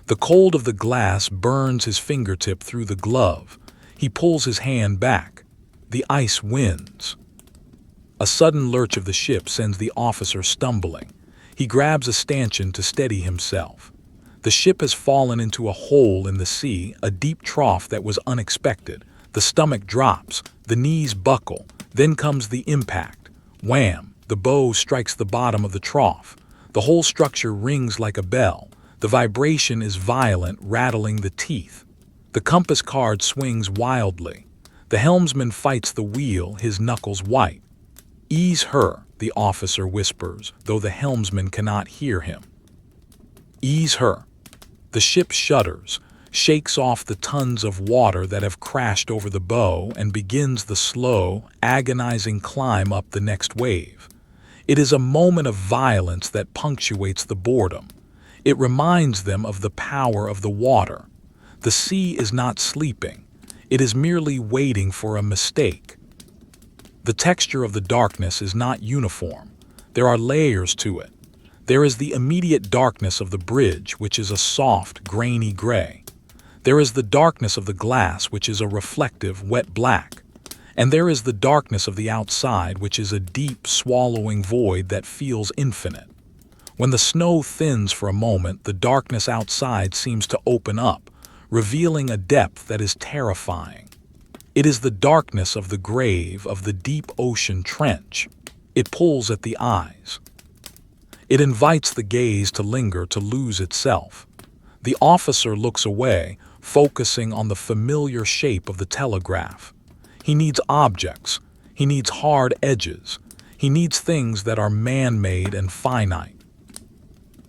The cold of the glass burns his fingertip through the glove. He pulls his hand back. The ice wins. A sudden lurch of the ship sends the officer stumbling. He grabs a stanchion to steady himself. The ship has fallen into a hole in the sea, a deep trough that was unexpected. The stomach drops, the knees buckle, then comes the impact. Wham! The bow strikes the bottom of the trough. The whole structure rings like a bell. The vibration is violent, rattling the teeth. The compass card swings wildly. The helmsman fights the wheel, his knuckles white. "Ease her," the officer whispers, though the helmsman cannot hear him. "Ease her." The ship shudders, shakes off the tons of water that have crashed over the bow, and begins the slow, agonizing climb up the next wave. It is a moment of violence that punctuates the boredom. It reminds them of the power of the water. The sea is not sleeping. It is merely waiting for a mistake. The texture of the darkness is not uniform. There are layers to it. There is the immediate darkness of the bridge, which is a soft, grainy gray. There is the darkness of the glass, which is a reflective, wet black. And there is the darkness of the outside, which is a deep, swallowing void that feels infinite. When the snow thins for a moment, the darkness outside seems to open up, revealing a depth that is terrifying. It is the darkness of the grave, of the deep ocean trench. It pulls at the eyes. It invites the gaze to linger, to lose itself. The officer looks away, focusing on the familiar shape of the telegraph. He needs objects. He needs hard edges. He needs things that are man-made and finite.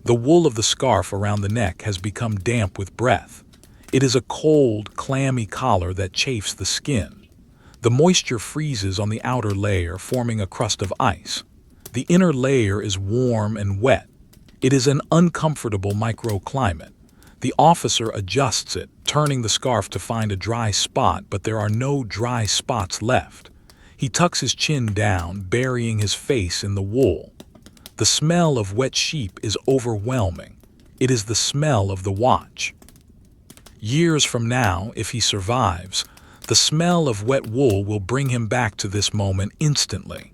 The wool of the scarf around the neck has become damp with breath. It is a cold, clammy collar that chafes the skin. The moisture freezes on the outer layer, forming a crust of ice. The inner layer is warm and wet. It is an uncomfortable microclimate. The officer adjusts it, turning the scarf to find a dry spot, but there are no dry spots left. He tucks his chin down, burying his face in the wool. The smell of wet sheep is overwhelming. It is the smell of the watch. Years from now, if he survives, the smell of wet wool will bring him back to this moment instantly.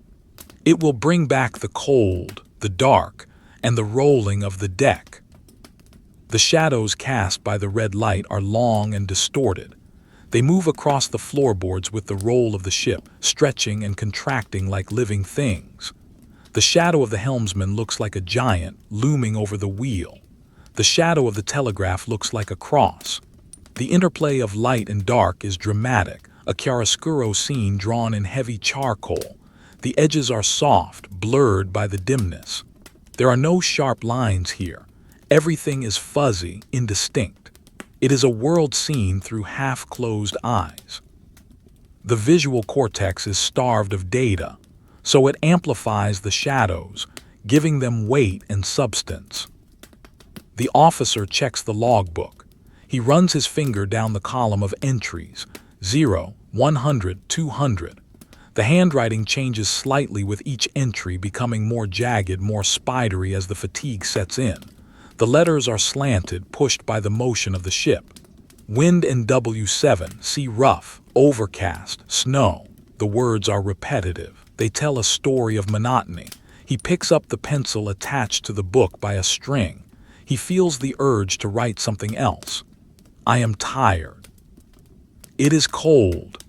It will bring back the cold, the dark, and the rolling of the deck. The shadows cast by the red light are long and distorted. They move across the floorboards with the roll of the ship, stretching and contracting like living things. The shadow of the helmsman looks like a giant, looming over the wheel. The shadow of the telegraph looks like a cross. The interplay of light and dark is dramatic, a chiaroscuro scene drawn in heavy charcoal. The edges are soft, blurred by the dimness. There are no sharp lines here. Everything is fuzzy, indistinct. It is a world seen through half-closed eyes. The visual cortex is starved of data, so it amplifies the shadows, giving them weight and substance. The officer checks the logbook. He runs his finger down the column of entries, 0, 100, 200. The handwriting changes slightly with each entry, becoming more jagged, more spidery as the fatigue sets in. The letters are slanted, pushed by the motion of the ship. Wind in W7, sea rough, overcast, snow. The words are repetitive. They tell a story of monotony. He picks up the pencil attached to the book by a string. He feels the urge to write something else. I am tired. It is cold.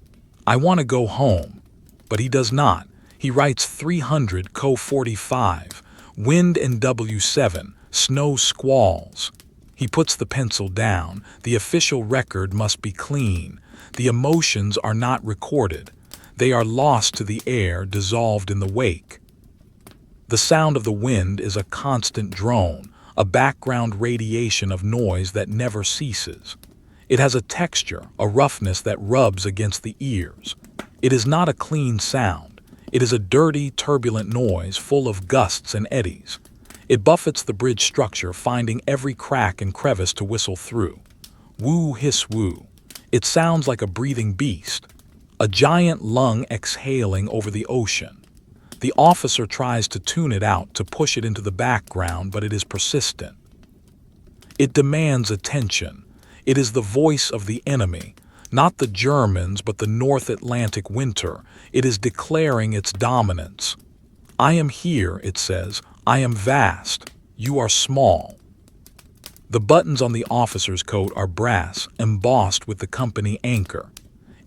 I want to go home. But he does not. He writes 300 Co 45, wind in W7, snow squalls. He puts the pencil down. The official record must be clean. The emotions are not recorded. They are lost to the air, dissolved in the wake. The sound of the wind is a constant drone, a background radiation of noise that never ceases. It has a texture, a roughness that rubs against the ears. It is not a clean sound. It is a dirty, turbulent noise full of gusts and eddies. It buffets the bridge structure, finding every crack and crevice to whistle through. Woo, hiss, woo. It sounds like a breathing beast, a giant lung exhaling over the ocean. The officer tries to tune it out, to push it into the background, but it is persistent. It demands attention. It is the voice of the enemy, not the Germans, but the North Atlantic winter. It is declaring its dominance. I am here, it says. I am vast. You are small. The buttons on the officer's coat are brass, embossed with the company anchor.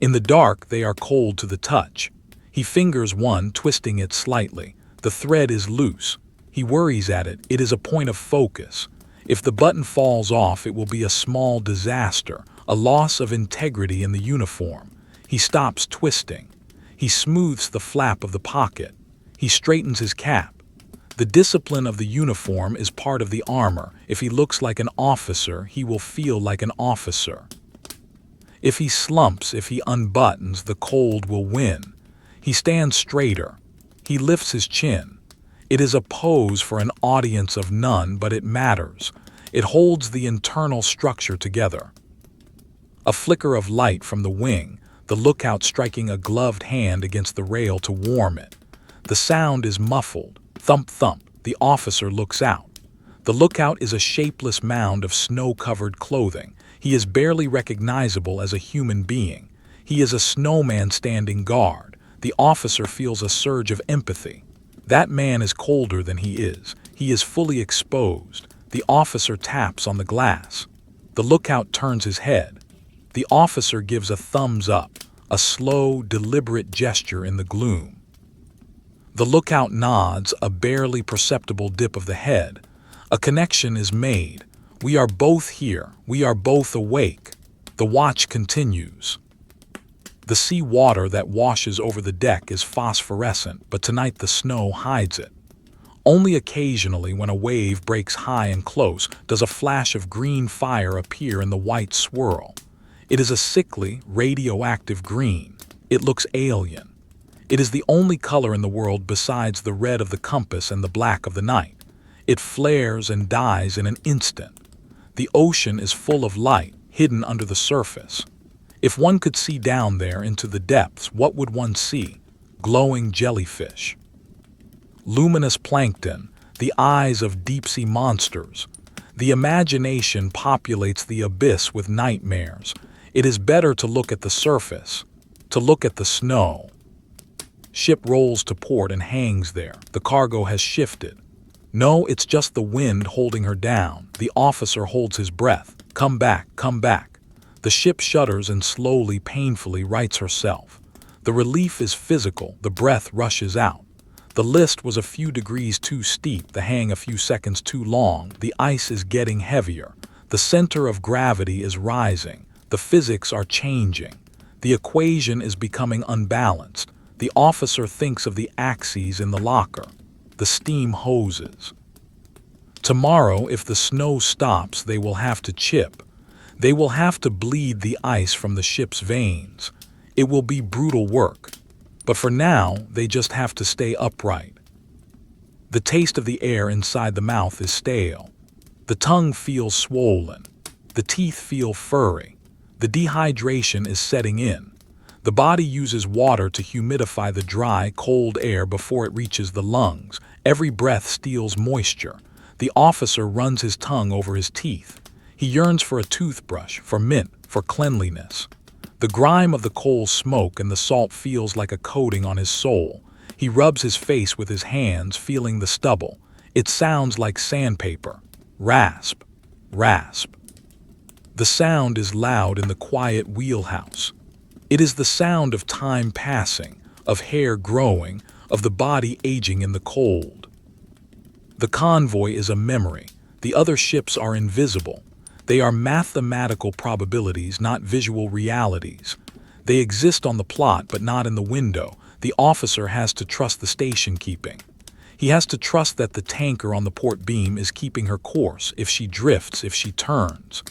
In the dark, they are cold to the touch. He fingers one, twisting it slightly. The thread is loose. He worries at it. It is a point of focus. If the button falls off, it will be a small disaster, a loss of integrity in the uniform. He stops twisting. He smooths the flap of the pocket. He straightens his cap. The discipline of the uniform is part of the armor. If he looks like an officer, he will feel like an officer. If he slumps, if he unbuttons, the cold will win. He stands straighter. He lifts his chin. It is a pose for an audience of none, but it matters. It holds the internal structure together. A flicker of light from the wing, the lookout striking a gloved hand against the rail to warm it. The sound is muffled. Thump, thump. The officer looks out. The lookout is a shapeless mound of snow-covered clothing. He is barely recognizable as a human being. He is a snowman standing guard. The officer feels a surge of empathy. That man is colder than he is. He is fully exposed. The officer taps on the glass. The lookout turns his head. The officer gives a thumbs up, a slow, deliberate gesture in the gloom. The lookout nods, a barely perceptible dip of the head. A connection is made. We are both here. We are both awake. The watch continues. The sea water that washes over the deck is phosphorescent, but tonight the snow hides it. Only occasionally, when a wave breaks high and close, does a flash of green fire appear in the white swirl. It is a sickly, radioactive green. It looks alien. It is the only color in the world besides the red of the compass and the black of the night. It flares and dies in an instant. The ocean is full of light, hidden under the surface. If one could see down there into the depths, what would one see? Glowing jellyfish, luminous plankton, the eyes of deep-sea monsters. The imagination populates the abyss with nightmares. It is better to look at the surface, to look at the snow. Ship rolls to port and hangs there. The cargo has shifted. No, it's just the wind holding her down. The officer holds his breath. Come back, come back. The ship shudders and slowly, painfully rights herself. The relief is physical. The breath rushes out. The list was a few degrees too steep, the hang a few seconds too long. The ice is getting heavier. The center of gravity is rising. The physics are changing. The equation is becoming unbalanced. The officer thinks of the axes in the locker, the steam hoses. Tomorrow, if the snow stops, they will have to chip. They will have to bleed the ice from the ship's veins. It will be brutal work. But for now, they just have to stay upright. The taste of the air inside the mouth is stale. The tongue feels swollen. The teeth feel furry. The dehydration is setting in. The body uses water to humidify the dry, cold air before it reaches the lungs. Every breath steals moisture. The officer runs his tongue over his teeth. He yearns for a toothbrush, for mint, for cleanliness. The grime of the coal smoke and the salt feels like a coating on his soul. He rubs his face with his hands, feeling the stubble. It sounds like sandpaper. Rasp, rasp. The sound is loud in the quiet wheelhouse. It is the sound of time passing, of hair growing, of the body aging in the cold. The convoy is a memory. The other ships are invisible. They are mathematical probabilities, not visual realities. They exist on the plot, but not in the window. The officer has to trust the station keeping. He has to trust that the tanker on the port beam is keeping her course. If she drifts, if she turns,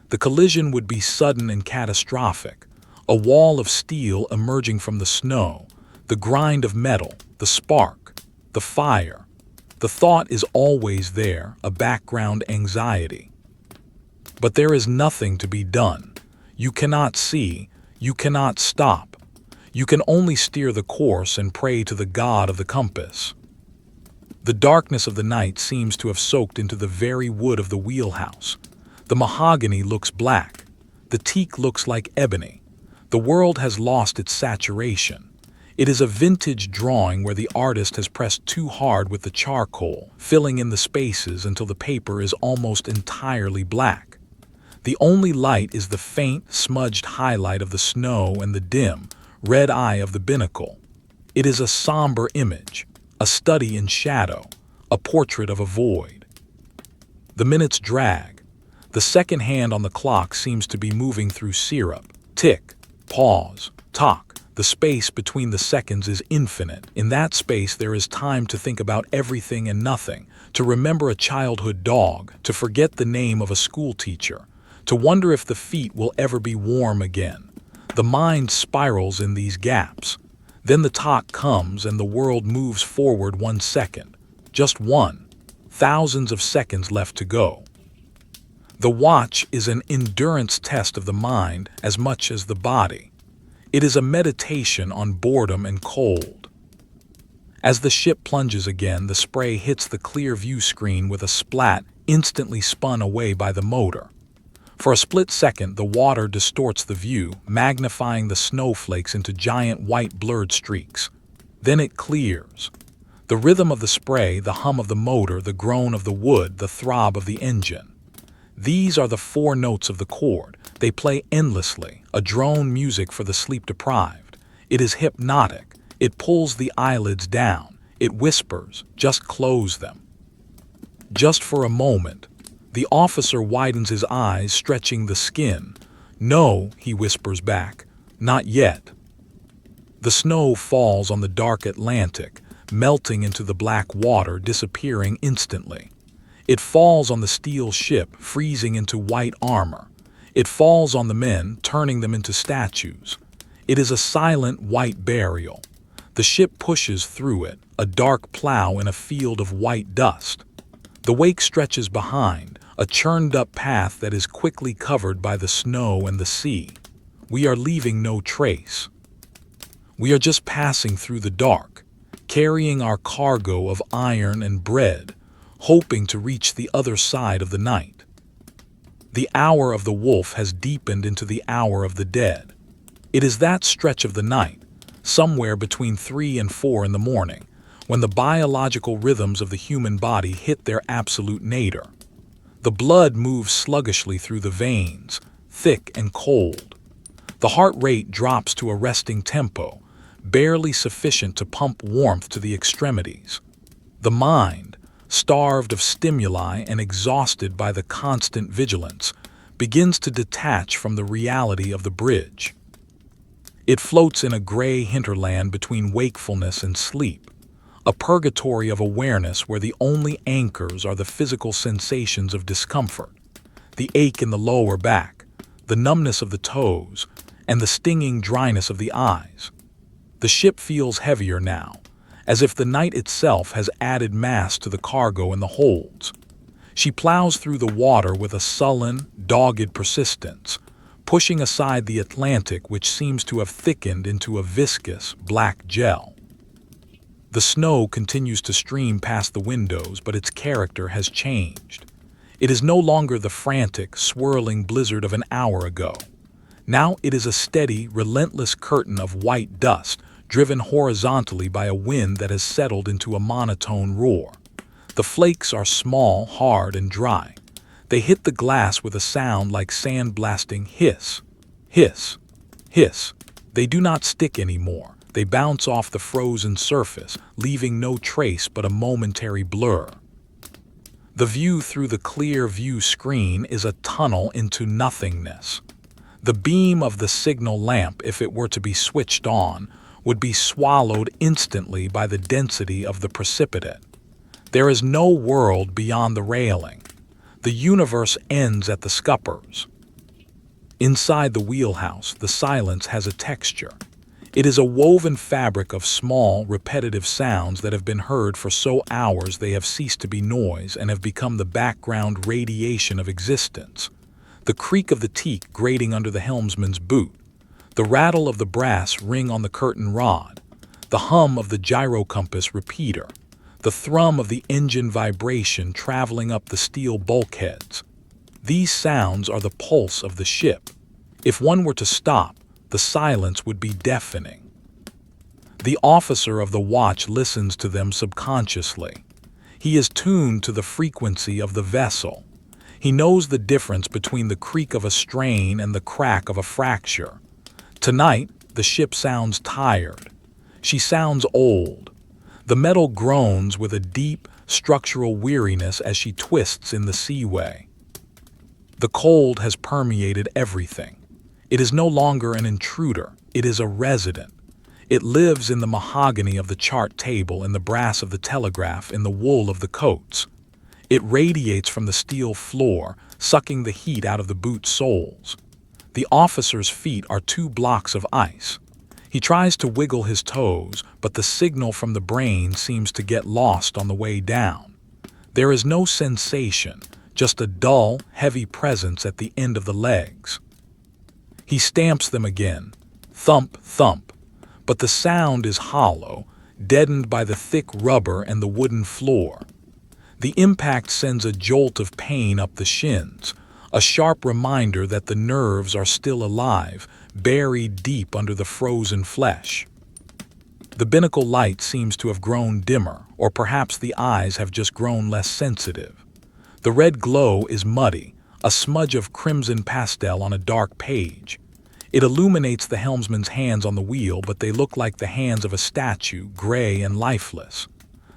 the collision would be sudden and catastrophic. A wall of steel emerging from the snow, the grind of metal, the spark, the fire. The thought is always there, a background anxiety. But there is nothing to be done. You cannot see, you cannot stop. You can only steer the course and pray to the god of the compass. The darkness of the night seems to have soaked into the very wood of the wheelhouse. The mahogany looks black. The teak looks like ebony. The world has lost its saturation. It is a vintage drawing where the artist has pressed too hard with the charcoal, filling in the spaces until the paper is almost entirely black. The only light is the faint, smudged highlight of the snow and the dim, red eye of the binnacle. It is a somber image, a study in shadow, a portrait of a void. The minutes drag. The second hand on the clock seems to be moving through syrup. Tick, pause, tock. The space between the seconds is infinite. In that space there is time to think about everything and nothing, to remember a childhood dog, to forget the name of a school teacher, to wonder if the feet will ever be warm again. The mind spirals in these gaps. Then the tock comes and the world moves forward 1 second. Just one. Thousands of seconds left to go. The watch is an endurance test of the mind as much as the body. It is a meditation on boredom and cold. As the ship plunges again, the spray hits the clear view screen with a splat instantly spun away by the motor. For a split second, the water distorts the view, magnifying the snowflakes into giant white blurred streaks. Then it clears. The rhythm of the spray, the hum of the motor, the groan of the wood, the throb of the engine. These are the 4 notes of the chord. They play endlessly, a drone music for the sleep-deprived. It is hypnotic. It pulls the eyelids down. It whispers, just close them. Just for a moment. The officer widens his eyes, stretching the skin. No, he whispers back. Not yet. The snow falls on the dark Atlantic, melting into the black water, disappearing instantly. It falls on the steel ship, freezing into white armor. It falls on the men, turning them into statues. It is a silent white burial. The ship pushes through it, a dark plow in a field of white dust. The wake stretches behind, a churned-up path that is quickly covered by the snow and the sea. We are leaving no trace. We are just passing through the dark, carrying our cargo of iron and bread, hoping to reach the other side of the night. The hour of the wolf has deepened into the hour of the dead. It is that stretch of the night, somewhere between 3 and 4 in the morning, when the biological rhythms of the human body hit their absolute nadir. The blood moves sluggishly through the veins, thick and cold. The heart rate drops to a resting tempo, barely sufficient to pump warmth to the extremities. The mind, starved of stimuli and exhausted by the constant vigilance, begins to detach from the reality of the bridge. It floats in a gray hinterland between wakefulness and sleep, a purgatory of awareness where the only anchors are the physical sensations of discomfort, the ache in the lower back, the numbness of the toes, and the stinging dryness of the eyes. The ship feels heavier now, as if the night itself has added mass to the cargo and the holds. She plows through the water with a sullen, dogged persistence, pushing aside the Atlantic, which seems to have thickened into a viscous, black gel. The snow continues to stream past the windows, but its character has changed. It is no longer the frantic, swirling blizzard of an hour ago. Now it is a steady, relentless curtain of white dust, driven horizontally by a wind that has settled into a monotone roar. The flakes are small, hard, and dry. They hit the glass with a sound like sandblasting hiss, hiss, hiss. They do not stick anymore. They bounce off the frozen surface, leaving no trace but a momentary blur. The view through the clear view screen is a tunnel into nothingness. The beam of the signal lamp, if it were to be switched on, would be swallowed instantly by the density of the precipitate. There is no world beyond the railing. The universe ends at the scuppers. Inside the wheelhouse, the silence has a texture. It is a woven fabric of small, repetitive sounds that have been heard for so hours they have ceased to be noise and have become the background radiation of existence. The creak of the teak grating under the helmsman's boot, the rattle of the brass ring on the curtain rod, the hum of the gyrocompass repeater, the thrum of the engine vibration traveling up the steel bulkheads. These sounds are the pulse of the ship. If one were to stop, the silence would be deafening. The officer of the watch listens to them subconsciously. He is tuned to the frequency of the vessel. He knows the difference between the creak of a strain and the crack of a fracture. Tonight, the ship sounds tired. She sounds old. The metal groans with a deep, structural weariness as she twists in the seaway. The cold has permeated everything. It is no longer an intruder. It is a resident. It lives in the mahogany of the chart table, in the brass of the telegraph, in the wool of the coats. It radiates from the steel floor, sucking the heat out of the boot soles. The officer's feet are 2 blocks of ice. He tries to wiggle his toes, but the signal from the brain seems to get lost on the way down. There is no sensation, just a dull, heavy presence at the end of the legs. He stamps them again, thump, thump, but the sound is hollow, deadened by the thick rubber and the wooden floor. The impact sends a jolt of pain up the shins, a sharp reminder that the nerves are still alive, buried deep under the frozen flesh. The binnacle light seems to have grown dimmer, or perhaps the eyes have just grown less sensitive. The red glow is muddy, a smudge of crimson pastel on a dark page. It illuminates the helmsman's hands on the wheel, but they look like the hands of a statue, gray and lifeless.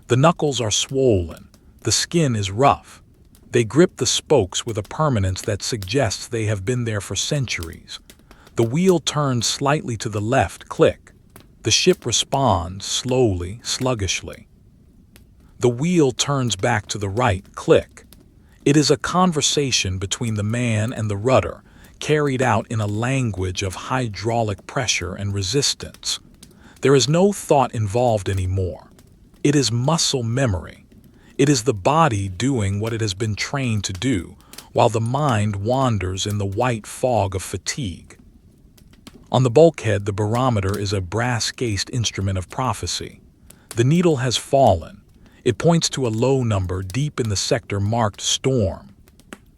The knuckles are swollen. The skin is rough. They grip the spokes with a permanence that suggests they have been there for centuries. The wheel turns slightly to the left, click. The ship responds slowly, sluggishly. The wheel turns back to the right, click. It is a conversation between the man and the rudder, carried out in a language of hydraulic pressure and resistance. There is no thought involved anymore. It is muscle memory. It is the body doing what it has been trained to do, while the mind wanders in the white fog of fatigue. On the bulkhead, the barometer is a brass-cased instrument of prophecy. The needle has fallen. It points to a low number deep in the sector marked storm.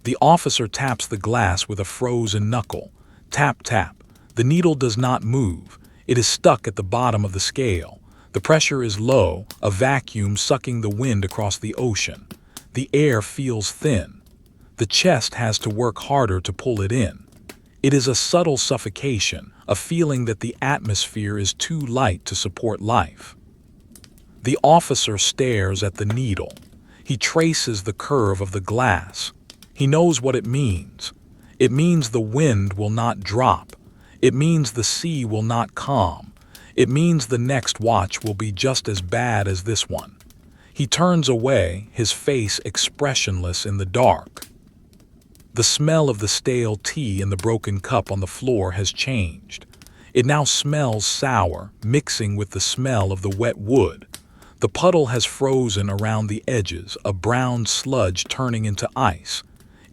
The officer taps the glass with a frozen knuckle. Tap, tap. The needle does not move. It is stuck at the bottom of the scale. The pressure is low, a vacuum sucking the wind across the ocean. The air feels thin. The chest has to work harder to pull it in. It is a subtle suffocation, a feeling that the atmosphere is too light to support life. The officer stares at the needle. He traces the curve of the glass. He knows what it means. It means the wind will not drop. It means the sea will not calm. It means the next watch will be just as bad as this one. He turns away, his face expressionless in the dark. The smell of the stale tea in the broken cup on the floor has changed. It now smells sour, mixing with the smell of the wet wood. The puddle has frozen around the edges, a brown sludge turning into ice.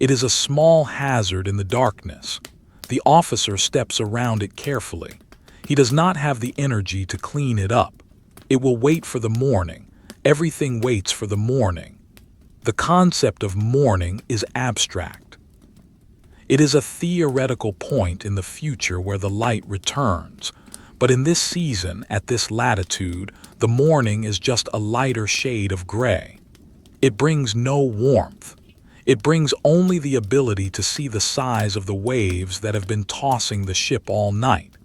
It is a small hazard in the darkness. The officer steps around it carefully. He does not have the energy to clean it up. It will wait for the morning. Everything waits for the morning. The concept of morning is abstract. It is a theoretical point in the future where the light returns. But in this season, at this latitude, the morning is just a lighter shade of gray. It brings no warmth. It brings only the ability to see the size of the waves that have been tossing the ship all night.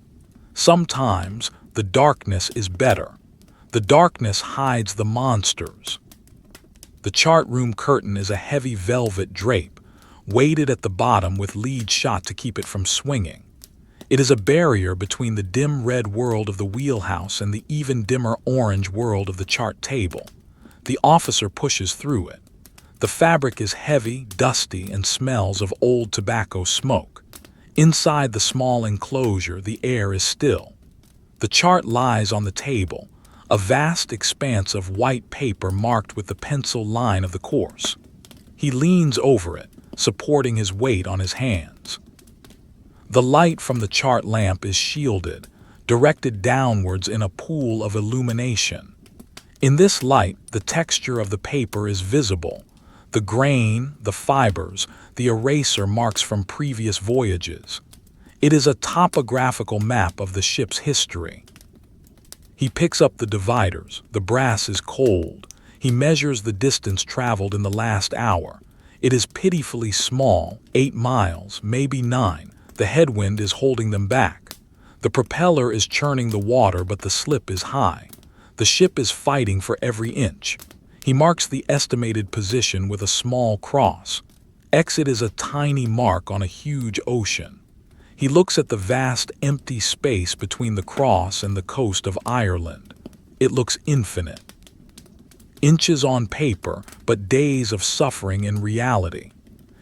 Sometimes the darkness is better. The darkness hides the monsters. The chart room curtain is a heavy velvet drape, weighted at the bottom with lead shot to keep it from swinging. It is a barrier between the dim red world of the wheelhouse and the even dimmer orange world of the chart table. The officer pushes through it. The fabric is heavy, dusty, and smells of old tobacco smoke. Inside the small enclosure, the air is still. The chart lies on the table, a vast expanse of white paper marked with the pencil line of the course. He leans over it, supporting his weight on his hands. The light from the chart lamp is shielded, directed downwards in a pool of illumination. In this light, the texture of the paper is visible. The grain, the fibers, the eraser marks from previous voyages. It is a topographical map of the ship's history. He picks up the dividers. The brass is cold. He measures the distance traveled in the last hour. It is pitifully small, 8 miles, maybe 9. The headwind is holding them back. The propeller is churning the water, but the slip is high. The ship is fighting for every inch. He marks the estimated position with a small cross. Exit is a tiny mark on a huge ocean. He looks at the vast empty space between the cross and the coast of Ireland. It looks infinite. Inches on paper, but days of suffering in reality.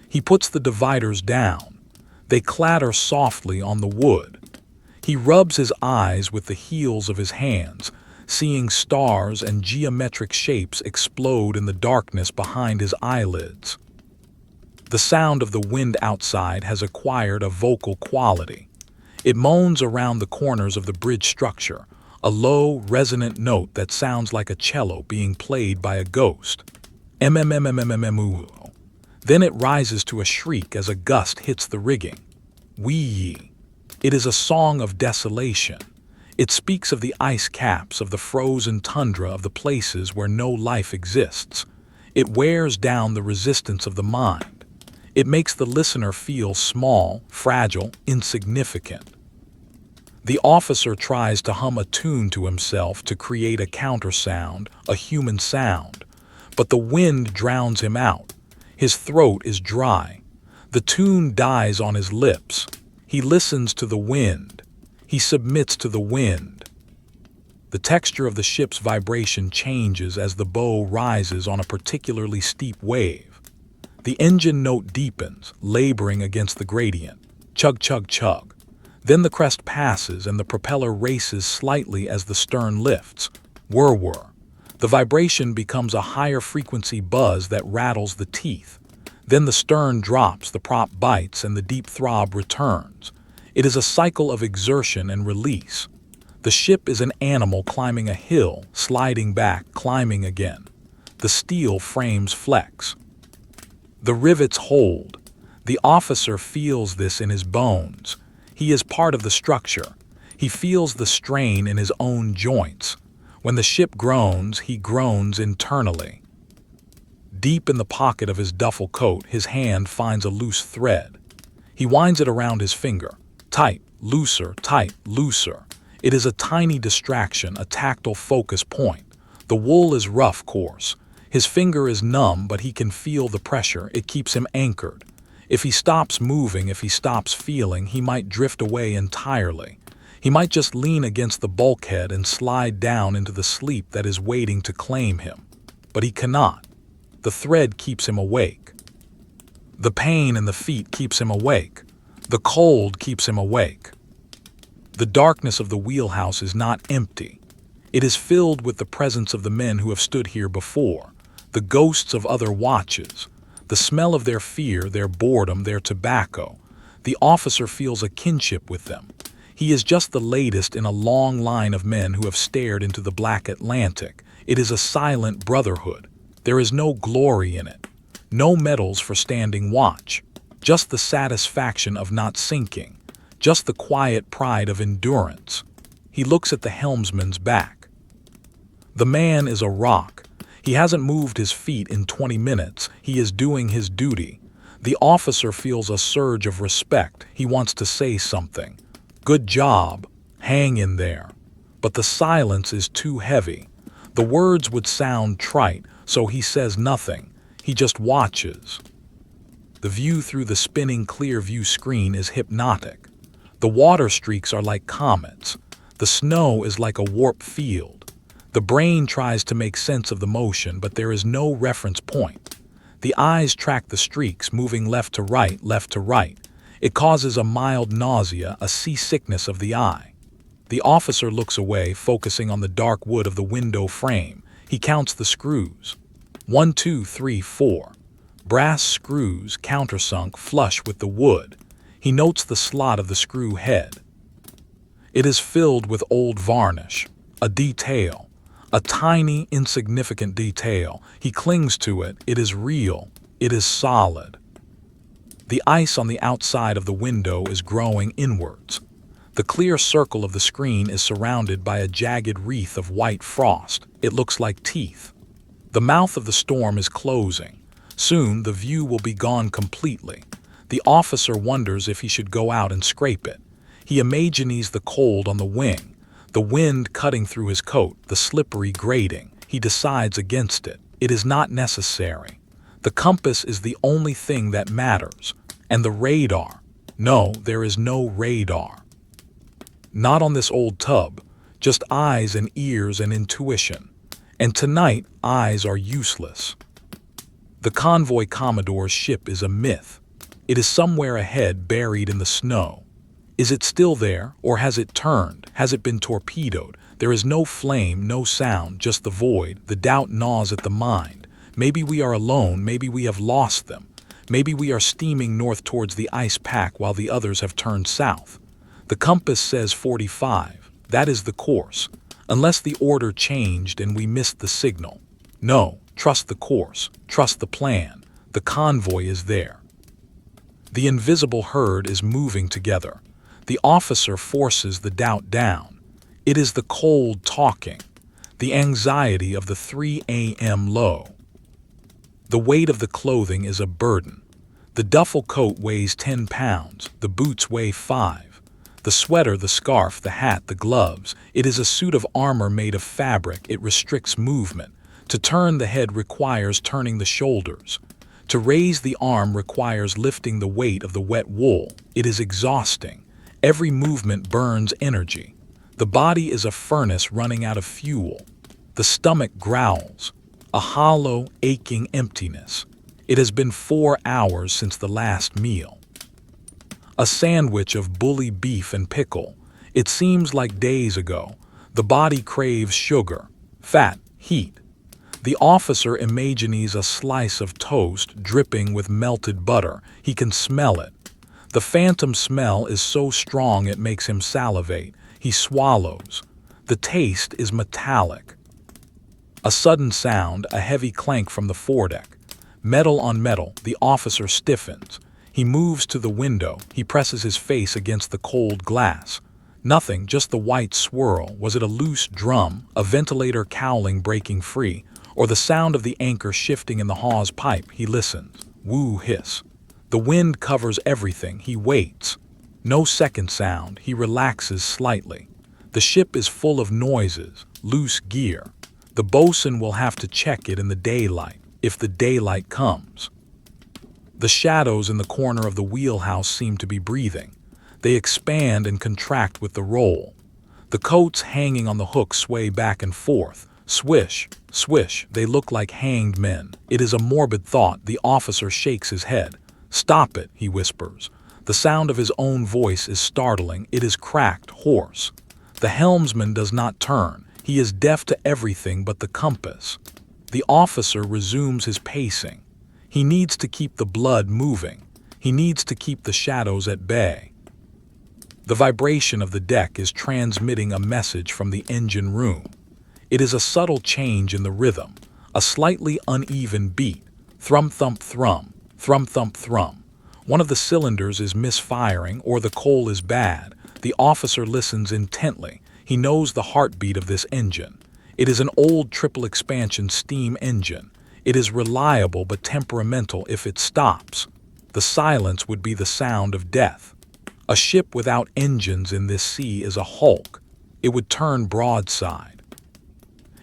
He puts the dividers down. They clatter softly on the wood. He rubs his eyes with the heels of his hands, seeing stars and geometric shapes explode in the darkness behind his eyelids. The sound of the wind outside has acquired a vocal quality. It moans around the corners of the bridge structure, a low, resonant note that sounds like a cello being played by a ghost. MMMMMMMoo. Then it rises to a shriek as a gust hits the rigging. Wee. It is a song of desolation. It speaks of the ice caps, of the frozen tundra, of the places where no life exists. It wears down the resistance of the mind. It makes the listener feel small, fragile, insignificant. The officer tries to hum a tune to himself to create a countersound, a human sound. But the wind drowns him out. His throat is dry. The tune dies on his lips. He listens to the wind. He submits to the wind. The texture of the ship's vibration changes as the bow rises on a particularly steep wave. The engine note deepens, laboring against the gradient. Chug, chug, chug. Then the crest passes and the propeller races slightly as the stern lifts. Whir, whir. The vibration becomes a higher frequency buzz that rattles the teeth. Then the stern drops, the prop bites, and the deep throb returns. It is a cycle of exertion and release. The ship is an animal climbing a hill, sliding back, climbing again. The steel frames flex. The rivets hold. The officer feels this in his bones. He is part of the structure. He feels the strain in his own joints. When the ship groans, he groans internally. Deep in the pocket of his duffel coat, his hand finds a loose thread. He winds it around his finger. Tight, looser, tight, looser. It is a tiny distraction, a tactile focus point. The wool is rough, coarse. His finger is numb, but he can feel the pressure. It keeps him anchored. If he stops moving, if he stops feeling, he might drift away entirely. He might just lean against the bulkhead and slide down into the sleep that is waiting to claim him. But he cannot. The thread keeps him awake. The pain in the feet keeps him awake. The cold keeps him awake. The darkness of the wheelhouse is not empty. It is filled with the presence of the men who have stood here before, the ghosts of other watches, the smell of their fear, their boredom, their tobacco. The officer feels a kinship with them. He is just the latest in a long line of men who have stared into the black Atlantic. It is a silent brotherhood. There is no glory in it, no medals for standing watch, just the satisfaction of not sinking, just the quiet pride of endurance. He looks at the helmsman's back. The man is a rock. He hasn't moved his feet in 20 minutes. He is doing his duty. The officer feels a surge of respect. He wants to say something. Good job. Hang in there. But the silence is too heavy. The words would sound trite, so he says nothing. He just watches. The view through the spinning clear view screen is hypnotic. The water streaks are like comets. The snow is like a warp field. The brain tries to make sense of the motion, but there is no reference point. The eyes track the streaks, moving left to right, left to right. It causes a mild nausea, a seasickness of the eye. The officer looks away, focusing on the dark wood of the window frame. He counts the screws. 1, 2, 3, 4. Brass screws countersunk flush with the wood. He notes the slot of the screw head. It is filled with old varnish, a detail, a tiny, insignificant detail. He clings to it. It is real. It is solid. The ice on the outside of the window is growing inwards. The clear circle of the screen is surrounded by a jagged wreath of white frost. It looks like teeth. The mouth of the storm is closing. Soon the view will be gone completely. The officer wonders if he should go out and scrape it. He imagines the cold on the wing, the wind cutting through his coat, the slippery grating. He decides against it. It is not necessary. The compass is the only thing that matters. And the radar. No, there is no radar. Not on this old tub. Just eyes and ears and intuition. And tonight, eyes are useless. The Convoy Commodore's ship is a myth. It is somewhere ahead, buried in the snow. Is it still there, or has it turned? Has it been torpedoed? There is no flame, no sound, just the void. The doubt gnaws at the mind. Maybe we are alone, maybe we have lost them. Maybe we are steaming north towards the ice pack while the others have turned south. The compass says 45. That is the course. Unless the order changed and we missed the signal. No, trust the course, trust the plan. The convoy is there. The invisible herd is moving together. The officer forces the doubt down. It is the cold talking, the anxiety of the 3 a.m. low. The weight of the clothing is a burden. The duffel coat weighs 10 pounds, the boots weigh 5. The sweater, the scarf, the hat, the gloves. It is a suit of armor made of fabric. It restricts movement. To turn the head requires turning the shoulders. To raise the arm requires lifting the weight of the wet wool. It is exhausting. Every movement burns energy. The body is a furnace running out of fuel. The stomach growls, a hollow, aching emptiness. It has been 4 hours since the last meal. A sandwich of bully beef and pickle. It seems like days ago. The body craves sugar, fat, heat. The officer imagines a slice of toast dripping with melted butter. He can smell it. The phantom smell is so strong it makes him salivate. He swallows. The taste is metallic. A sudden sound, a heavy clank from the foredeck. Metal on metal, the officer stiffens. He moves to the window. He presses his face against the cold glass. Nothing, just the white swirl. Was it a loose drum, a ventilator cowling breaking free, or the sound of the anchor shifting in the hawse pipe? He listens. Woo hiss. The wind covers everything. He waits. No second sound. He relaxes slightly. The ship is full of noises, loose gear. The bosun will have to check it in the daylight, if the daylight comes. The shadows in the corner of the wheelhouse seem to be breathing. They expand and contract with the roll. The coats hanging on the hook sway back and forth. Swish, swish, they look like hanged men. It is a morbid thought. The officer shakes his head. Stop it, he whispers. The sound of his own voice is startling. It is cracked, hoarse. The helmsman does not turn. He is deaf to everything but the compass. The officer resumes his pacing. He needs to keep the blood moving. He needs to keep the shadows at bay. The vibration of the deck is transmitting a message from the engine room. It is a subtle change in the rhythm, a slightly uneven beat. Thrum, thump, thrum, thrum, thump, thrum. One of the cylinders is misfiring or the coal is bad. The officer listens intently. He knows the heartbeat of this engine. It is an old triple expansion steam engine. It is reliable but temperamental. If it stops, the silence would be the sound of death. A ship without engines in this sea is a hulk. It would turn broadside.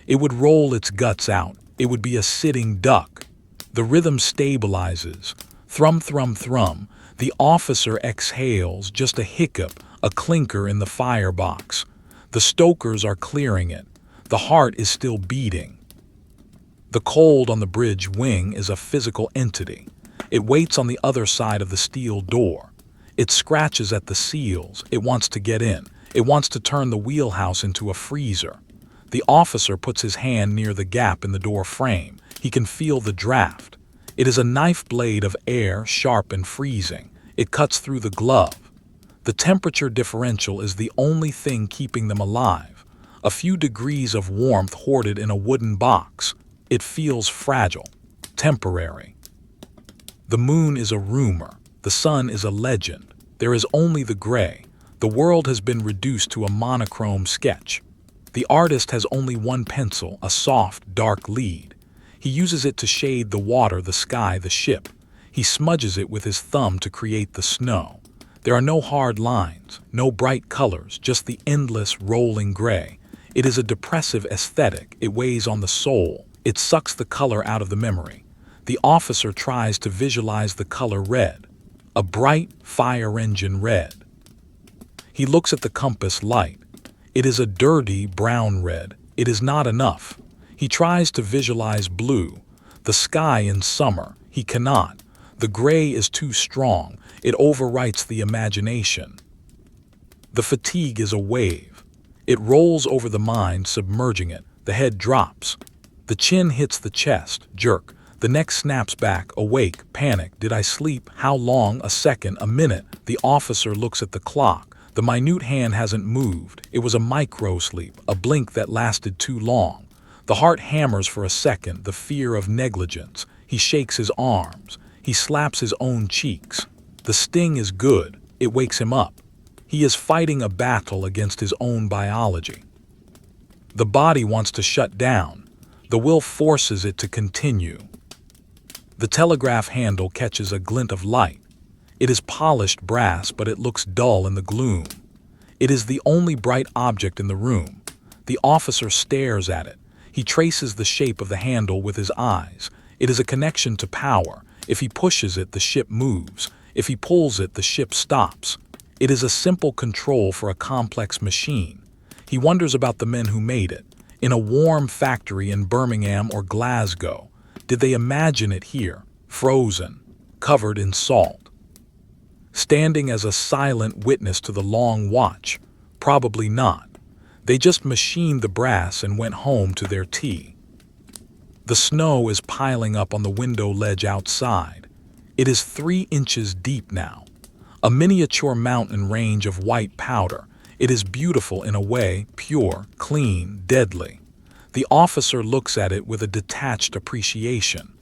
It would roll its guts out. It would be a sitting duck. The rhythm stabilizes. Thrum, thrum, thrum. The officer exhales, just a hiccup, a clinker in the firebox. The stokers are clearing it. The heart is still beating. The cold on the bridge wing is a physical entity. It waits on the other side of the steel door. It scratches at the seals. It wants to get in. It wants to turn the wheelhouse into a freezer. The officer puts his hand near the gap in the door frame. He can feel the draft. It is a knife blade of air, sharp and freezing. It cuts through the glove. The temperature differential is the only thing keeping them alive. A few degrees of warmth hoarded in a wooden box. It feels fragile, temporary. The moon is a rumor. The sun is a legend. There is only the gray. The world has been reduced to a monochrome sketch. The artist has only one pencil, a soft, dark lead. He uses it to shade the water, the sky, the ship. He smudges it with his thumb to create the snow. There are no hard lines, no bright colors, just the endless, rolling gray. It is a depressive aesthetic. It weighs on the soul. It sucks the color out of the memory. The officer tries to visualize the color red, a bright fire engine red. He looks at the compass light. It is a dirty brown red. It is not enough. He tries to visualize blue, the sky in summer. He cannot. The gray is too strong. It overwrites the imagination. The fatigue is a wave. It rolls over the mind, submerging it. The head drops. The chin hits the chest, jerk. The neck snaps back, awake, panic. Did I sleep? How long? A second, a minute. The officer looks at the clock. The minute hand hasn't moved. It was a micro-sleep, a blink that lasted too long. The heart hammers for a second, the fear of negligence. He shakes his arms. He slaps his own cheeks. The sting is good. It wakes him up. He is fighting a battle against his own biology. The body wants to shut down. The will forces it to continue. The telegraph handle catches a glint of light. It is polished brass, but it looks dull in the gloom. It is the only bright object in the room. The officer stares at it. He traces the shape of the handle with his eyes. It is a connection to power. If he pushes it, the ship moves. If he pulls it, the ship stops. It is a simple control for a complex machine. He wonders about the men who made it. In a warm factory in Birmingham or Glasgow, did they imagine it here, frozen, covered in salt? Standing as a silent witness to the long watch? Probably not. They just machined the brass and went home to their tea. The snow is piling up on the window ledge outside. It is 3 inches deep now. A miniature mountain range of white powder. It is beautiful in a way, pure, clean, deadly. The officer looks at it with a detached appreciation.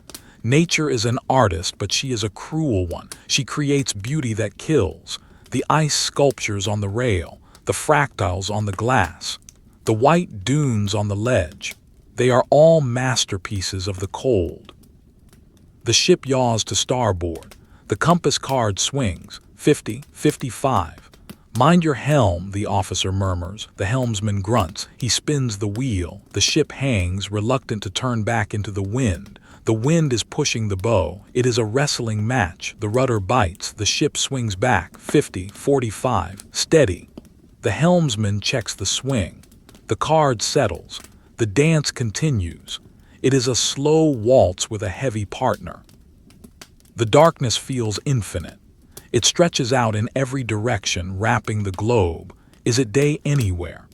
Nature is an artist, but she is a cruel one. She creates beauty that kills. The ice sculptures on the rail, the fractals on the glass, the white dunes on the ledge. They are all masterpieces of the cold. The ship yaws to starboard. The compass card swings. 50, 55. Mind your helm, the officer murmurs. The helmsman grunts. He spins the wheel. The ship hangs, reluctant to turn back into the wind. The wind is pushing the bow. It is a wrestling match. The rudder bites. The ship swings back. 50, 45. Steady. The helmsman checks the swing. The card settles. The dance continues. It is a slow waltz with a heavy partner. The darkness feels infinite. It stretches out in every direction, wrapping the globe. Is it day anywhere?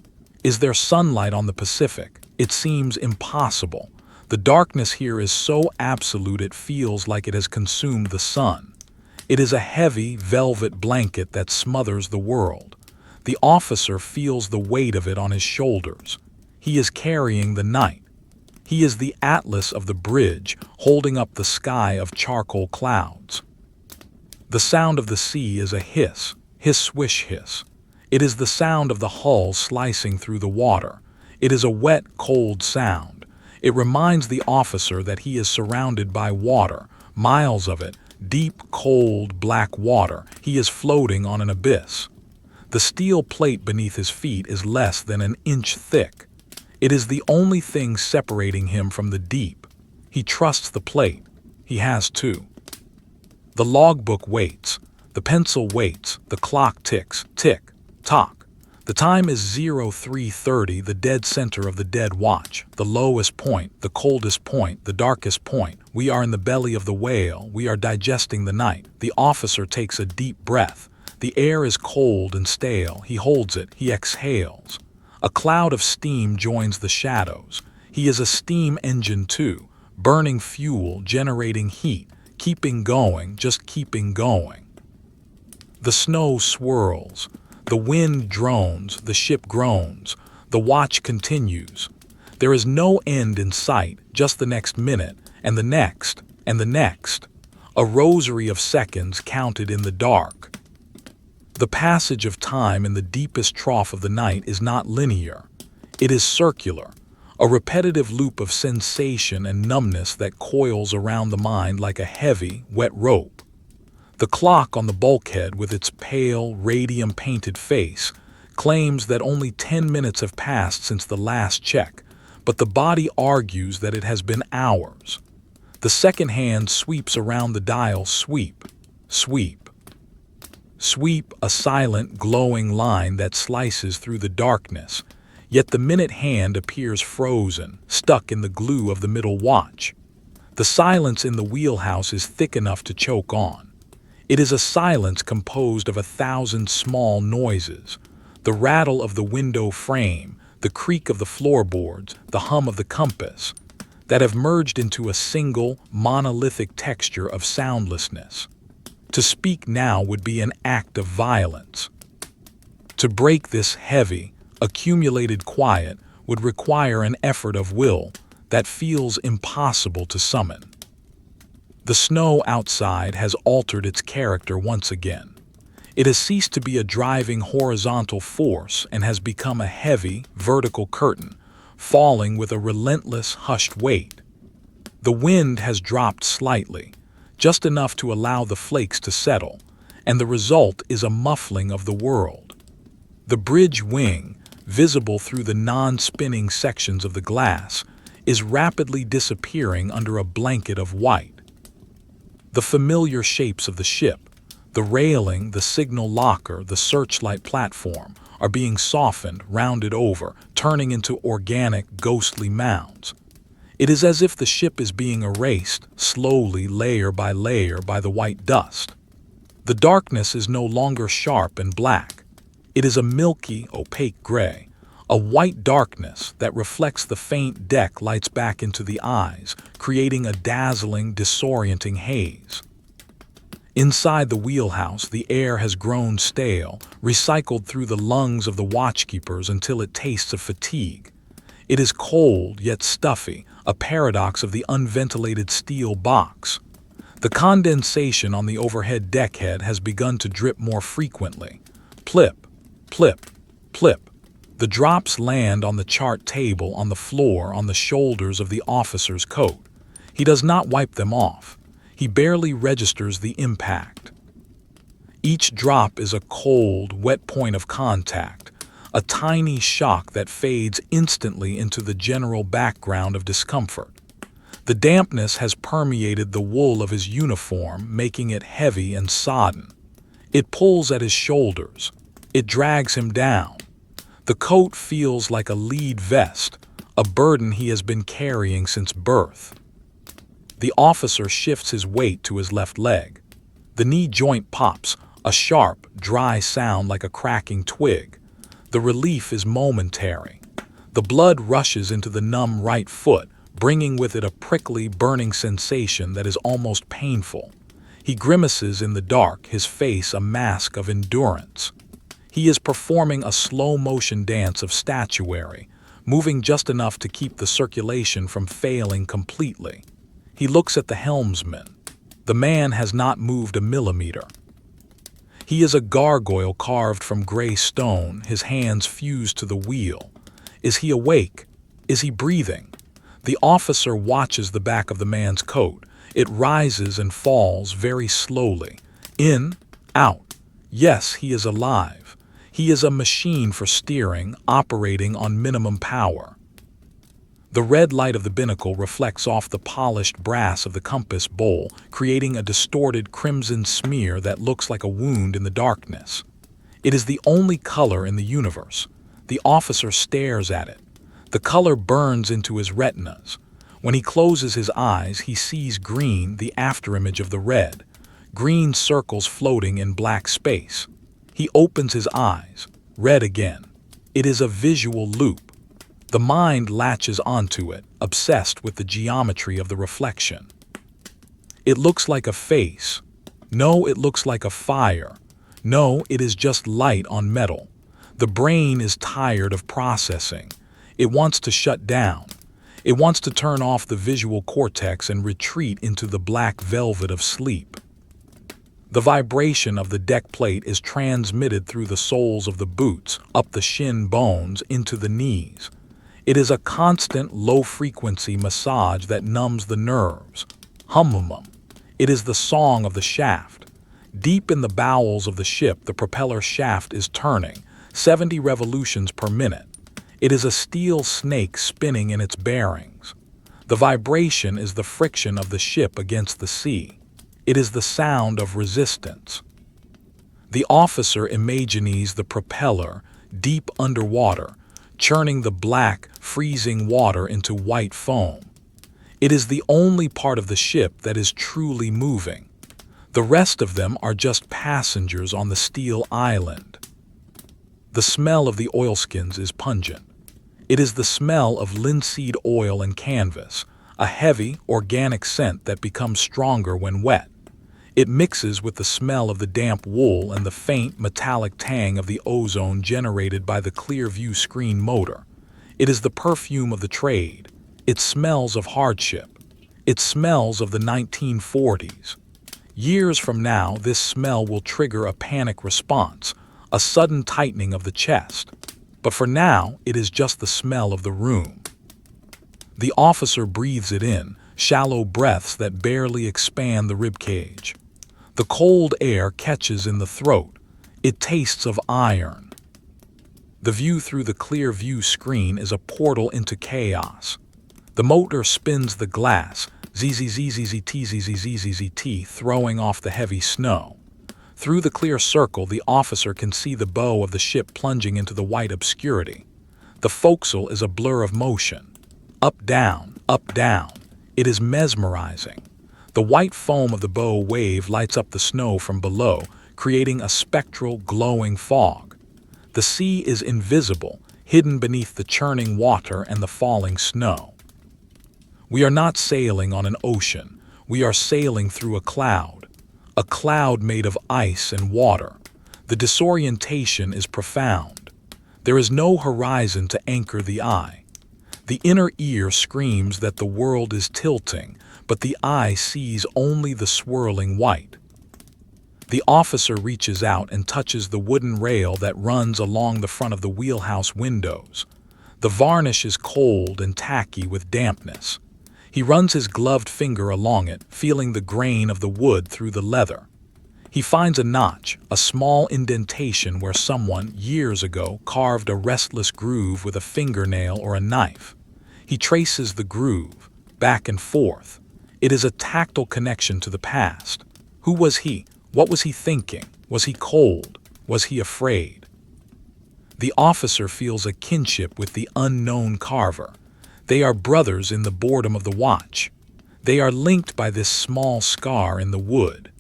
Is there sunlight on the Pacific? It seems impossible. The darkness here is so absolute it feels like it has consumed the sun. It is a heavy, velvet blanket that smothers the world. The officer feels the weight of it on his shoulders. He is carrying the night. He is the atlas of the bridge, holding up the sky of charcoal clouds. The sound of the sea is a hiss, hiss-swish hiss. It is the sound of the hull slicing through the water. It is a wet, cold sound. It reminds the officer that he is surrounded by water, miles of it, deep, cold, black water. He is floating on an abyss. The steel plate beneath his feet is less than an inch thick. It is the only thing separating him from the deep. He trusts the plate. He has to. The logbook waits. The pencil waits. The clock ticks. Tick, tock. The time is 03:30, the dead center of the dead watch, the lowest point, the coldest point, the darkest point. We are in the belly of the whale. We are digesting the night. The officer takes a deep breath. The air is cold and stale. He holds it. He exhales. A cloud of steam joins the shadows. He is a steam engine too, burning fuel, generating heat, keeping going, just keeping going. The snow swirls. The wind drones. The ship groans. The watch continues. There is no end in sight, just the next minute, and the next, and the next. A rosary of seconds counted in the dark. The passage of time in the deepest trough of the night is not linear. It is circular, a repetitive loop of sensation and numbness that coils around the mind like a heavy, wet rope. The clock on the bulkhead, with its pale, radium-painted face, claims that only 10 minutes have passed since the last check, but the body argues that it has been hours. The second hand sweeps around the dial. Sweep, sweep. Sweep, a silent, glowing line that slices through the darkness, yet the minute hand appears frozen, stuck in the glue of the middle watch. The silence in the wheelhouse is thick enough to choke on. It is a silence composed of 1,000 small noises: the rattle of the window frame, the creak of the floorboards, the hum of the compass, that have merged into a single, monolithic texture of soundlessness. To speak now would be an act of violence. To break this heavy, accumulated quiet would require an effort of will that feels impossible to summon. The snow outside has altered its character once again. It has ceased to be a driving horizontal force and has become a heavy, vertical curtain, falling with a relentless, hushed weight. The wind has dropped slightly, just enough to allow the flakes to settle, and the result is a muffling of the world. The bridge wing, visible through the non-spinning sections of the glass, is rapidly disappearing under a blanket of white. The familiar shapes of the ship, the railing, the signal locker, the searchlight platform, are being softened, rounded over, turning into organic, ghostly mounds. It is as if the ship is being erased, slowly, layer by layer, by the white dust. The darkness is no longer sharp and black. It is a milky, opaque gray, a white darkness that reflects the faint deck lights back into the eyes, creating a dazzling, disorienting haze. Inside the wheelhouse, the air has grown stale, recycled through the lungs of the watchkeepers until it tastes of fatigue. It is cold yet stuffy, a paradox of the unventilated steel box. The condensation on the overhead deckhead has begun to drip more frequently. Plip, plip, plip. The drops land on the chart table, on the floor, on the shoulders of the officer's coat. He does not wipe them off. He barely registers the impact. Each drop is a cold, wet point of contact, a tiny shock that fades instantly into the general background of discomfort. The dampness has permeated the wool of his uniform, making it heavy and sodden. It pulls at his shoulders. It drags him down. The coat feels like a lead vest, a burden he has been carrying since birth. The officer shifts his weight to his left leg. The knee joint pops, a sharp, dry sound like a cracking twig. The relief is momentary. The blood rushes into the numb right foot, bringing with it a prickly, burning sensation that is almost painful. He grimaces in the dark, his face a mask of endurance. He is performing a slow-motion dance of statuary, moving just enough to keep the circulation from failing completely. He looks at the helmsman. The man has not moved a millimeter. He is a gargoyle carved from gray stone, his hands fused to the wheel. Is he awake? Is he breathing? The officer watches the back of the man's coat. It rises and falls very slowly. In, out. Yes, he is alive. He is a machine for steering, operating on minimum power. The red light of the binnacle reflects off the polished brass of the compass bowl, creating a distorted crimson smear that looks like a wound in the darkness. It is the only color in the universe. The officer stares at it. The color burns into his retinas. When he closes his eyes, he sees green, the afterimage of the red. Green circles floating in black space. He opens his eyes. Red again. It is a visual loop. The mind latches onto it, obsessed with the geometry of the reflection. It looks like a face. No, it looks like a fire. No, it is just light on metal. The brain is tired of processing. It wants to shut down. It wants to turn off the visual cortex and retreat into the black velvet of sleep. The vibration of the deck plate is transmitted through the soles of the boots, up the shin bones, into the knees. It is a constant, low-frequency massage that numbs the nerves. Hum-hum-hum. It is the song of the shaft. Deep in the bowels of the ship, the propeller shaft is turning, 70 revolutions per minute. It is a steel snake spinning in its bearings. The vibration is the friction of the ship against the sea. It is the sound of resistance. The officer imagines the propeller, deep underwater, churning the black, freezing water into white foam. It is the only part of the ship that is truly moving. The rest of them are just passengers on the steel island. The smell of the oilskins is pungent. It is the smell of linseed oil and canvas, a heavy, organic scent that becomes stronger when wet. It mixes with the smell of the damp wool and the faint, metallic tang of the ozone generated by the Clearview screen motor. It is the perfume of the trade. It smells of hardship. It smells of the 1940s. Years from now, this smell will trigger a panic response, a sudden tightening of the chest. But for now, it is just the smell of the room. The officer breathes it in, shallow breaths that barely expand the ribcage. The cold air catches in the throat. It tastes of iron. The view through the Clearview screen is a portal into chaos. The motor spins the glass, zzzzzzzt, throwing off the heavy snow. Through the clear circle, the officer can see the bow of the ship plunging into the white obscurity. The forecastle is a blur of motion. Up, down, up, down. It is mesmerizing. The white foam of the bow wave lights up the snow from below, creating a spectral, glowing fog. The sea is invisible, hidden beneath the churning water and the falling snow. We are not sailing on an ocean. We are sailing through a cloud made of ice and water. The disorientation is profound. There is no horizon to anchor the eye. The inner ear screams that the world is tilting, but the eye sees only the swirling white. The officer reaches out and touches the wooden rail that runs along the front of the wheelhouse windows. The varnish is cold and tacky with dampness. He runs his gloved finger along it, feeling the grain of the wood through the leather. He finds a notch, a small indentation where someone, years ago, carved a restless groove with a fingernail or a knife. He traces the groove, back and forth. It is a tactile connection to the past. Who was he? What was he thinking? Was he cold? Was he afraid? The officer feels a kinship with the unknown carver. They are brothers in the boredom of the watch. They are linked by this small scar in the wood.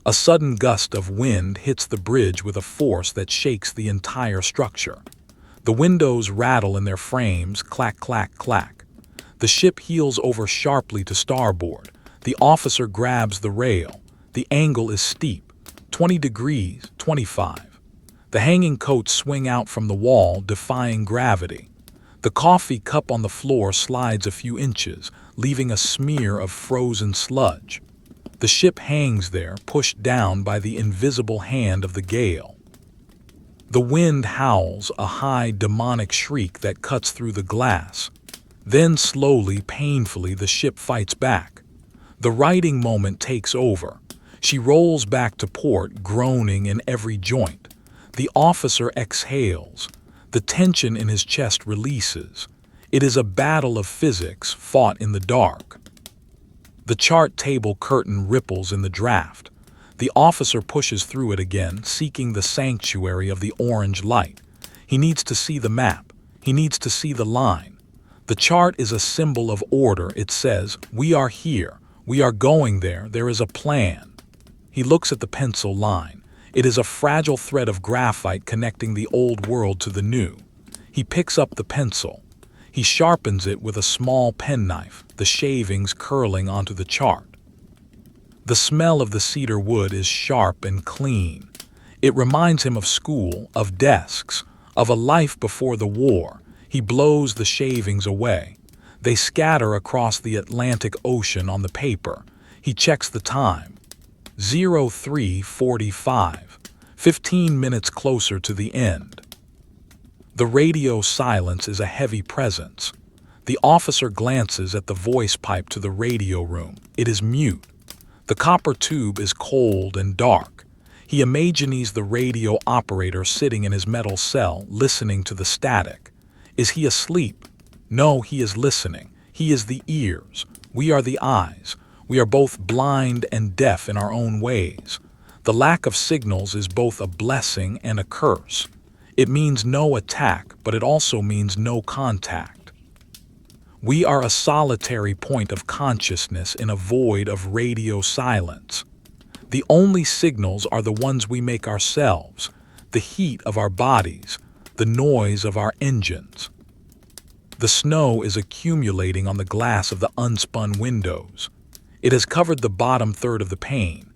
A sudden gust of wind hits the bridge with a force that shakes the entire structure. The windows rattle in their frames, clack, clack, clack. The ship heels over sharply to starboard. The officer grabs the rail. The angle is steep, 20 degrees, 25. The hanging coats swing out from the wall, defying gravity. The coffee cup on the floor slides a few inches, leaving a smear of frozen sludge. The ship hangs there, pushed down by the invisible hand of the gale. The wind howls, a high, demonic shriek that cuts through the glass. Then slowly, painfully, the ship fights back. The righting moment takes over. She rolls back to port, groaning in every joint. The officer exhales. The tension in his chest releases. It is a battle of physics fought in the dark. The chart table curtain ripples in the draft. The officer pushes through it again, seeking the sanctuary of the orange light. He needs to see the map. He needs to see the line. The chart is a symbol of order. It says, "We are here. We are going there. There is a plan." He looks at the pencil line. It is a fragile thread of graphite connecting the old world to the new. He picks up the pencil. He sharpens it with a small penknife, the shavings curling onto the chart. The smell of the cedar wood is sharp and clean. It reminds him of school, of desks, of a life before the war. He blows the shavings away. They scatter across the Atlantic Ocean on the paper. He checks the time. 03:45, 15 minutes closer to the end. The radio silence is a heavy presence. The officer glances at the voice pipe to the radio room. It is mute. The copper tube is cold and dark. He imagines the radio operator sitting in his metal cell, listening to the static. Is he asleep? No, he is listening. He is the ears. We are the eyes. We are both blind and deaf in our own ways. The lack of signals is both a blessing and a curse. It means no attack, but it also means no contact. We are a solitary point of consciousness in a void of radio silence. The only signals are the ones we make ourselves, the heat of our bodies, the noise of our engines. The snow is accumulating on the glass of the unspun windows. It has covered the bottom third of the pane.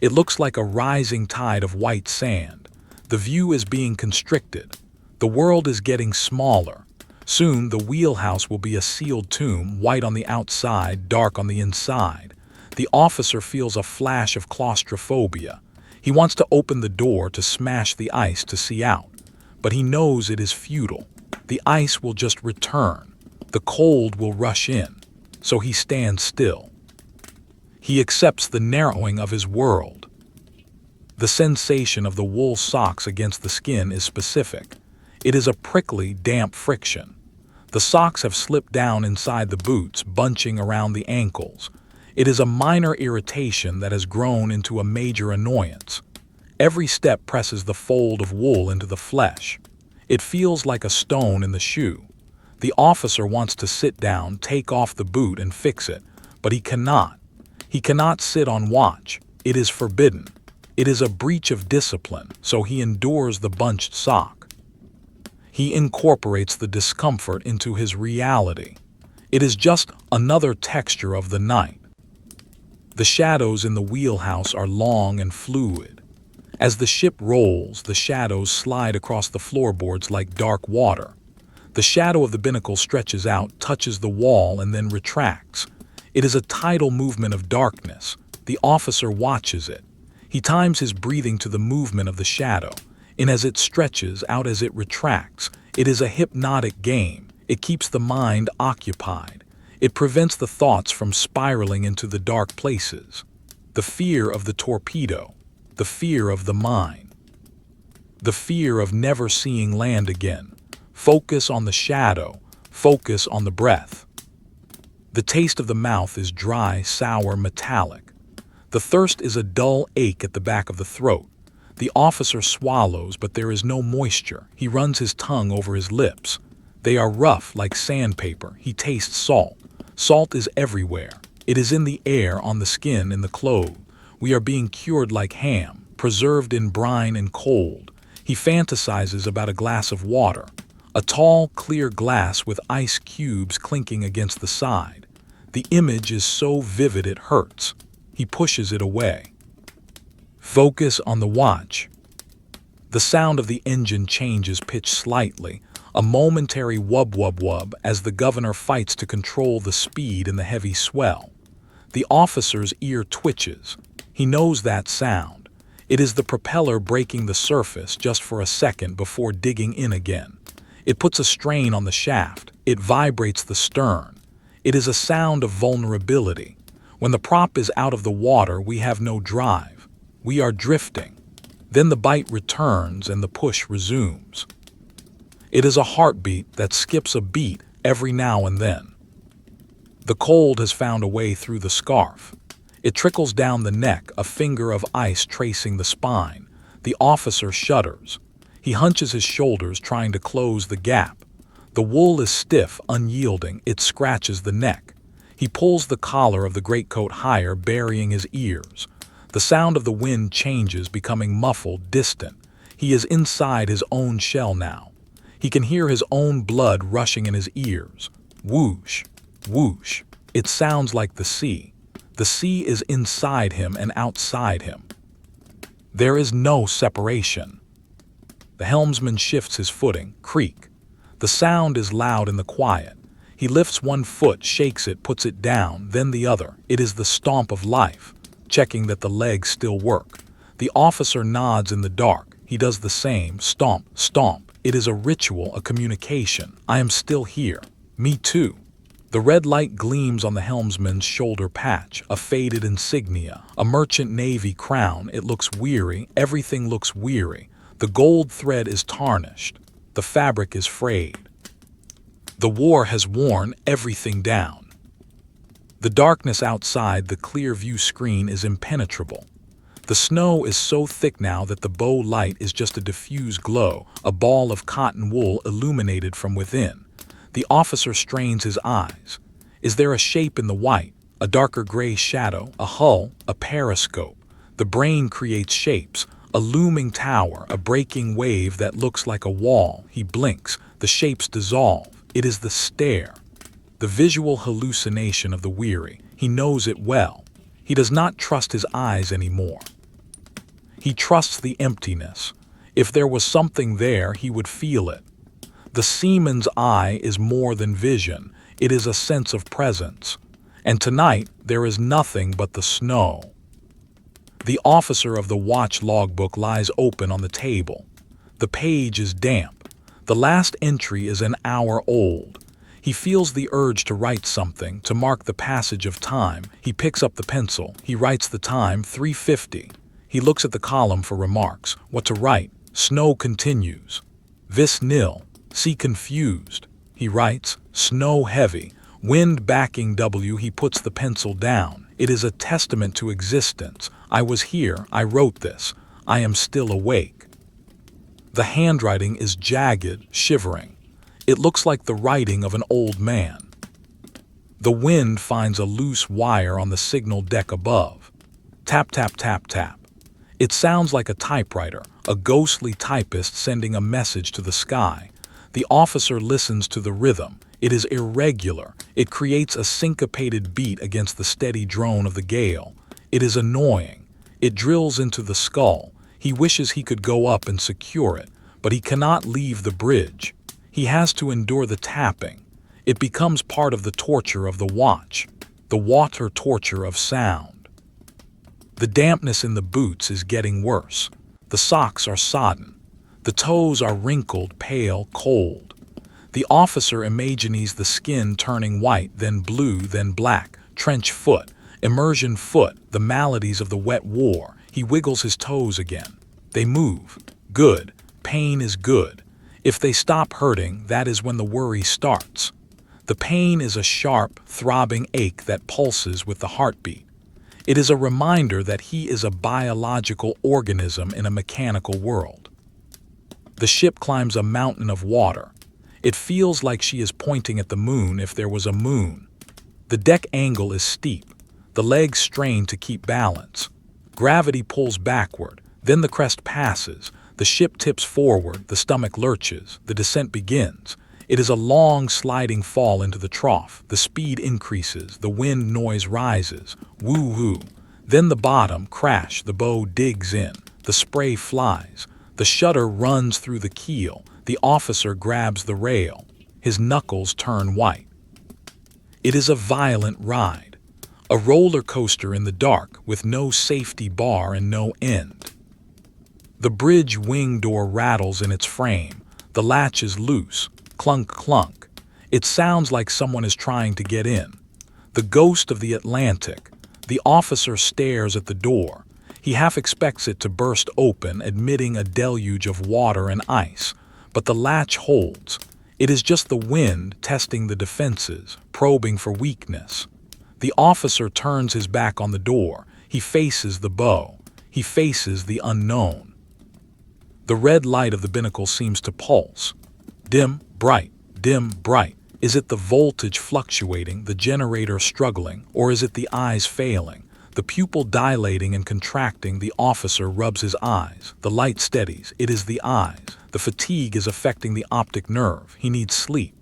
It looks like a rising tide of white sand. The view is being constricted. The world is getting smaller. Soon the wheelhouse will be a sealed tomb, white on the outside, dark on the inside. The officer feels a flash of claustrophobia. He wants to open the door to smash the ice to see out, but he knows it is futile. The ice will just return. The cold will rush in. So he stands still. He accepts the narrowing of his world. The sensation of the wool socks against the skin is specific. It is a prickly, damp friction. The socks have slipped down inside the boots, bunching around the ankles. It is a minor irritation that has grown into a major annoyance. Every step presses the fold of wool into the flesh. It feels like a stone in the shoe. The officer wants to sit down, take off the boot and fix it, but he cannot. He cannot sit on watch. It is forbidden. It is a breach of discipline, so he endures the bunched sock. He incorporates the discomfort into his reality. It is just another texture of the night. The shadows in the wheelhouse are long and fluid. As the ship rolls, the shadows slide across the floorboards like dark water. The shadow of the binnacle stretches out, touches the wall, and then retracts. It is a tidal movement of darkness. The officer watches it. He times his breathing to the movement of the shadow. In as it stretches, out as it retracts. It is a hypnotic game. It keeps the mind occupied. It prevents the thoughts from spiraling into the dark places. The fear of the torpedo. The fear of the mine. The fear of never seeing land again. Focus on the shadow. Focus on the breath. The taste of the mouth is dry, sour, metallic. The thirst is a dull ache at the back of the throat. The officer swallows, but there is no moisture. He runs his tongue over his lips. They are rough like sandpaper. He tastes salt. Salt is everywhere. It is in the air, on the skin, in the clothes. We are being cured like ham, preserved in brine and cold. He fantasizes about a glass of water. A tall, clear glass with ice cubes clinking against the side. The image is so vivid it hurts. He pushes it away. Focus on the watch. The sound of the engine changes pitch slightly, a momentary wub-wub-wub as the governor fights to control the speed in the heavy swell. The officer's ear twitches. He knows that sound. It is the propeller breaking the surface just for a second before digging in again. It puts a strain on the shaft. It vibrates the stern. It is a sound of vulnerability. When the prop is out of the water, we have no drive. We are drifting. Then the bite returns and the push resumes. It is a heartbeat that skips a beat every now and then. The cold has found a way through the scarf. It trickles down the neck, a finger of ice tracing the spine. The officer shudders. He hunches his shoulders, trying to close the gap. The wool is stiff, unyielding. It scratches the neck. He pulls the collar of the greatcoat higher, burying his ears. The sound of the wind changes, becoming muffled, distant. He is inside his own shell now. He can hear his own blood rushing in his ears. Whoosh, whoosh. It sounds like the sea. The sea is inside him and outside him. There is no separation. The helmsman shifts his footing, creak. The sound is loud in the quiet. He lifts one foot, shakes it, puts it down, then the other. It is the stomp of life, checking that the legs still work. The officer nods in the dark. He does the same, stomp, stomp. It is a ritual, a communication. I am still here. Me too. The red light gleams on the helmsman's shoulder patch, a faded insignia, a merchant navy crown. It looks weary. Everything looks weary. The gold thread is tarnished. The fabric is frayed. The war has worn everything down. The darkness outside the clear view screen is impenetrable. The snow is so thick now that the bow light is just a diffuse glow, a ball of cotton wool illuminated from within. The officer strains his eyes. Is there a shape in the white, a darker gray shadow, a hull, a periscope? The brain creates shapes, a looming tower, a breaking wave that looks like a wall. He blinks. The shapes dissolve. It is the stare. The visual hallucination of the weary. He knows it well. He does not trust his eyes anymore. He trusts the emptiness. If there was something there, he would feel it. The seaman's eye is more than vision. It is a sense of presence. And tonight, there is nothing but the snow. The officer of the watch logbook lies open on the table. The page is damp. The last entry is an hour old. He feels the urge to write something, to mark the passage of time. He picks up the pencil. He writes the time, 3:50. He looks at the column for remarks. What to write? Snow continues. Vis nil. See confused. He writes, snow heavy. Wind backing W. He puts the pencil down. It is a testament to existence. I was here, I wrote this, I am still awake. The handwriting is jagged, shivering. It looks like the writing of an old man. The wind finds a loose wire on the signal deck above. Tap, tap, tap, tap. It sounds like a typewriter, a ghostly typist sending a message to the sky. The officer listens to the rhythm. It is irregular. It creates a syncopated beat against the steady drone of the gale. It is annoying. It drills into the skull. He wishes he could go up and secure it, but he cannot leave the bridge. He has to endure the tapping. It becomes part of the torture of the watch, the water torture of sound. The dampness in the boots is getting worse. The socks are sodden. The toes are wrinkled, pale, cold. The officer imagines the skin turning white, then blue, then black. Trench foot, immersion foot, the maladies of the wet war. He wiggles his toes again. They move. Good. Pain is good. If they stop hurting, that is when the worry starts. The pain is a sharp, throbbing ache that pulses with the heartbeat. It is a reminder that he is a biological organism in a mechanical world. The ship climbs a mountain of water. It feels like she is pointing at the moon if there was a moon. The deck angle is steep. The legs strain to keep balance. Gravity pulls backward. Then the crest passes. The ship tips forward. The stomach lurches. The descent begins. It is a long, sliding fall into the trough. The speed increases. The wind noise rises. Woo-woo. Then the bottom, crash. The bow digs in. The spray flies. The shutter runs through the keel. The officer grabs the rail. His knuckles turn white. It is a violent ride. A roller coaster in the dark with no safety bar and no end. The bridge wing door rattles in its frame. The latch is loose. Clunk, clunk. It sounds like someone is trying to get in. The ghost of the Atlantic. The officer stares at the door. He half expects it to burst open, admitting a deluge of water and ice. But the latch holds. It is just the wind testing the defenses, probing for weakness. The officer turns his back on the door. He faces the bow. He faces the unknown. The red light of the binnacle seems to pulse. Dim, bright, dim, bright. Is it the voltage fluctuating, the generator struggling, or is it the eyes failing? The pupil dilating and contracting, the officer rubs his eyes. The light steadies. It is the eyes. The fatigue is affecting the optic nerve. He needs sleep.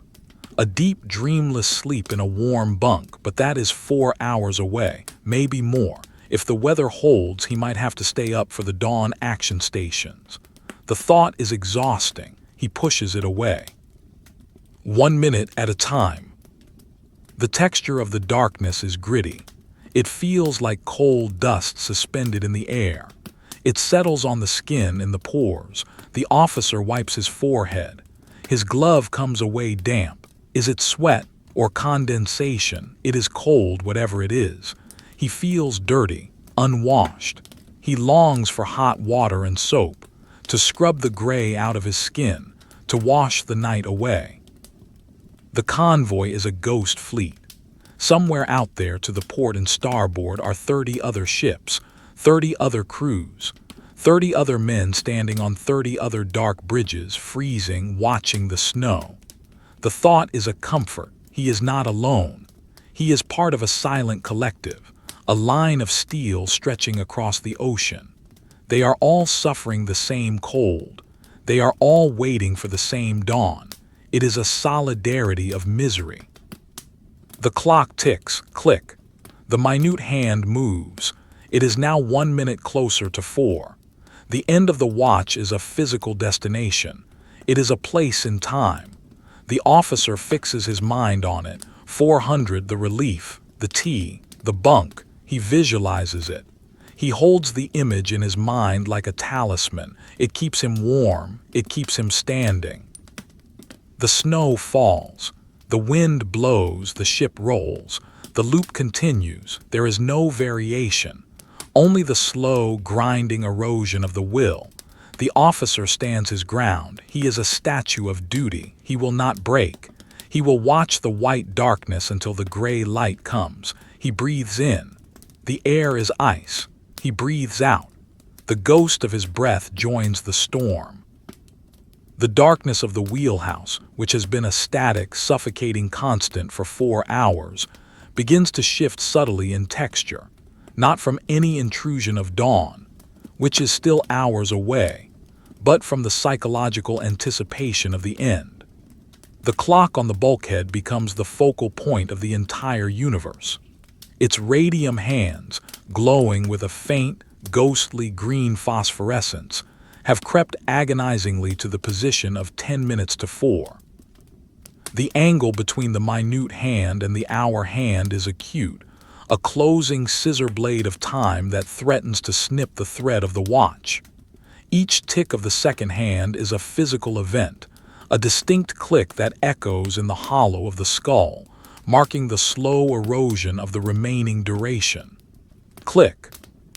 A deep, dreamless sleep in a warm bunk, but that is 4 hours away, maybe more. If the weather holds, he might have to stay up for the dawn action stations. The thought is exhausting. He pushes it away. 1 minute at a time. The texture of the darkness is gritty. It feels like cold dust suspended in the air. It settles on the skin in the pores. The officer wipes his forehead. His glove comes away damp. Is it sweat or condensation? It is cold, whatever it is. He feels dirty, unwashed. He longs for hot water and soap, to scrub the gray out of his skin, to wash the night away. The Convoy is a ghost fleet. Somewhere out there to the port and starboard are 30 other ships, 30 other crews, 30 other men standing on 30 other dark bridges, freezing, watching the snow. The thought is a comfort. He is not alone. He is part of a silent collective, a line of steel stretching across the ocean. They are all suffering the same cold. They are all waiting for the same dawn. It is a solidarity of misery. The clock ticks, click. The minute hand moves. It is now 1 minute closer to 4. The end of the watch is a physical destination. It is a place in time. The officer fixes his mind on it. 400, the relief, the tea, the bunk. He visualizes it. He holds the image in his mind like a talisman. It keeps him warm. It keeps him standing. The snow falls. The wind blows. The ship rolls. The loop continues. There is no variation. Only the slow, grinding erosion of the will. The officer stands his ground. He is a statue of duty. He will not break. He will watch the white darkness until the gray light comes. He breathes in. The air is ice. He breathes out. The ghost of his breath joins the storm. The darkness of the wheelhouse, which has been a static, suffocating constant for 4 hours, begins to shift subtly in texture, not from any intrusion of dawn, which is still hours away, but from the psychological anticipation of the end. The clock on the bulkhead becomes the focal point of the entire universe. Its radium hands, glowing with a faint, ghostly green phosphorescence, have crept agonizingly to the position of 10 minutes to 4. The angle between the minute hand and the hour hand is acute, a closing scissor blade of time that threatens to snip the thread of the watch. Each tick of the second hand is a physical event, a distinct click that echoes in the hollow of the skull, marking the slow erosion of the remaining duration. Click,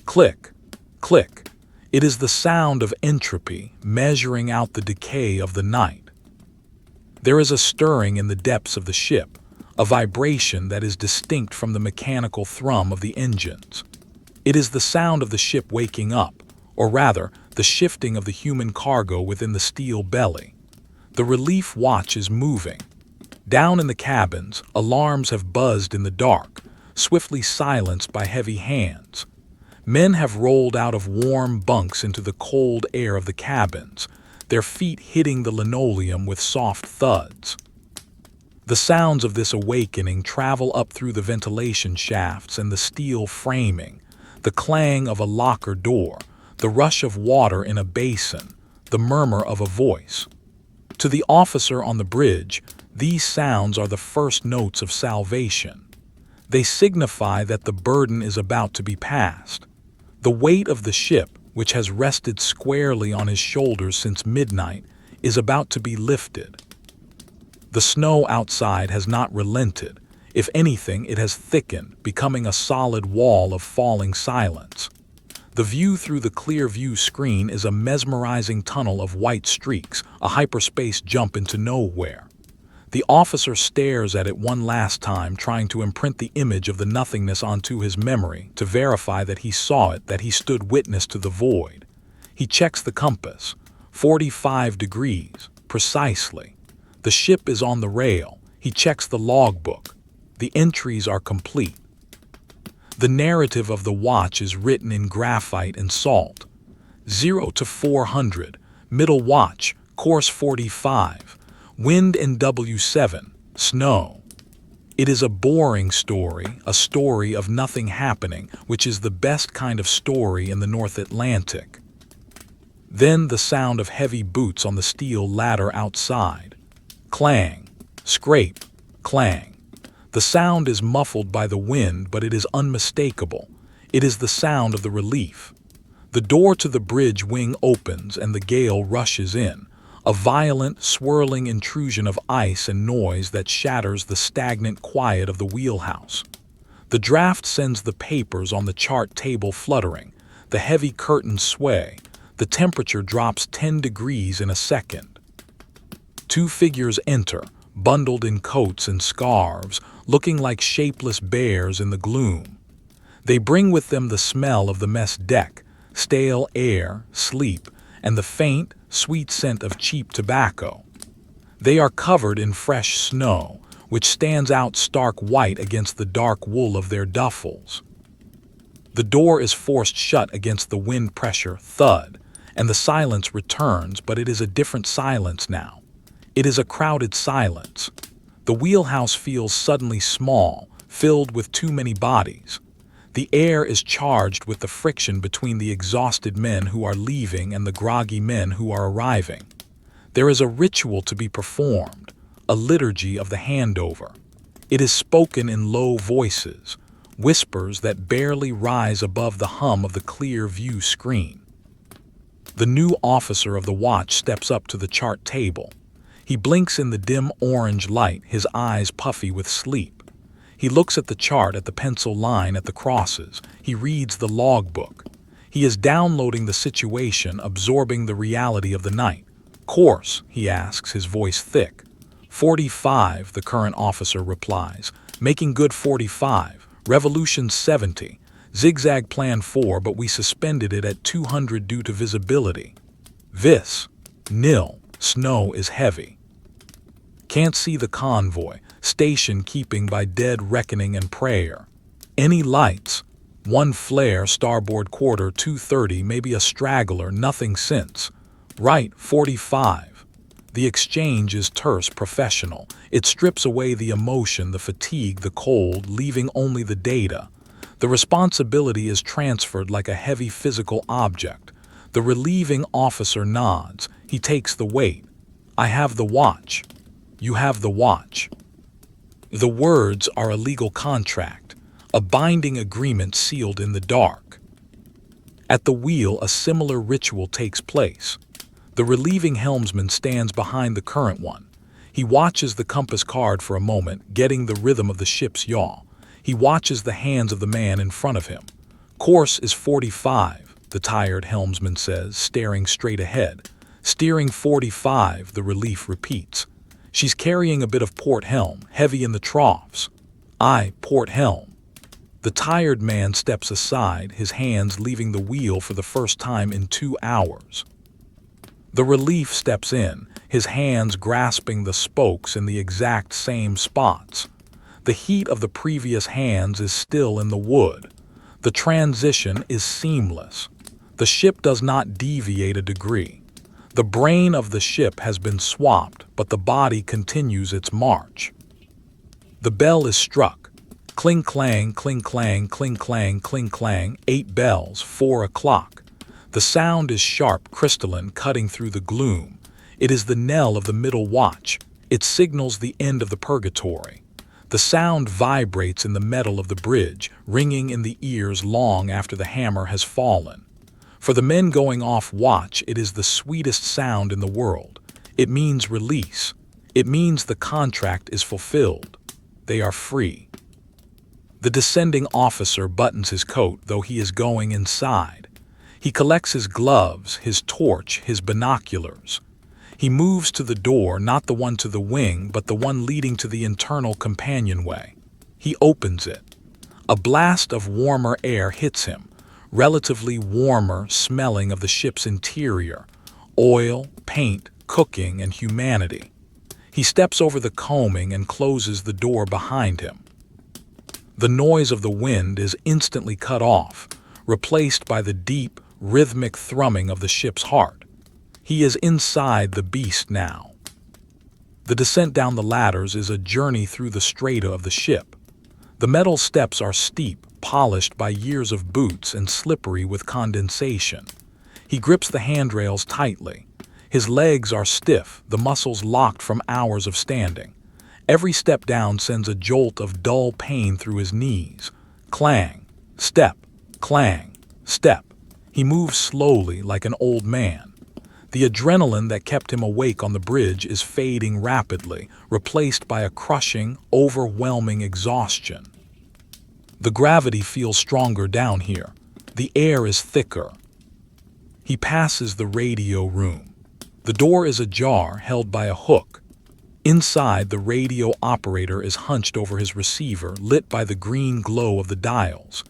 click, click. It is the sound of entropy measuring out the decay of the night. There is a stirring in the depths of the ship, a vibration that is distinct from the mechanical thrum of the engines. It is the sound of the ship waking up, or rather, the shifting of the human cargo within the steel belly. The relief watch is moving. Down in the cabins, alarms have buzzed in the dark, swiftly silenced by heavy hands. Men have rolled out of warm bunks into the cold air of the cabins, their feet hitting the linoleum with soft thuds. The sounds of this awakening travel up through the ventilation shafts and the steel framing, the clang of a locker door, the rush of water in a basin, the murmur of a voice. To the officer on the bridge, these sounds are the first notes of salvation. They signify that the burden is about to be passed. The weight of the ship, which has rested squarely on his shoulders since midnight, is about to be lifted. The snow outside has not relented. If anything, it has thickened, becoming a solid wall of falling silence. The view through the clear view screen is a mesmerizing tunnel of white streaks, a hyperspace jump into nowhere. The officer stares at it one last time, trying to imprint the image of the nothingness onto his memory, to verify that he saw it, that he stood witness to the void. He checks the compass. 45 degrees, precisely. The ship is on the rail. He checks the logbook. The entries are complete. The narrative of the watch is written in graphite and salt. 0 to 400, middle watch, course 45, wind NW7, snow. It is a boring story, a story of nothing happening, which is the best kind of story in the North Atlantic. Then the sound of heavy boots on the steel ladder outside. Clang, scrape, clang. The sound is muffled by the wind, but it is unmistakable. It is the sound of the relief. The door to the bridge wing opens and the gale rushes in, a violent, swirling intrusion of ice and noise that shatters the stagnant quiet of the wheelhouse. The draft sends the papers on the chart table fluttering. The heavy curtains sway. The temperature drops 10 degrees in a second. 2 figures enter, bundled in coats and scarves, looking like shapeless bears in the gloom. They bring with them the smell of the mess deck, stale air, sleep, and the faint, sweet scent of cheap tobacco. They are covered in fresh snow, which stands out stark white against the dark wool of their duffels. The door is forced shut against the wind pressure, thud, and the silence returns, but it is a different silence now. It is a crowded silence. The wheelhouse feels suddenly small, filled with too many bodies. The air is charged with the friction between the exhausted men who are leaving and the groggy men who are arriving. There is a ritual to be performed, a liturgy of the handover. It is spoken in low voices, whispers that barely rise above the hum of the clear view screen. The new officer of the watch steps up to the chart table. He blinks in the dim orange light, his eyes puffy with sleep. He looks at the chart, at the pencil line, at the crosses. He reads the logbook. He is downloading the situation, absorbing the reality of the night. Course, he asks, his voice thick. 45, the current officer replies. Making good 45. Revolution 70. Zigzag plan 4, but we suspended it at 200 due to visibility. Vis. Nil. Snow is heavy. Can't see the convoy. Station keeping by dead reckoning and prayer. Any lights? One flare, starboard quarter, 2:30, maybe a straggler, nothing since. Right, 45. The exchange is terse, professional. It strips away the emotion, the fatigue, the cold, leaving only the data. The responsibility is transferred like a heavy physical object. The relieving officer nods. He takes the weight. I have the watch. You have the watch. The words are a legal contract, a binding agreement sealed in the dark. At the wheel, a similar ritual takes place. The relieving helmsman stands behind the current one. He watches the compass card for a moment, getting the rhythm of the ship's yaw. He watches the hands of the man in front of him. Course is 45, the tired helmsman says, staring straight ahead. Steering 45, the relief repeats. She's carrying a bit of port helm, heavy in the troughs. Aye, port helm. The tired man steps aside, his hands leaving the wheel for the first time in 2 hours. The relief steps in, his hands grasping the spokes in the exact same spots. The heat of the previous hands is still in the wood. The transition is seamless. The ship does not deviate a degree. The brain of the ship has been swapped, but the body continues its march. The bell is struck. Cling clang, cling clang, cling clang, cling clang, 8 bells, 4 o'clock. The sound is sharp, crystalline, cutting through the gloom. It is the knell of the middle watch. It signals the end of the purgatory. The sound vibrates in the metal of the bridge, ringing in the ears long after the hammer has fallen. For the men going off watch, it is the sweetest sound in the world. It means release. It means the contract is fulfilled. They are free. The descending officer buttons his coat, though he is going inside. He collects his gloves, his torch, his binoculars. He moves to the door, not the one to the wing, but the one leading to the internal companionway. He opens it. A blast of warmer air hits him, relatively warmer, smelling of the ship's interior, oil, paint, cooking, and humanity. He steps over the combing and closes the door behind him. The noise of the wind is instantly cut off, replaced by the deep, rhythmic thrumming of the ship's heart. He is inside the beast now. The descent down the ladders is a journey through the strata of the ship. The metal steps are steep, polished by years of boots and slippery with condensation. He grips the handrails tightly. His legs are stiff, the muscles locked from hours of standing. Every step down sends a jolt of dull pain through his knees. Clang, step, clang, step. He moves slowly like an old man. The adrenaline that kept him awake on the bridge is fading rapidly, replaced by a crushing, overwhelming exhaustion. The gravity feels stronger down here. The air is thicker. He passes the radio room. The door is ajar, held by a hook. Inside, the radio operator is hunched over his receiver, lit by the green glow of the dials.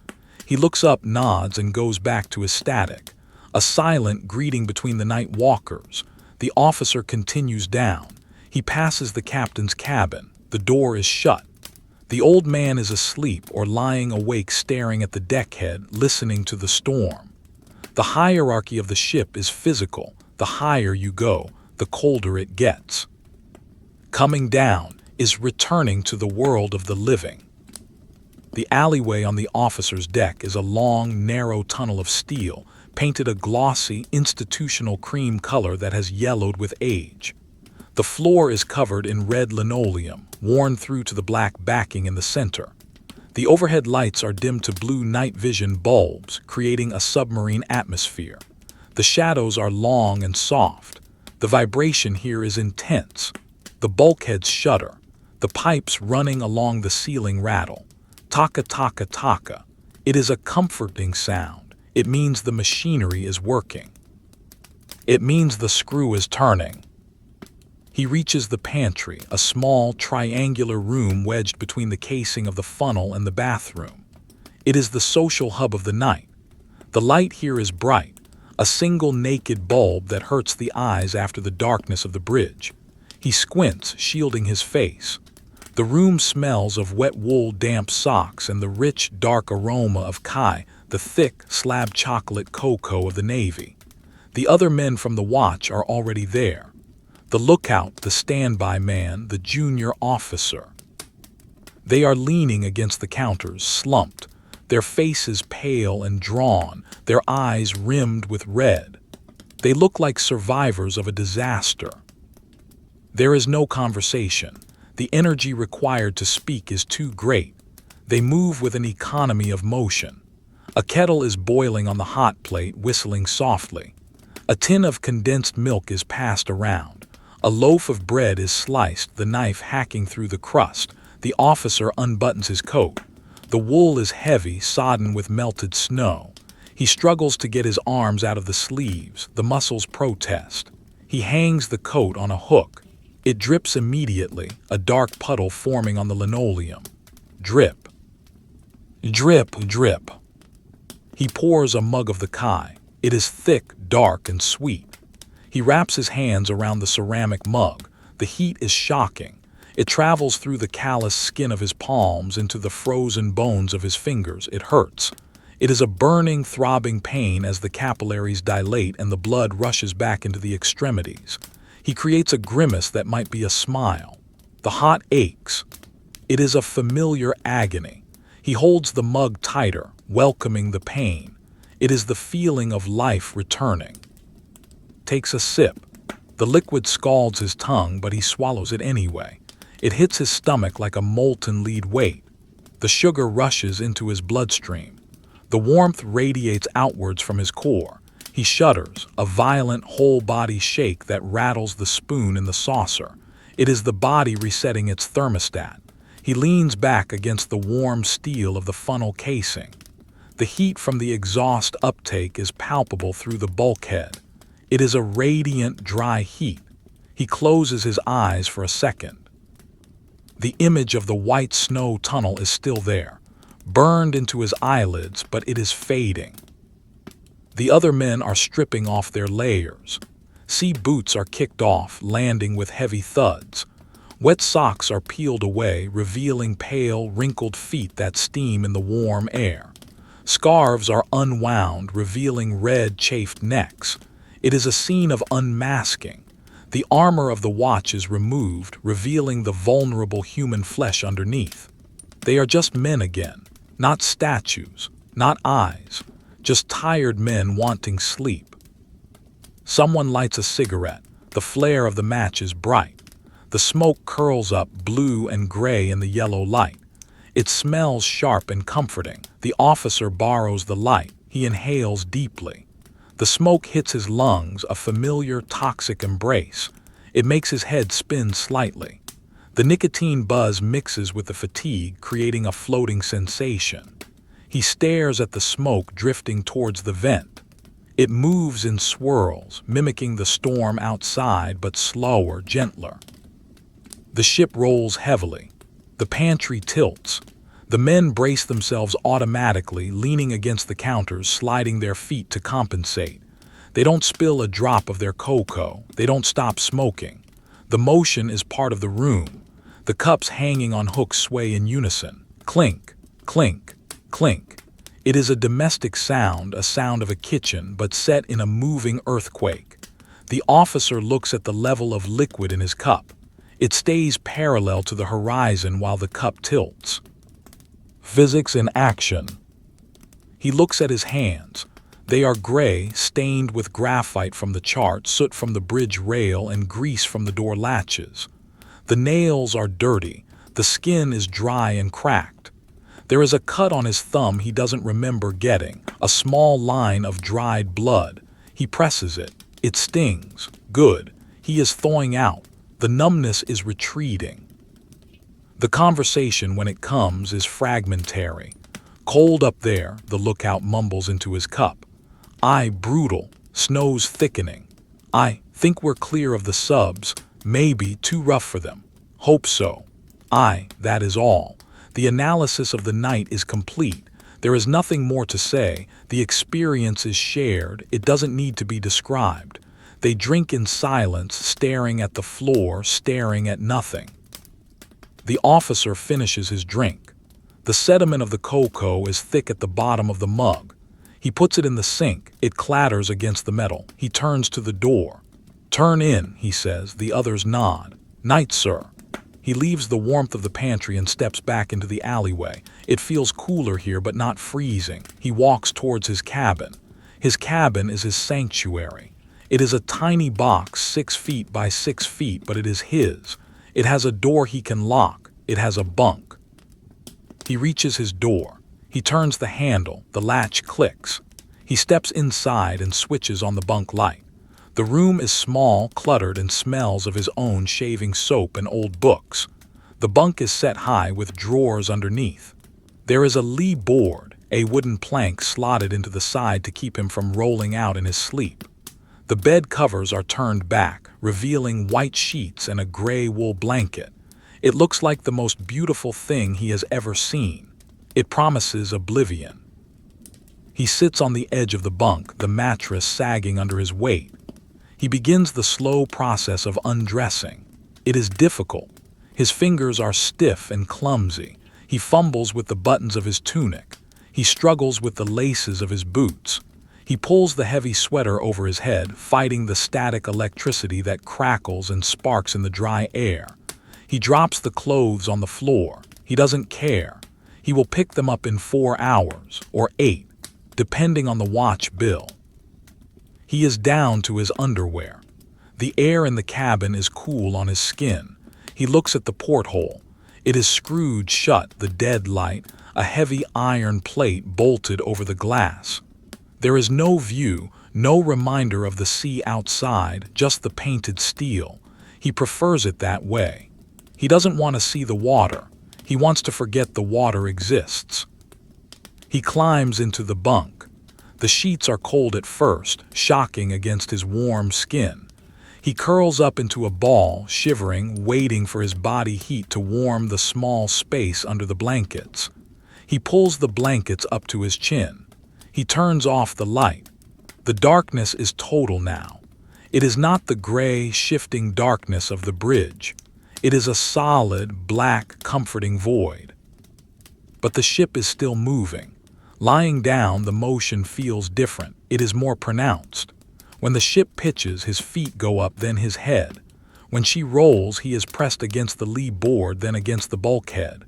He looks up, nods, and goes back to his static. A silent greeting between the night walkers. The officer continues down. He passes the captain's cabin. The door is shut. The old man is asleep or lying awake, staring at the deckhead, listening to the storm. The hierarchy of the ship is physical. The higher you go, the colder it gets. Coming down is returning to the world of the living. The alleyway on the officer's deck is a long, narrow tunnel of steel, painted a glossy, institutional cream color that has yellowed with age. The floor is covered in red linoleum, worn through to the black backing in the center. The overhead lights are dimmed to blue night vision bulbs, creating a submarine atmosphere. The shadows are long and soft. The vibration here is intense. The bulkheads shudder. The pipes running along the ceiling rattle. Taka taka taka. It is a comforting sound. It means the machinery is working. It means the screw is turning. He reaches the pantry, a small, triangular room wedged between the casing of the funnel and the bathroom. It is the social hub of the night. The light here is bright, a single naked bulb that hurts the eyes after the darkness of the bridge. He squints, shielding his face. The room smells of wet wool, damp socks, and the rich, dark aroma of kai, the thick, slab chocolate cocoa of the Navy. The other men from the watch are already there. The lookout, the standby man, the junior officer. They are leaning against the counters, slumped, their faces pale and drawn, their eyes rimmed with red. They look like survivors of a disaster. There is no conversation. The energy required to speak is too great. They move with an economy of motion. A kettle is boiling on the hot plate, whistling softly. A tin of condensed milk is passed around. A loaf of bread is sliced, the knife hacking through the crust. The officer unbuttons his coat. The wool is heavy, sodden with melted snow. He struggles to get his arms out of the sleeves. The muscles protest. He hangs the coat on a hook. It drips immediately, a dark puddle forming on the linoleum. Drip. Drip, drip. He pours a mug of the kai. It is thick, dark, and sweet. He wraps his hands around the ceramic mug. The heat is shocking. It travels through the callous skin of his palms into the frozen bones of his fingers. It hurts. It is a burning, throbbing pain as the capillaries dilate and the blood rushes back into the extremities. He creates a grimace that might be a smile. The hot aches. It is a familiar agony. He holds the mug tighter, welcoming the pain. It is the feeling of life returning. Takes a sip. The liquid scalds his tongue, but he swallows it anyway. It hits his stomach like a molten lead weight. The sugar rushes into his bloodstream. The warmth radiates outwards from his core. He shudders, a violent whole-body shake that rattles the spoon in the saucer. It is the body resetting its thermostat. He leans back against the warm steel of the funnel casing. The heat from the exhaust uptake is palpable through the bulkhead. It is a radiant, dry heat. He closes his eyes for a second. The image of the white snow tunnel is still there, burned into his eyelids, but it is fading. The other men are stripping off their layers. Sea boots are kicked off, landing with heavy thuds. Wet socks are peeled away, revealing pale, wrinkled feet that steam in the warm air. Scarves are unwound, revealing red, chafed necks. It is a scene of unmasking. The armor of the watch is removed, revealing the vulnerable human flesh underneath. They are just men again, not statues, not eyes, just tired men wanting sleep. Someone lights a cigarette. The flare of the match is bright. The smoke curls up, blue and gray in the yellow light. It smells sharp and comforting. The officer borrows the light. He inhales deeply. The smoke hits his lungs, a familiar, toxic embrace. It makes his head spin slightly. The nicotine buzz mixes with the fatigue, creating a floating sensation. He stares at the smoke drifting towards the vent. It moves in swirls, mimicking the storm outside, but slower, gentler. The ship rolls heavily. The pantry tilts. The men brace themselves automatically, leaning against the counters, sliding their feet to compensate. They don't spill a drop of their cocoa. They don't stop smoking. The motion is part of the room. The cups hanging on hooks sway in unison. Clink, clink, clink. It is a domestic sound, a sound of a kitchen, but set in a moving earthquake. The officer looks at the level of liquid in his cup. It stays parallel to the horizon while the cup tilts. Physics in action. He looks at his hands. They are gray, stained with graphite from the chart, soot from the bridge rail, and grease from the door latches. The nails are dirty. The skin is dry and cracked. There is a cut on his thumb he doesn't remember getting, a small line of dried blood. He presses it. It stings. Good. He is thawing out. The numbness is retreating. The conversation, when it comes, is fragmentary. Cold up there, the lookout mumbles into his cup. Aye, brutal. Snow's thickening. I think we're clear of the subs. Maybe too rough for them. Hope so. Aye, that is all. The analysis of the night is complete. There is nothing more to say. The experience is shared. It doesn't need to be described. They drink in silence, staring at the floor, staring at nothing. The officer finishes his drink. The sediment of the cocoa is thick at the bottom of the mug. He puts it in the sink. It clatters against the metal. He turns to the door. "Turn in," he says. The others nod. "Night, sir." He leaves the warmth of the pantry and steps back into the alleyway. It feels cooler here, but not freezing. He walks towards his cabin. His cabin is his sanctuary. It is a tiny box, 6 feet by 6 feet, but it is his. It has a door he can lock. It has a bunk. He reaches his door. He turns the handle. The latch clicks. He steps inside and switches on the bunk light. The room is small, cluttered, and smells of his own shaving soap and old books. The bunk is set high with drawers underneath. There is a lee board, a wooden plank slotted into the side to keep him from rolling out in his sleep. The bed covers are turned back, revealing white sheets and a gray wool blanket. It looks like the most beautiful thing he has ever seen. It promises oblivion. He sits on the edge of the bunk, the mattress sagging under his weight. He begins the slow process of undressing. It is difficult. His fingers are stiff and clumsy. He fumbles with the buttons of his tunic. He struggles with the laces of his boots. He pulls the heavy sweater over his head, fighting the static electricity that crackles and sparks in the dry air. He drops the clothes on the floor. He doesn't care. He will pick them up in 4 hours, or 8, depending on the watch bill. He is down to his underwear. The air in the cabin is cool on his skin. He looks at the porthole. It is screwed shut, the dead light, a heavy iron plate bolted over the glass. There is no view, no reminder of the sea outside, just the painted steel. He prefers it that way. He doesn't want to see the water. He wants to forget the water exists. He climbs into the bunk. The sheets are cold at first, shocking against his warm skin. He curls up into a ball, shivering, waiting for his body heat to warm the small space under the blankets. He pulls the blankets up to his chin. He turns off the light. The darkness is total now. It is not the gray, shifting darkness of the bridge. It is a solid, black, comforting void. But the ship is still moving. Lying down, the motion feels different. It is more pronounced. When the ship pitches, his feet go up, then his head. When she rolls, he is pressed against the lee board, then against the bulkhead.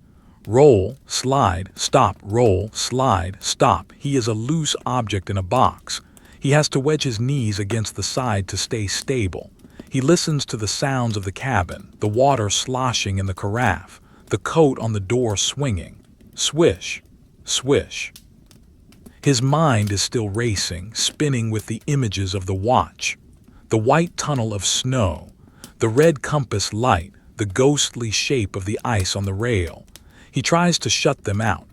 Roll, slide, stop, roll, slide, stop. He is a loose object in a box. He has to wedge his knees against the side to stay stable. He listens to the sounds of the cabin, the water sloshing in the carafe, the coat on the door swinging. Swish, swish. His mind is still racing, spinning with the images of the watch. The white tunnel of snow, the red compass light, the ghostly shape of the ice on the rail. He tries to shut them out.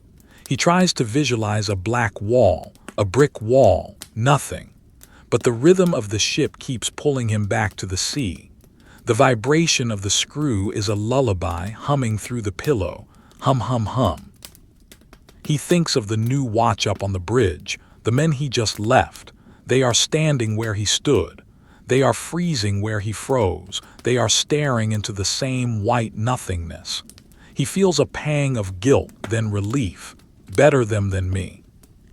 He tries to visualize a black wall, a brick wall, nothing. But the rhythm of the ship keeps pulling him back to the sea. The vibration of the screw is a lullaby humming through the pillow. Hum, hum, hum. He thinks of the new watch up on the bridge, the men he just left. They are standing where he stood. They are freezing where he froze. They are staring into the same white nothingness. He feels a pang of guilt, then relief. Better them than me.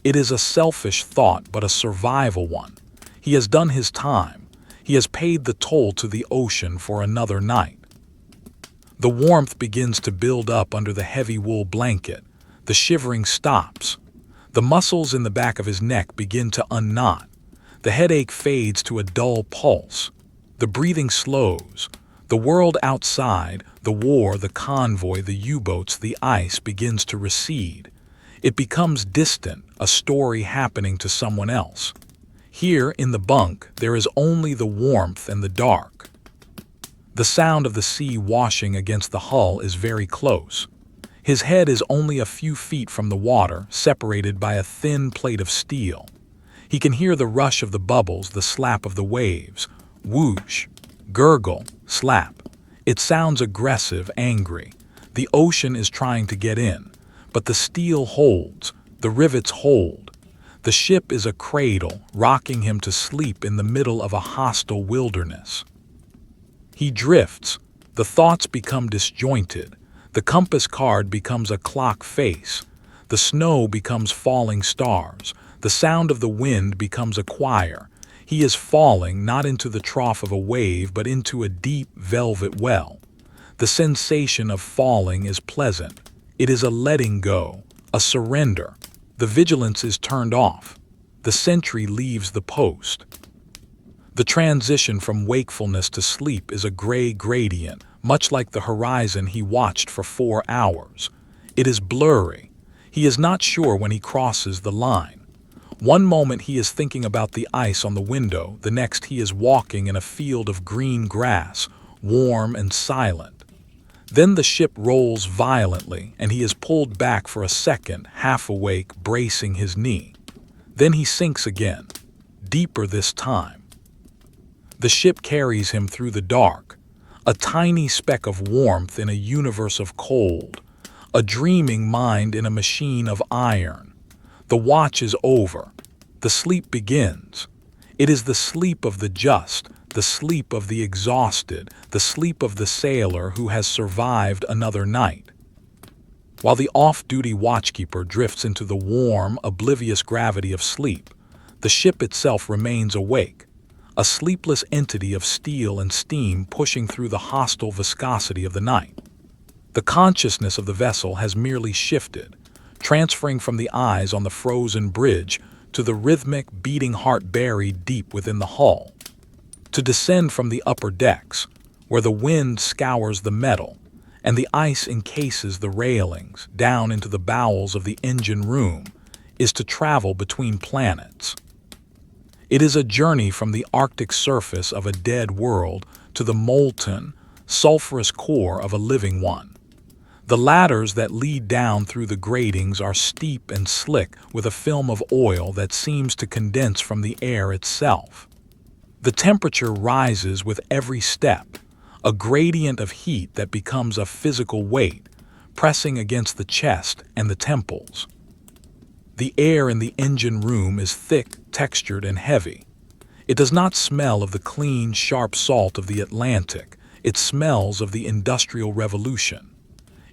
It is a selfish thought, but a survival one. He has done his time. He has paid the toll to the ocean for another night. The warmth begins to build up under the heavy wool blanket. The shivering stops. The muscles in the back of his neck begin to unknot. The headache fades to a dull pulse. The breathing slows. The world outside, the war, the convoy, the U-boats, the ice begins to recede. It becomes distant, a story happening to someone else. Here, in the bunk, there is only the warmth and the dark. The sound of the sea washing against the hull is very close. His head is only a few feet from the water, separated by a thin plate of steel. He can hear the rush of the bubbles, the slap of the waves. Whoosh, gurgle, slap. It sounds aggressive, angry. The ocean is trying to get in, but the steel holds. The rivets hold. The ship is a cradle, rocking him to sleep in the middle of a hostile wilderness. He drifts. The thoughts become disjointed. The compass card becomes a clock face. The snow becomes falling stars. The sound of the wind becomes a choir. He is falling not into the trough of a wave, but into a deep velvet well. The sensation of falling is pleasant. It is a letting go, a surrender. The vigilance is turned off. The sentry leaves the post. The transition from wakefulness to sleep is a gray gradient, much like the horizon he watched for 4 hours. It is blurry. He is not sure when he crosses the line. One moment he is thinking about the ice on the window, the next he is walking in a field of green grass, warm and silent. Then the ship rolls violently, and he is pulled back for a second, half awake, bracing his knee. Then he sinks again, deeper this time. The ship carries him through the dark, a tiny speck of warmth in a universe of cold, a dreaming mind in a machine of iron. The watch is over. The sleep begins. It is the sleep of the just, the sleep of the exhausted, the sleep of the sailor who has survived another night. While the off-duty watchkeeper drifts into the warm, oblivious gravity of sleep, the ship itself remains awake, a sleepless entity of steel and steam pushing through the hostile viscosity of the night. The consciousness of the vessel has merely shifted, transferring from the eyes on the frozen bridge to the rhythmic, beating heart buried deep within the hull. To descend from the upper decks, where the wind scours the metal and the ice encases the railings, down into the bowels of the engine room, is to travel between planets. It is a journey from the Arctic surface of a dead world to the molten, sulfurous core of a living one. The ladders that lead down through the gratings are steep and slick with a film of oil that seems to condense from the air itself. The temperature rises with every step, a gradient of heat that becomes a physical weight, pressing against the chest and the temples. The air in the engine room is thick, textured, and heavy. It does not smell of the clean, sharp salt of the Atlantic. It smells of the Industrial Revolution.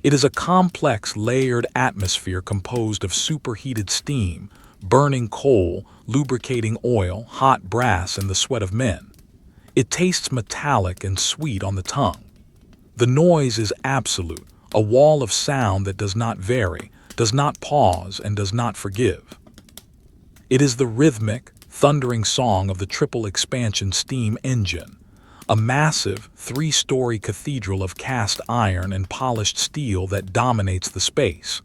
It is a complex, layered atmosphere composed of superheated steam, burning coal, lubricating oil, hot brass, and the sweat of men. It tastes metallic and sweet on the tongue. The noise is absolute, a wall of sound that does not vary, does not pause, and does not forgive. It is the rhythmic, thundering song of the triple expansion steam engine, a massive, 3-story cathedral of cast iron and polished steel that dominates the space.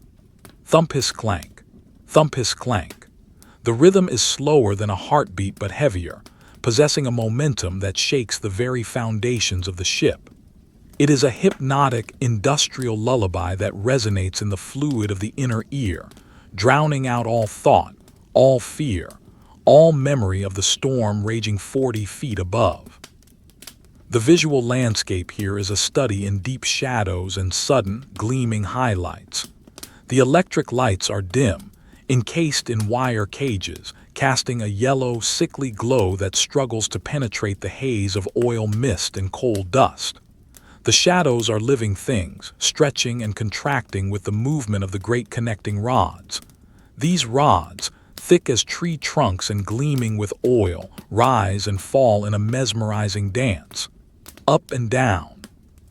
Thump hiss clank, thump hiss clank. The rhythm is slower than a heartbeat but heavier, possessing a momentum that shakes the very foundations of the ship. It is a hypnotic, industrial lullaby that resonates in the fluid of the inner ear, drowning out all thought, all fear, all memory of the storm raging 40 feet above. The visual landscape here is a study in deep shadows and sudden, gleaming highlights. The electric lights are dim, encased in wire cages, casting a yellow, sickly glow that struggles to penetrate the haze of oil mist and coal dust. The shadows are living things, stretching and contracting with the movement of the great connecting rods. These rods, thick as tree trunks and gleaming with oil, rise and fall in a mesmerizing dance. Up and down,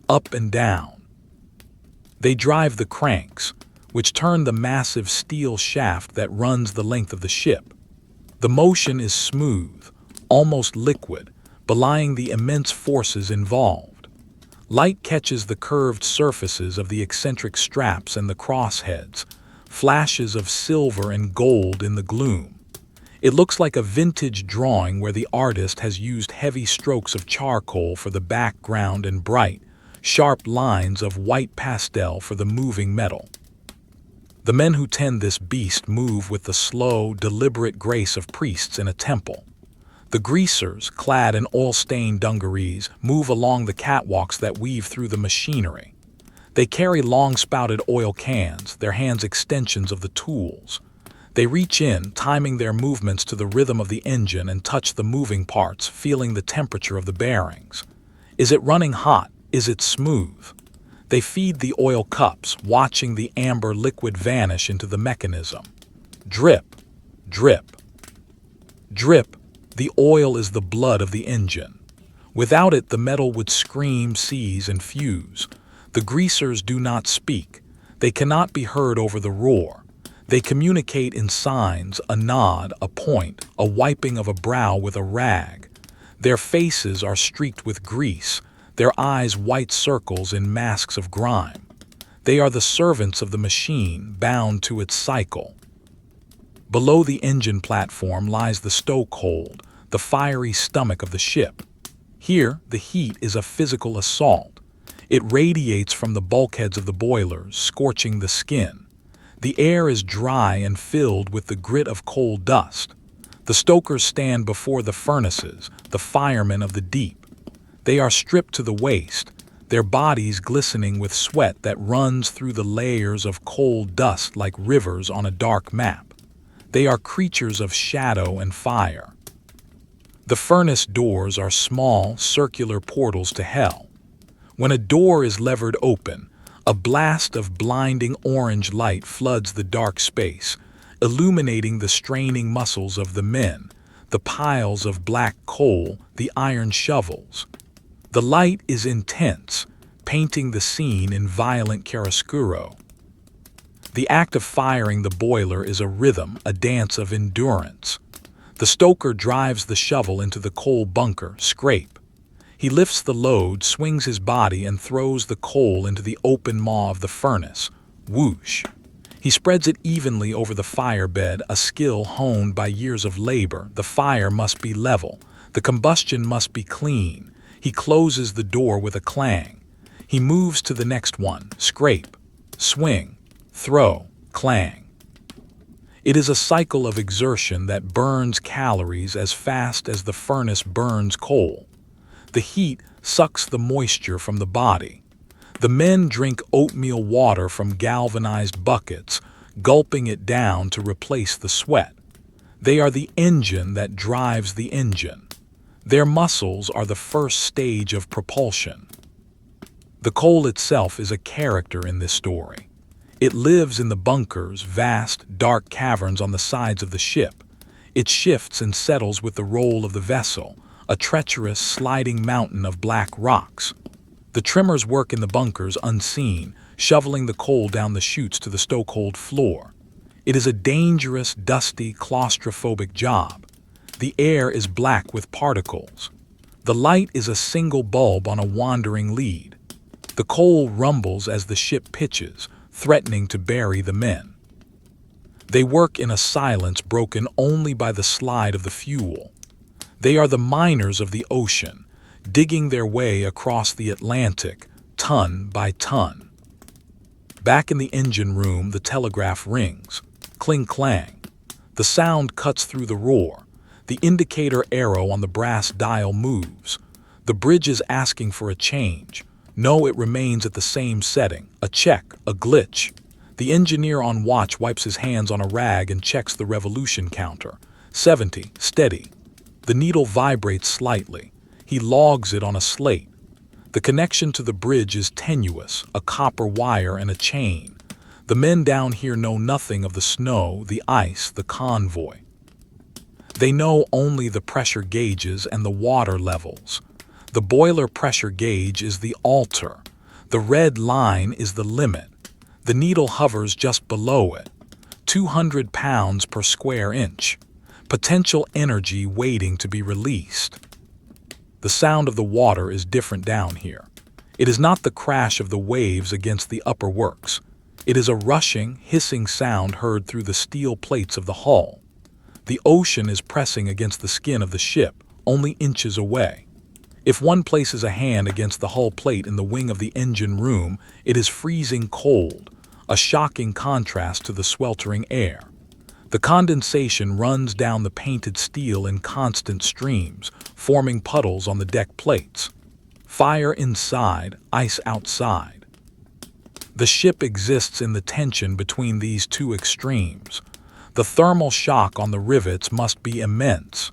up and down. They drive the cranks, which turn the massive steel shaft that runs the length of the ship. The motion is smooth, almost liquid, belying the immense forces involved. Light catches the curved surfaces of the eccentric straps and the crossheads, flashes of silver and gold in the gloom. It looks like a vintage drawing where the artist has used heavy strokes of charcoal for the background and bright, sharp lines of white pastel for the moving metal. The men who tend this beast move with the slow, deliberate grace of priests in a temple. The greasers, clad in oil-stained dungarees, move along the catwalks that weave through the machinery. They carry long-spouted oil cans, their hands extensions of the tools. They reach in, timing their movements to the rhythm of the engine, and touch the moving parts, feeling the temperature of the bearings. Is it running hot? Is it smooth? They feed the oil cups, watching the amber liquid vanish into the mechanism. Drip, drip, drip. The oil is the blood of the engine. Without it, the metal would scream, seize, and fuse. The greasers do not speak. They cannot be heard over the roar. They communicate in signs, a nod, a point, a wiping of a brow with a rag. Their faces are streaked with grease, their eyes white circles in masks of grime. They are the servants of the machine, bound to its cycle. Below the engine platform lies the stokehold, the fiery stomach of the ship. Here, the heat is a physical assault. It radiates from the bulkheads of the boilers, scorching the skin. The air is dry and filled with the grit of coal dust. The stokers stand before the furnaces, the firemen of the deep. They are stripped to the waist, their bodies glistening with sweat that runs through the layers of coal dust like rivers on a dark map. They are creatures of shadow and fire. The furnace doors are small, circular portals to hell. When a door is levered open, a blast of blinding orange light floods the dark space, illuminating the straining muscles of the men, the piles of black coal, the iron shovels. The light is intense, painting the scene in violent chiaroscuro. The act of firing the boiler is a rhythm, a dance of endurance. The stoker drives the shovel into the coal bunker, scrape. He lifts the load, swings his body, and throws the coal into the open maw of the furnace. Whoosh! He spreads it evenly over the firebed, a skill honed by years of labor. The fire must be level. The combustion must be clean. He closes the door with a clang. He moves to the next one. Scrape, swing, throw, clang. It is a cycle of exertion that burns calories as fast as the furnace burns coal. The heat sucks the moisture from the body. The men drink oatmeal water from galvanized buckets, gulping it down to replace the sweat. They are the engine that drives the engine. Their muscles are the first stage of propulsion. The coal itself is a character in this story. It lives in the bunkers, vast, dark caverns on the sides of the ship. It shifts and settles with the roll of the vessel, a treacherous, sliding mountain of black rocks. The trimmers work in the bunkers unseen, shoveling the coal down the chutes to the stokehold floor. It is a dangerous, dusty, claustrophobic job. The air is black with particles. The light is a single bulb on a wandering lead. The coal rumbles as the ship pitches, threatening to bury the men. They work in a silence broken only by the slide of the fuel. They are the miners of the ocean, digging their way across the Atlantic, ton by ton. Back in the engine room, the telegraph rings. Cling-clang. The sound cuts through the roar. The indicator arrow on the brass dial moves. The bridge is asking for a change. No, it remains at the same setting. A check, a glitch. The engineer on watch wipes his hands on a rag and checks the revolution counter. 70, steady. The needle vibrates slightly. He logs it on a slate. The connection to the bridge is tenuous, a copper wire and a chain. The men down here know nothing of the snow, the ice, the convoy. They know only the pressure gauges and the water levels. The boiler pressure gauge is the altar. The red line is the limit. The needle hovers just below it. 200 pounds per square inch. Potential energy waiting to be released. The sound of the water is different down here. It is not the crash of the waves against the upper works. It is a rushing, hissing sound heard through the steel plates of the hull. The ocean is pressing against the skin of the ship, only inches away. If one places a hand against the hull plate in the wing of the engine room, it is freezing cold, a shocking contrast to the sweltering air. The condensation runs down the painted steel in constant streams, forming puddles on the deck plates. Fire inside, ice outside. The ship exists in the tension between these two extremes. The thermal shock on the rivets must be immense.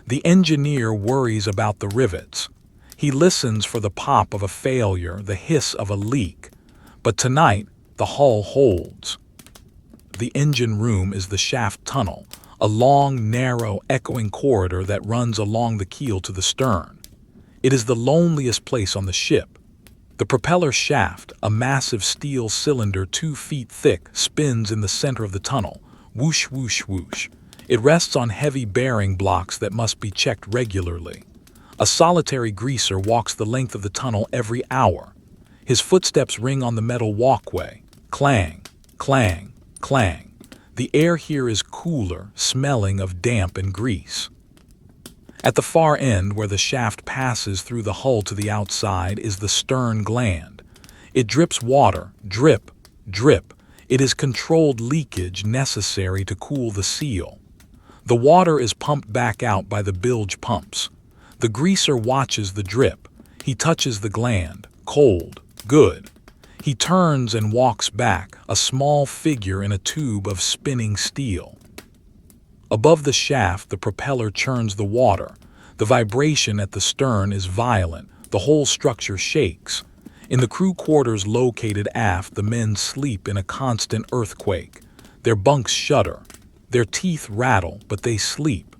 The engineer worries about the rivets. He listens for the pop of a failure, the hiss of a leak. But tonight, the hull holds. The engine room is the shaft tunnel, a long, narrow, echoing corridor that runs along the keel to the stern. It is the loneliest place on the ship. The propeller shaft, a massive steel cylinder 2 feet thick, spins in the center of the tunnel. Whoosh, whoosh, whoosh. It rests on heavy bearing blocks that must be checked regularly. A solitary greaser walks the length of the tunnel every hour. His footsteps ring on the metal walkway. Clang, clang, clang. The air here is cooler, smelling of damp and grease. At the far end, where the shaft passes through the hull to the outside, is the stern gland. It drips water, drip, drip. It is controlled leakage necessary to cool the seal. The water is pumped back out by the bilge pumps. The greaser watches the drip. He touches the gland. Cold. Good. He turns and walks back, a small figure in a tube of spinning steel. Above the shaft, the propeller churns the water. The vibration at the stern is violent. The whole structure shakes. In the crew quarters located aft, the men sleep in a constant earthquake. Their bunks shudder. Their teeth rattle, but they sleep.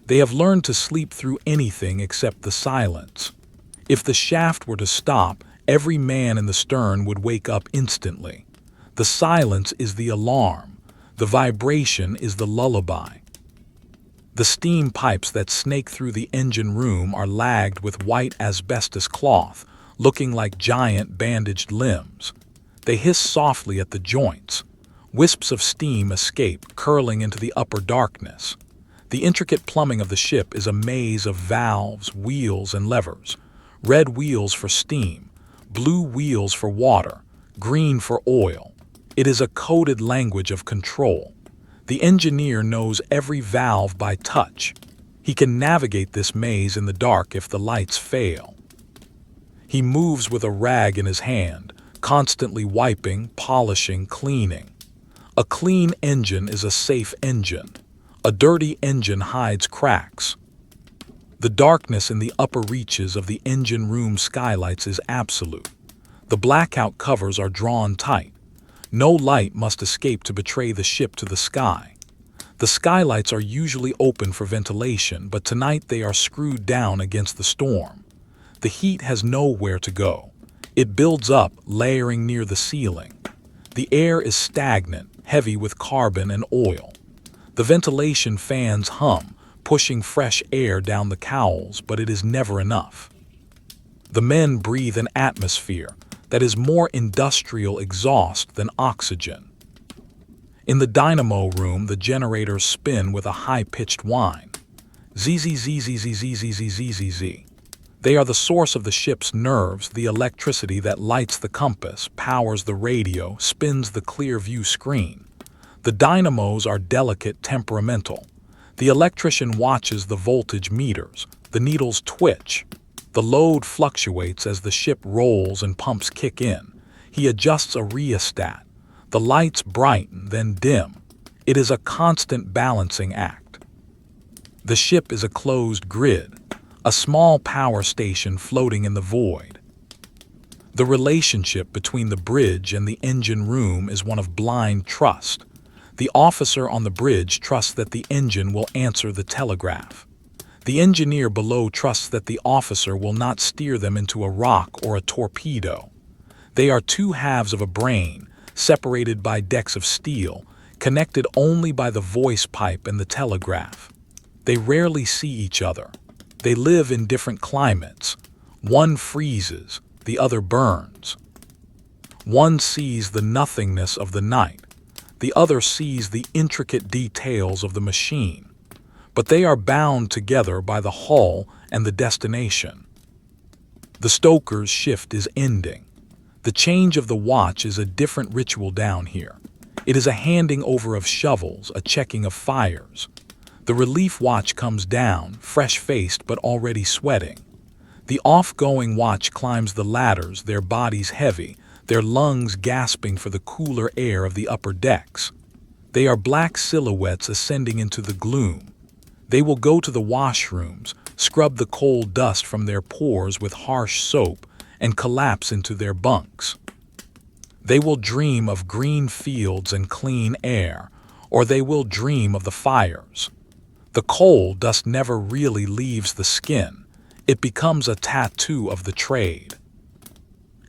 They have learned to sleep through anything except the silence. If the shaft were to stop, every man in the stern would wake up instantly. The silence is the alarm. The vibration is the lullaby. The steam pipes that snake through the engine room are lagged with white asbestos cloth, looking like giant bandaged limbs. They hiss softly at the joints. Wisps of steam escape, curling into the upper darkness. The intricate plumbing of the ship is a maze of valves, wheels, and levers. Red wheels for steam, blue wheels for water, green for oil. It is a coded language of control. The engineer knows every valve by touch. He can navigate this maze in the dark if the lights fail. He moves with a rag in his hand, constantly wiping, polishing, cleaning. A clean engine is a safe engine. A dirty engine hides cracks. The darkness in the upper reaches of the engine room skylights is absolute. The blackout covers are drawn tight. No light must escape to betray the ship to the sky. The skylights are usually open for ventilation, but tonight they are screwed down against the storm. The heat has nowhere to go. It builds up, layering near the ceiling. The air is stagnant, heavy with carbon and oil. The ventilation fans hum, pushing fresh air down the cowls, but it is never enough. The men breathe an atmosphere that is more industrial exhaust than oxygen. In the dynamo room, the generators spin with a high-pitched whine. Zzzzzzzzzzzzzzzzz. They are the source of the ship's nerves, the electricity that lights the compass, powers the radio, spins the clear view screen. The dynamos are delicate, temperamental. The electrician watches the voltage meters. The needles twitch. The load fluctuates as the ship rolls and pumps kick in. He adjusts a rheostat. The lights brighten, then dim. It is a constant balancing act. The ship is a closed grid, a small power station floating in the void. The relationship between the bridge and the engine room is one of blind trust. The officer on the bridge trusts that the engine will answer the telegraph. The engineer below trusts that the officer will not steer them into a rock or a torpedo. They are two halves of a brain, separated by decks of steel, connected only by the voice pipe and the telegraph. They rarely see each other. They live in different climates. One freezes, the other burns. One sees the nothingness of the night. The other sees the intricate details of the machine. But they are bound together by the hull and the destination. The stoker's shift is ending. The change of the watch is a different ritual down here. It is a handing over of shovels, a checking of fires. The relief watch comes down, fresh-faced but already sweating. The off-going watch climbs the ladders, their bodies heavy, their lungs gasping for the cooler air of the upper decks. They are black silhouettes ascending into the gloom. They will go to the washrooms, scrub the coal dust from their pores with harsh soap, and collapse into their bunks. They will dream of green fields and clean air, or they will dream of the fires. The coal dust never really leaves the skin. It becomes a tattoo of the trade.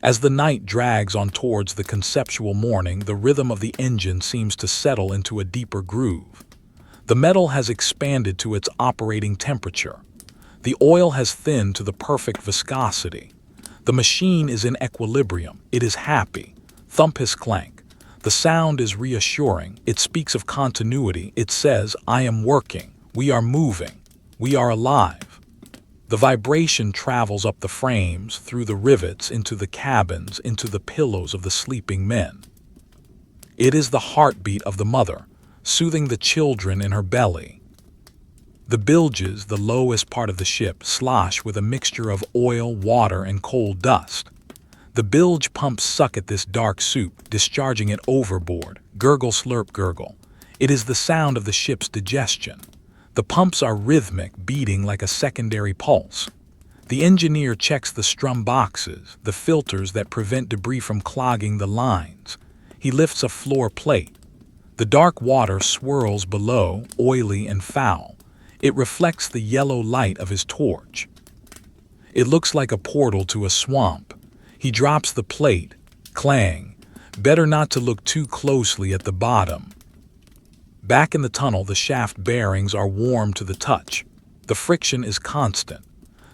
As the night drags on towards the conceptual morning, the rhythm of the engine seems to settle into a deeper groove. The metal has expanded to its operating temperature. The oil has thinned to the perfect viscosity. The machine is in equilibrium. It is happy. Thump his clank. The sound is reassuring. It speaks of continuity. It says, I am working. We are moving. We are alive. The vibration travels up the frames, through the rivets, into the cabins, into the pillows of the sleeping men. It is the heartbeat of the mother, soothing the children in her belly. The bilges, the lowest part of the ship, slosh with a mixture of oil, water, and coal dust. The bilge pumps suck at this dark soup, discharging it overboard. Gurgle, slurp, gurgle. It is the sound of the ship's digestion. The pumps are rhythmic, beating like a secondary pulse. The engineer checks the strum boxes, the filters that prevent debris from clogging the lines. He lifts a floor plate. The dark water swirls below, oily and foul. It reflects the yellow light of his torch. It looks like a portal to a swamp. He drops the plate. Clang. Better not to look too closely at the bottom. Back in the tunnel, the shaft bearings are warm to the touch. The friction is constant.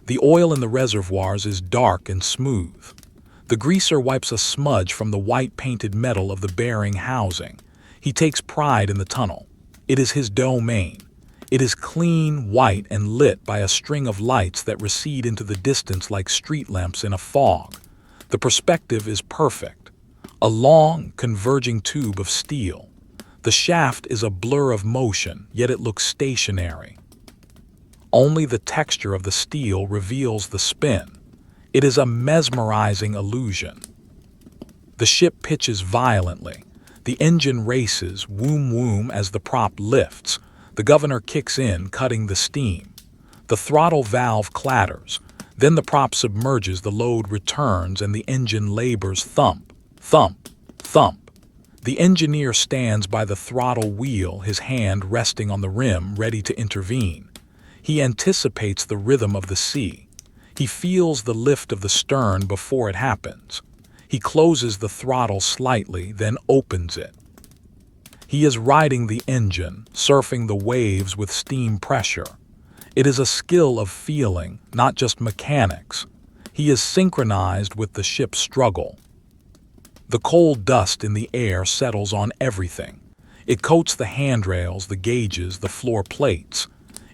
The oil in the reservoirs is dark and smooth. The greaser wipes a smudge from the white painted metal of the bearing housing. He takes pride in the tunnel. It is his domain. It is clean, white, and lit by a string of lights that recede into the distance like street lamps in a fog. The perspective is perfect. A long, converging tube of steel. The shaft is a blur of motion, yet it looks stationary. Only the texture of the steel reveals the spin. It is a mesmerizing illusion. The ship pitches violently. The engine races, woom woom, as the prop lifts. The governor kicks in, cutting the steam. The throttle valve clatters. Then the prop submerges, the load returns, and the engine labors. Thump, thump, thump. The engineer stands by the throttle wheel, his hand resting on the rim, ready to intervene. He anticipates the rhythm of the sea. He feels the lift of the stern before it happens. He closes the throttle slightly, then opens it. He is riding the engine, surfing the waves with steam pressure. It is a skill of feeling, not just mechanics. He is synchronized with the ship's struggle. The coal dust in the air settles on everything. It coats the handrails, the gauges, the floor plates.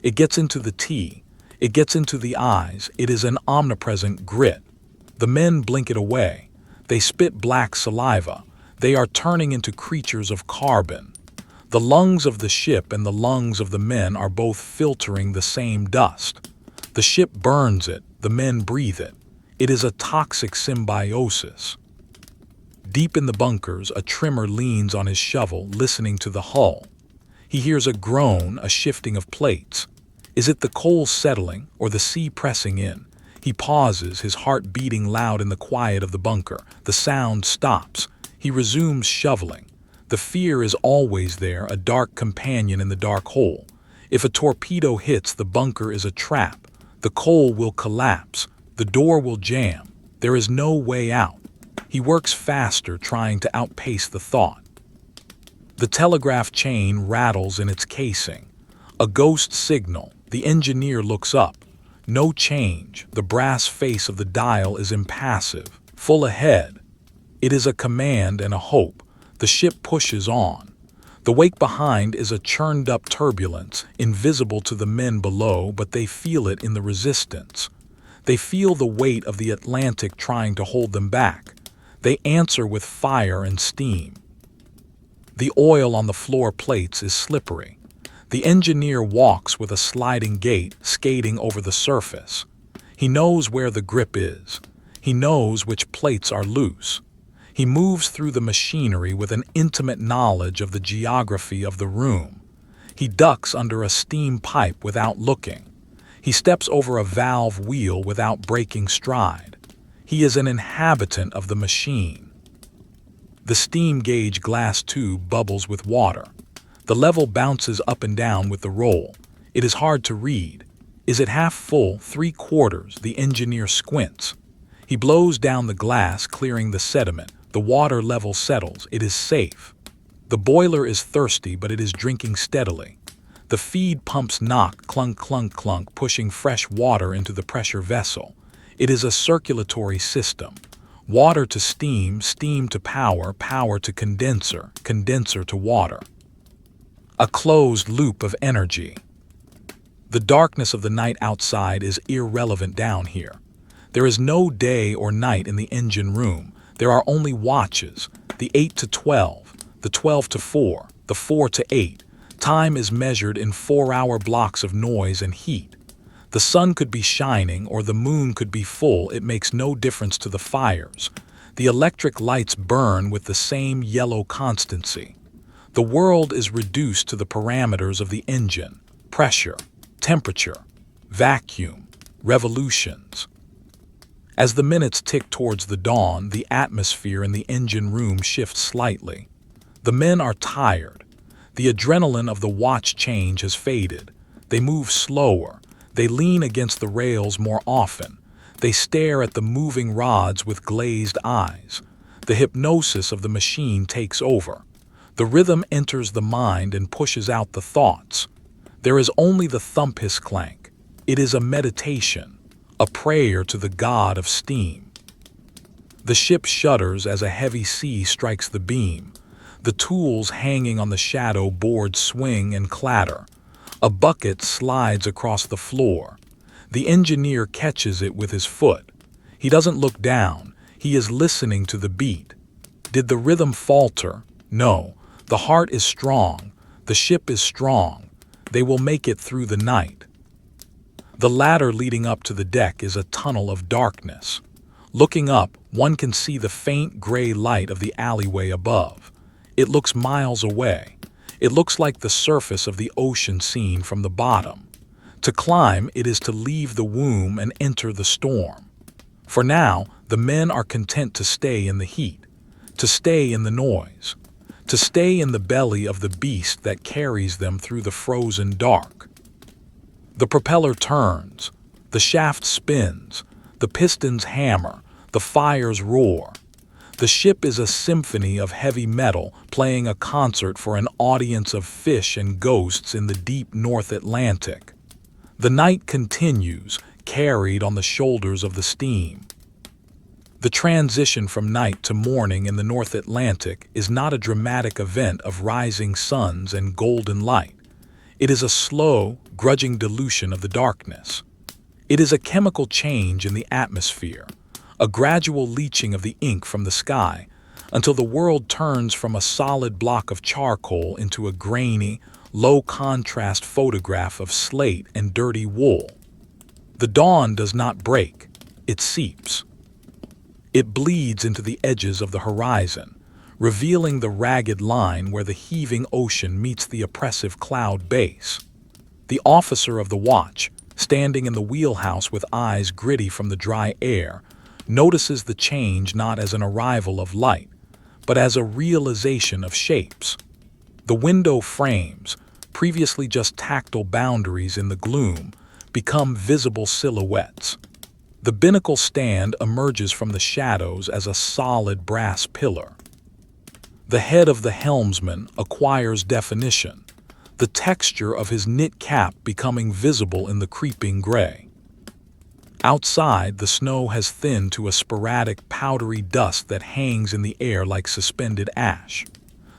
It gets into the tea. It gets into the eyes. It is an omnipresent grit. The men blink it away. They spit black saliva. They are turning into creatures of carbon. The lungs of the ship and the lungs of the men are both filtering the same dust. The ship burns it. The men breathe it. It is a toxic symbiosis. Deep in the bunkers, a trimmer leans on his shovel, listening to the hull. He hears a groan, a shifting of plates. Is it the coal settling or the sea pressing in? He pauses, his heart beating loud in the quiet of the bunker. The sound stops. He resumes shoveling. The fear is always there, a dark companion in the dark hole. If a torpedo hits, the bunker is a trap. The coal will collapse. The door will jam. There is no way out. He works faster, trying to outpace the thought. The telegraph chain rattles in its casing. A ghost signal. The engineer looks up. No change. The brass face of the dial is impassive, full ahead. It is a command and a hope. The ship pushes on. The wake behind is a churned-up turbulence, invisible to the men below, but they feel it in the resistance. They feel the weight of the Atlantic trying to hold them back. They answer with fire and steam. The oil on the floor plates is slippery. The engineer walks with a sliding gait, skating over the surface. He knows where the grip is. He knows which plates are loose. He moves through the machinery with an intimate knowledge of the geography of the room. He ducks under a steam pipe without looking. He steps over a valve wheel without breaking stride. He is an inhabitant of the machine. The steam gauge glass tube bubbles with water. The level bounces up and down with the roll. It is hard to read. Is it half full, 3/4? The engineer squints. He blows down the glass, clearing the sediment. The water level settles. It is safe. The boiler is thirsty, but it is drinking steadily. The feed pumps knock, clunk, clunk, clunk, pushing fresh water into the pressure vessel. It is a circulatory system. Water to steam, steam to power, power to condenser, condenser to water. A closed loop of energy. The darkness of the night outside is irrelevant down here. There is no day or night in the engine room. There are only watches, the 8 to 12, the 12 to 4, the 4 to 8. Time is measured in 4-hour blocks of noise and heat. The sun could be shining or the moon could be full. It makes no difference to the fires. The electric lights burn with the same yellow constancy. The world is reduced to the parameters of the engine: pressure, temperature, vacuum, revolutions. As the minutes tick towards the dawn, the atmosphere in the engine room shifts slightly. The men are tired. The adrenaline of the watch change has faded. They move slower. They lean against the rails more often. They stare at the moving rods with glazed eyes. The hypnosis of the machine takes over. The rhythm enters the mind and pushes out the thoughts. There is only the thump hiss clank. It is a meditation, a prayer to the god of steam. The ship shudders as a heavy sea strikes the beam. The tools hanging on the shadow board swing and clatter. A bucket slides across the floor. The engineer catches it with his foot. He doesn't look down. He is listening to the beat. Did the rhythm falter? No. The heart is strong. The ship is strong. They will make it through the night. The ladder leading up to the deck is a tunnel of darkness. Looking up, one can see the faint gray light of the alleyway above. It looks miles away. It looks like the surface of the ocean seen from the bottom. To climb, it is to leave the womb and enter the storm. For now, the men are content to stay in the heat, to stay in the noise, to stay in the belly of the beast that carries them through the frozen dark. The propeller turns, the shaft spins, the pistons hammer, the fires roar. The ship is a symphony of heavy metal playing a concert for an audience of fish and ghosts in the deep North Atlantic. The night continues, carried on the shoulders of the steam. The transition from night to morning in the North Atlantic is not a dramatic event of rising suns and golden light. It is a slow, grudging dilution of the darkness. It is a chemical change in the atmosphere, a gradual leaching of the ink from the sky, until the world turns from a solid block of charcoal into a grainy, low-contrast photograph of slate and dirty wool. The dawn does not break, it seeps. It bleeds into the edges of the horizon, revealing the ragged line where the heaving ocean meets the oppressive cloud base. The officer of the watch, standing in the wheelhouse with eyes gritty from the dry air, notices the change not as an arrival of light, but as a realization of shapes. The window frames, previously just tactile boundaries in the gloom, become visible silhouettes. The binnacle stand emerges from the shadows as a solid brass pillar. The head of the helmsman acquires definition, the texture of his knit cap becoming visible in the creeping gray. Outside, the snow has thinned to a sporadic powdery dust that hangs in the air like suspended ash.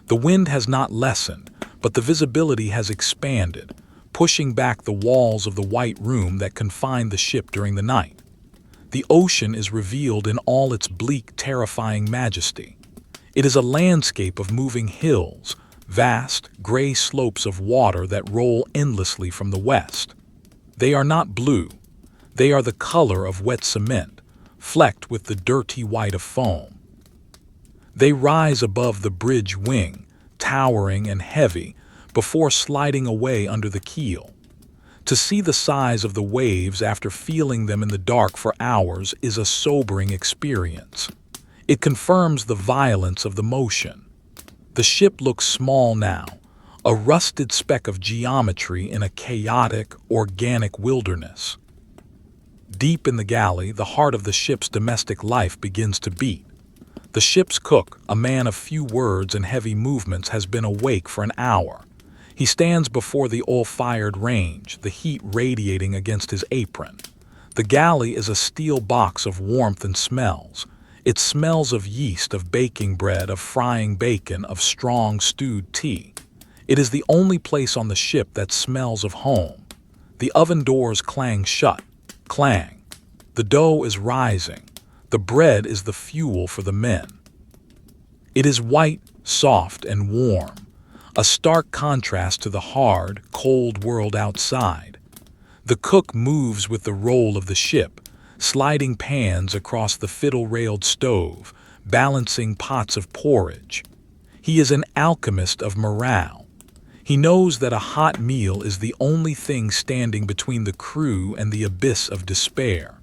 The wind has not lessened, but the visibility has expanded, pushing back the walls of the white room that confined the ship during the night. The ocean is revealed in all its bleak, terrifying majesty. It is a landscape of moving hills, vast, gray slopes of water that roll endlessly from the west. They are not blue. They are the color of wet cement, flecked with the dirty white of foam. They rise above the bridge wing, towering and heavy, before sliding away under the keel. To see the size of the waves after feeling them in the dark for hours is a sobering experience. It confirms the violence of the motion. The ship looks small now, a rusted speck of geometry in a chaotic, organic wilderness. Deep in the galley, the heart of the ship's domestic life begins to beat. The ship's cook, a man of few words and heavy movements, has been awake for an hour. He stands before the oil-fired range, the heat radiating against his apron. The galley is a steel box of warmth and smells. It smells of yeast, of baking bread, of frying bacon, of strong stewed tea. It is the only place on the ship that smells of home. The oven doors clang shut. Clang. The dough is rising. The bread is the fuel for the men. It is white, soft, and warm, a stark contrast to the hard, cold world outside. The cook moves with the roll of the ship, sliding pans across the fiddle-railed stove, balancing pots of porridge. He is an alchemist of morale. He knows that a hot meal is the only thing standing between the crew and the abyss of despair.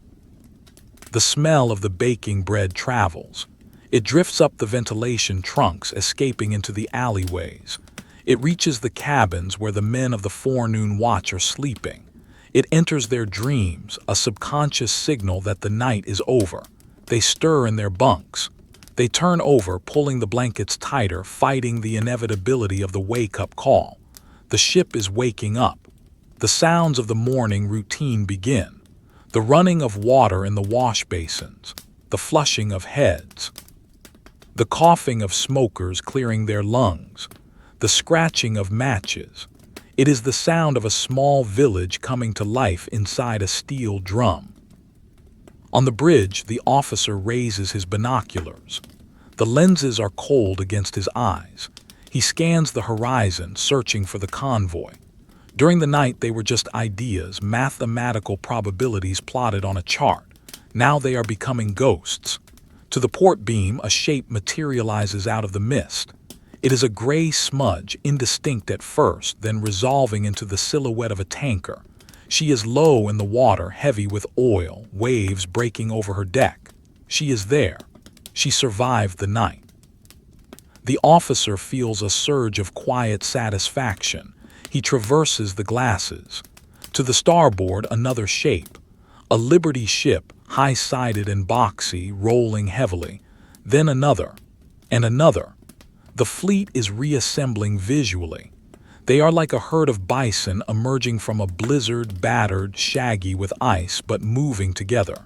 The smell of the baking bread travels. It drifts up the ventilation trunks, escaping into the alleyways. It reaches the cabins where the men of the forenoon watch are sleeping. It enters their dreams, a subconscious signal that the night is over. They stir in their bunks. They turn over, pulling the blankets tighter, fighting the inevitability of the wake-up call. The ship is waking up. The sounds of the morning routine begin. The running of water in the wash basins. The flushing of heads. The coughing of smokers clearing their lungs. The scratching of matches. It is the sound of a small village coming to life inside a steel drum. On the bridge, the officer raises his binoculars. The lenses are cold against his eyes. He scans the horizon, searching for the convoy. During the night, they were just ideas, mathematical probabilities plotted on a chart. Now they are becoming ghosts. To the port beam, a shape materializes out of the mist. It is a gray smudge, indistinct at first, then resolving into the silhouette of a tanker. She is low in the water, heavy with oil, waves breaking over her deck. She is there. She survived the night. The officer feels a surge of quiet satisfaction. He traverses the glasses. To the starboard, another shape. A Liberty ship, high-sided and boxy, rolling heavily. Then another. And another. The fleet is reassembling visually. They are like a herd of bison emerging from a blizzard, battered, shaggy with ice, but moving together.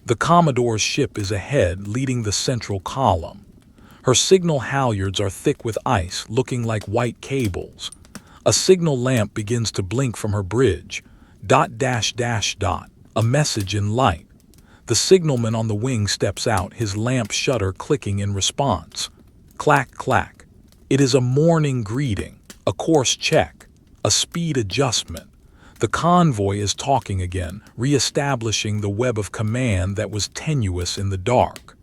The Commodore's ship is ahead, leading the central column. Her signal halyards are thick with ice, looking like white cables. A signal lamp begins to blink from her bridge. ... A message in light. The signalman on the wing steps out, his lamp shutter clicking in response. Clack, clack. It is a morning greeting, a course check, a speed adjustment. The convoy is talking again, re-establishing the web of command that was tenuous in the dark.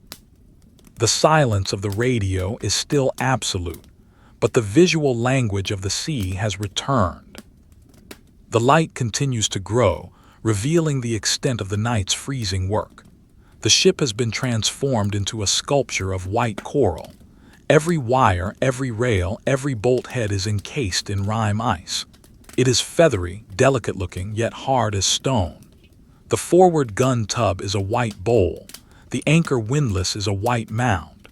The silence of the radio is still absolute, but the visual language of the sea has returned. The light continues to grow, revealing the extent of the night's freezing work. The ship has been transformed into a sculpture of white coral. Every wire, every rail, every bolt head is encased in rime ice. It is feathery, delicate-looking, yet hard as stone. The forward gun tub is a white bowl. The anchor windlass is a white mound.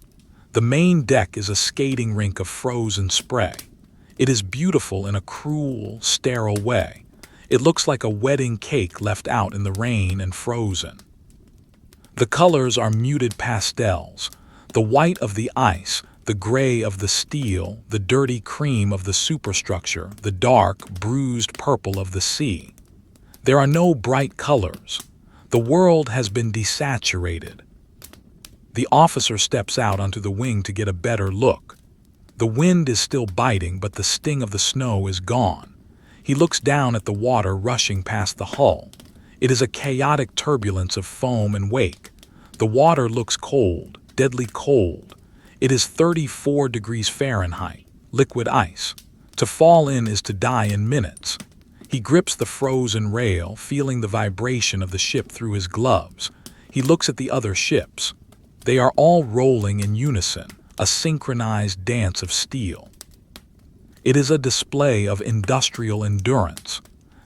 The main deck is a skating rink of frozen spray. It is beautiful in a cruel, sterile way. It looks like a wedding cake left out in the rain and frozen. The colors are muted pastels, the white of the ice, the gray of the steel, the dirty cream of the superstructure, the dark, bruised purple of the sea. There are no bright colors. The world has been desaturated. The officer steps out onto the wing to get a better look. The wind is still biting, but the sting of the snow is gone. He looks down at the water rushing past the hull. It is a chaotic turbulence of foam and wake. The water looks cold, deadly cold. It is 34 degrees Fahrenheit, liquid ice. To fall in is to die in minutes. He grips the frozen rail, feeling the vibration of the ship through his gloves. He looks at the other ships. They are all rolling in unison, a synchronized dance of steel. It is a display of industrial endurance.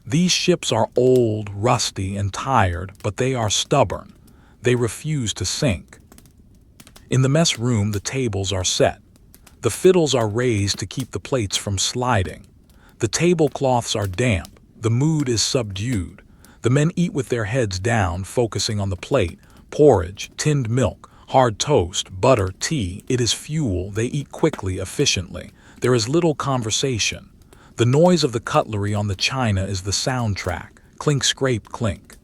These ships are old, rusty, and tired, but they are stubborn. They refuse to sink. In the mess room, the tables are set. The fiddles are raised to keep the plates from sliding. The tablecloths are damp. The mood is subdued. The men eat with their heads down, focusing on the plate. Porridge, tinned milk, hard toast, butter, tea. It is fuel. They eat quickly, efficiently. There is little conversation. The noise of the cutlery on the china is the soundtrack. Clink, scrape, clink.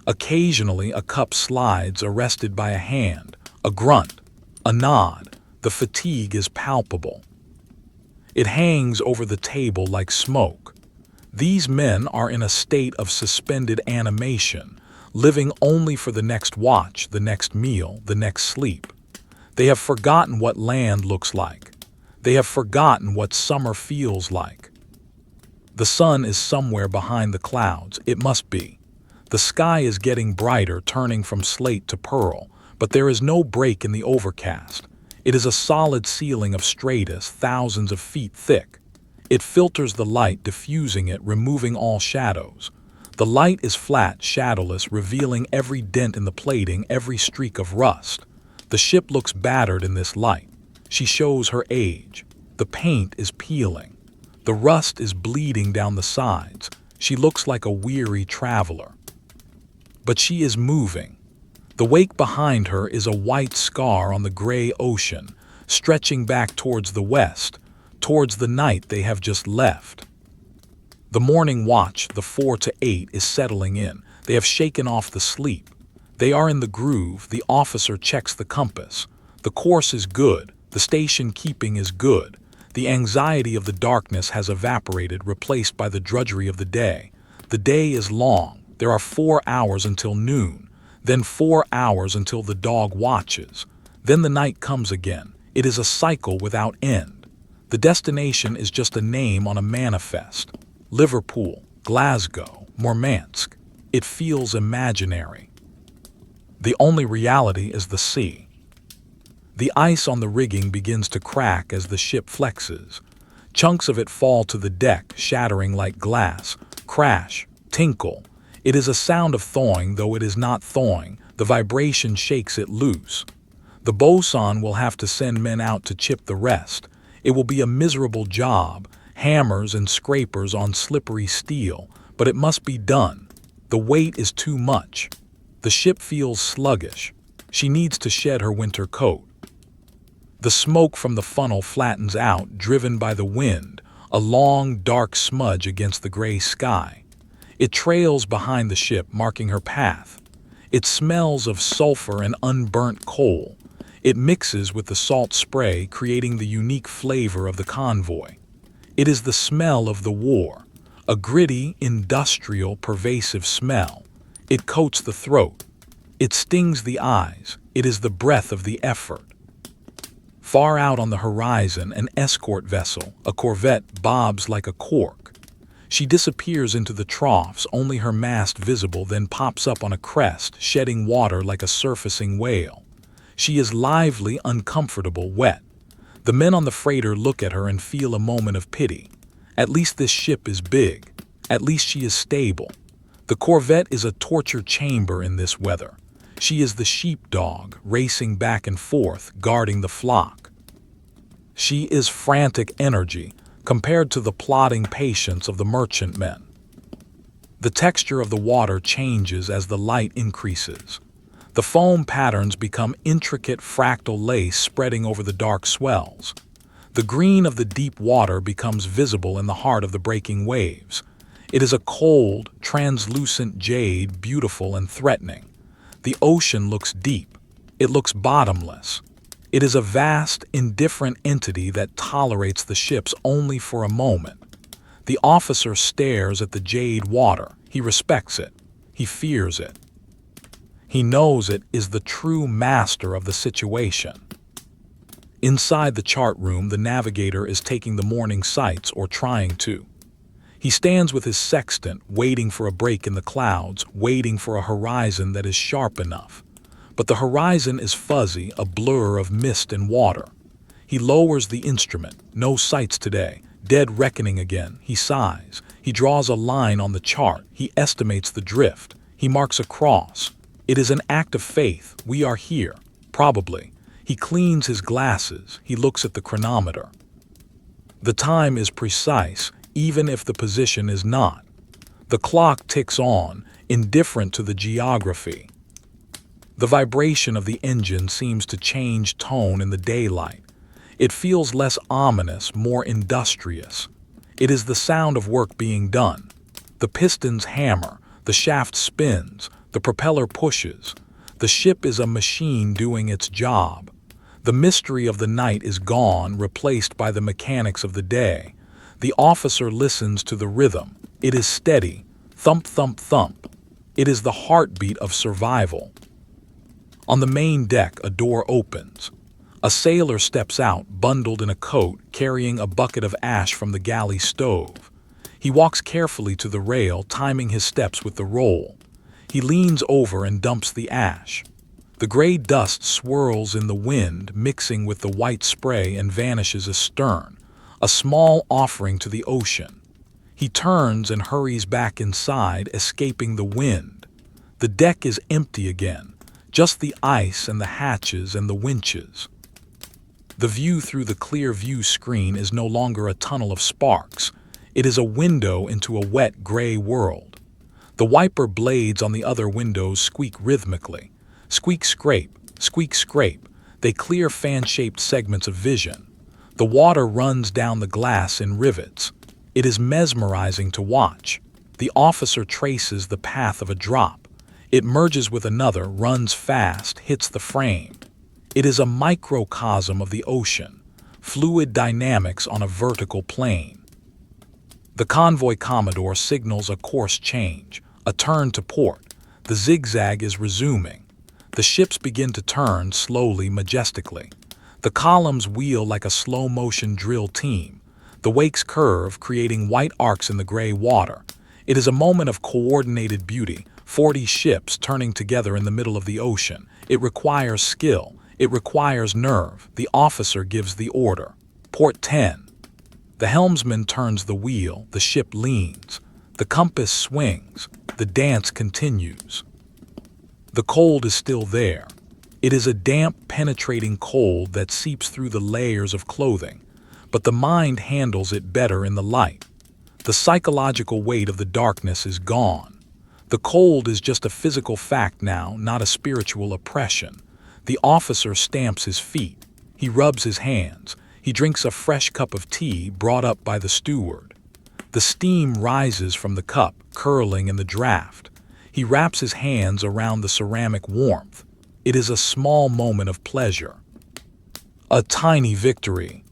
Occasionally, a cup slides, arrested by a hand, a grunt, a nod. The fatigue is palpable. It hangs over the table like smoke. These men are in a state of suspended animation, living only for the next watch, the next meal, the next sleep. They have forgotten what land looks like. They have forgotten what summer feels like. The sun is somewhere behind the clouds. It must be. The sky is getting brighter, turning from slate to pearl, but there is no break in the overcast. It is a solid ceiling of stratus, thousands of feet thick. It filters the light, diffusing it, removing all shadows. The light is flat, shadowless, revealing every dent in the plating, every streak of rust. The ship looks battered in this light. She shows her age. The paint is peeling. The rust is bleeding down the sides. She looks like a weary traveler. But she is moving. The wake behind her is a white scar on the gray ocean, stretching back towards the west, towards the night they have just left. The morning watch, the 4 to 8, is settling in. They have shaken off the sleep. They are in the groove. The officer checks the compass. The course is good. The station keeping is good. The anxiety of the darkness has evaporated, replaced by the drudgery of the day. The day is long. There are 4 hours until noon, then 4 hours until the dog watches. Then the night comes again. It is a cycle without end. The destination is just a name on a manifest. Liverpool, Glasgow, Murmansk. It feels imaginary. The only reality is the sea. The ice on the rigging begins to crack as the ship flexes. Chunks of it fall to the deck, shattering like glass. Crash, tinkle. It is a sound of thawing, though it is not thawing. The vibration shakes it loose. The bosun will have to send men out to chip the rest. It will be a miserable job, hammers and scrapers on slippery steel, but it must be done. The weight is too much. The ship feels sluggish. She needs to shed her winter coat. The smoke from the funnel flattens out, driven by the wind, a long, dark smudge against the gray sky. It trails behind the ship, marking her path. It smells of sulfur and unburnt coal. It mixes with the salt spray, creating the unique flavor of the convoy. It is the smell of the war, a gritty, industrial, pervasive smell. It coats the throat. It stings the eyes. It is the breath of the effort. Far out on the horizon, an escort vessel, a corvette, bobs like a cork. She disappears into the troughs, only her mast visible, then pops up on a crest, shedding water like a surfacing whale. She is lively, uncomfortable, wet. The men on the freighter look at her and feel a moment of pity. At least this ship is big. At least she is stable. The corvette is a torture chamber in this weather. She is the sheepdog, racing back and forth, guarding the flock. She is frantic energy, compared to the plodding patience of the merchantmen. The texture of the water changes as the light increases. The foam patterns become intricate fractal lace spreading over the dark swells. The green of the deep water becomes visible in the heart of the breaking waves. It is a cold, translucent jade, beautiful and threatening. The ocean looks deep. It looks bottomless. It is a vast, indifferent entity that tolerates the ships only for a moment. The officer stares at the jade water. He respects it. He fears it. He knows it is the true master of the situation. Inside the chart room, the navigator is taking the morning sights, or trying to. He stands with his sextant, waiting for a break in the clouds, waiting for a horizon that is sharp enough. But the horizon is fuzzy, a blur of mist and water. He lowers the instrument. No sights today. Dead reckoning again. He sighs. He draws a line on the chart. He estimates the drift. He marks a cross. It is an act of faith. We are here. Probably. He cleans his glasses. He looks at the chronometer. The time is precise, even if the position is not. The clock ticks on, indifferent to the geography. The vibration of the engine seems to change tone in the daylight. It feels less ominous, more industrious. It is the sound of work being done. The pistons hammer, the shaft spins, the propeller pushes. The ship is a machine doing its job. The mystery of the night is gone, replaced by the mechanics of the day. The officer listens to the rhythm. It is steady. Thump, thump, thump. It is the heartbeat of survival. On the main deck, a door opens. A sailor steps out, bundled in a coat, carrying a bucket of ash from the galley stove. He walks carefully to the rail, timing his steps with the roll. He leans over and dumps the ash. The gray dust swirls in the wind, mixing with the white spray, and vanishes astern, a small offering to the ocean. He turns and hurries back inside, escaping the wind. The deck is empty again, just the ice and the hatches and the winches. The view through the clear view screen is no longer a tunnel of sparks. It is a window into a wet, gray world. The wiper blades on the other windows squeak rhythmically. Squeak, scrape, squeak, scrape. They clear fan-shaped segments of vision. The water runs down the glass in rivets. It is mesmerizing to watch. The officer traces the path of a drop. It merges with another, runs fast, hits the frame. It is a microcosm of the ocean, fluid dynamics on a vertical plane. The Convoy Commodore signals a course change, a turn to port. The zigzag is resuming. The ships begin to turn slowly, majestically. The columns wheel like a slow-motion drill team. The wakes curve, creating white arcs in the gray water. It is a moment of coordinated beauty, 40 ships turning together in the middle of the ocean. It requires skill. It requires nerve. The officer gives the order. Port 10. The helmsman turns the wheel. The ship leans. The compass swings. The dance continues. The cold is still there. It is a damp, penetrating cold that seeps through the layers of clothing, but the mind handles it better in the light. The psychological weight of the darkness is gone. The cold is just a physical fact now, not a spiritual oppression. The officer stamps his feet. He rubs his hands. He drinks a fresh cup of tea brought up by the steward. The steam rises from the cup, curling in the draft. He wraps his hands around the ceramic warmth. It is a small moment of pleasure. A tiny victory.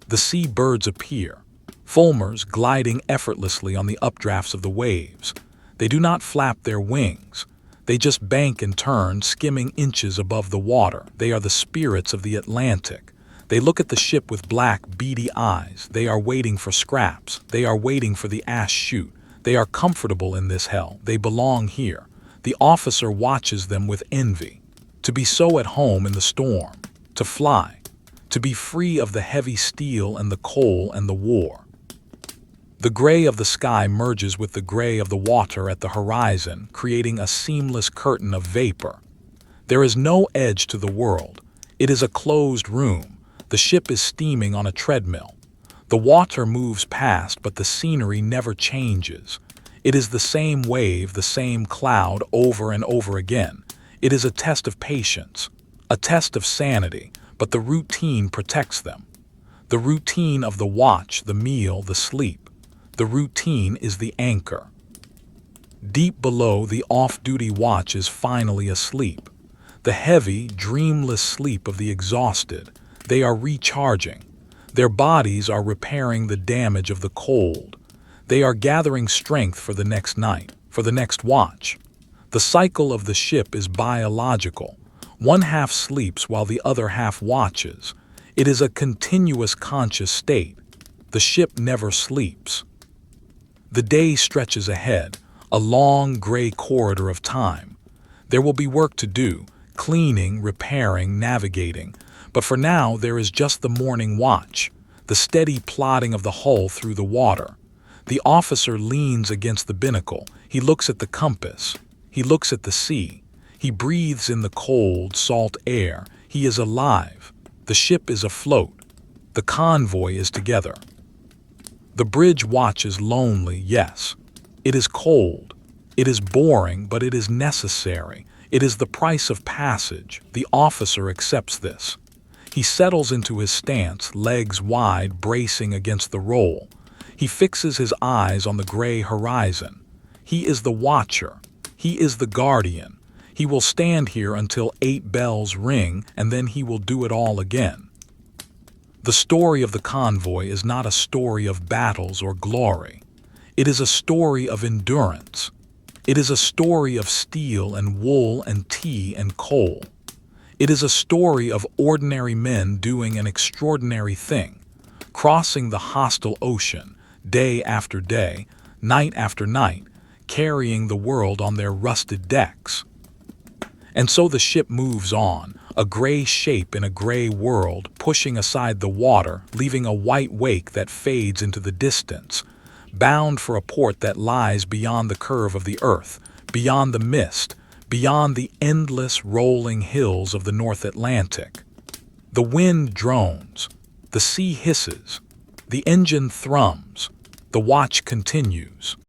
The sea birds appear, fulmars gliding effortlessly on the updrafts of the waves. They do not flap their wings. They just bank and turn, skimming inches above the water. They are the spirits of the Atlantic. They look at the ship with black, beady eyes. They are waiting for scraps. They are waiting for the ash chute. They are comfortable in this hell. They belong here. The officer watches them with envy. To be so at home in the storm. To fly. To be free of the heavy steel and the coal and the war. The gray of the sky merges with the gray of the water at the horizon, creating a seamless curtain of vapor. There is no edge to the world. It is a closed room. The ship is steaming on a treadmill. The water moves past, but the scenery never changes. It is the same wave, the same cloud over and over again. It is a test of patience, a test of sanity, but the routine protects them. The routine of the watch, the meal, the sleep. The routine is the anchor. Deep below, the off-duty watch is finally asleep. The heavy, dreamless sleep of the exhausted. They are recharging. Their bodies are repairing the damage of the cold. They are gathering strength for the next night, for the next watch. The cycle of the ship is biological. One half sleeps while the other half watches. It is a continuous conscious state. The ship never sleeps. The day stretches ahead, a long gray corridor of time. There will be work to do, cleaning, repairing, navigating. But for now, there is just the morning watch, the steady plodding of the hull through the water. The officer leans against the binnacle. He looks at the compass. He looks at the sea. He breathes in the cold, salt air. He is alive. The ship is afloat. The convoy is together. The bridge watch is lonely, yes. It is cold. It is boring, but it is necessary. It is the price of passage. The officer accepts this. He settles into his stance, legs wide, bracing against the roll. He fixes his eyes on the gray horizon. He is the watcher. He is the guardian. He will stand here until 8 bells ring, and then he will do it all again. The story of the convoy is not a story of battles or glory. It is a story of endurance. It is a story of steel and wool and tea and coal. It is a story of ordinary men doing an extraordinary thing, crossing the hostile ocean, day after day, night after night, carrying the world on their rusted decks. And so the ship moves on, a gray shape in a gray world, pushing aside the water, leaving a white wake that fades into the distance, bound for a port that lies beyond the curve of the earth, beyond the mist, beyond the endless rolling hills of the North Atlantic. The wind drones, the sea hisses, the engine thrums, the watch continues.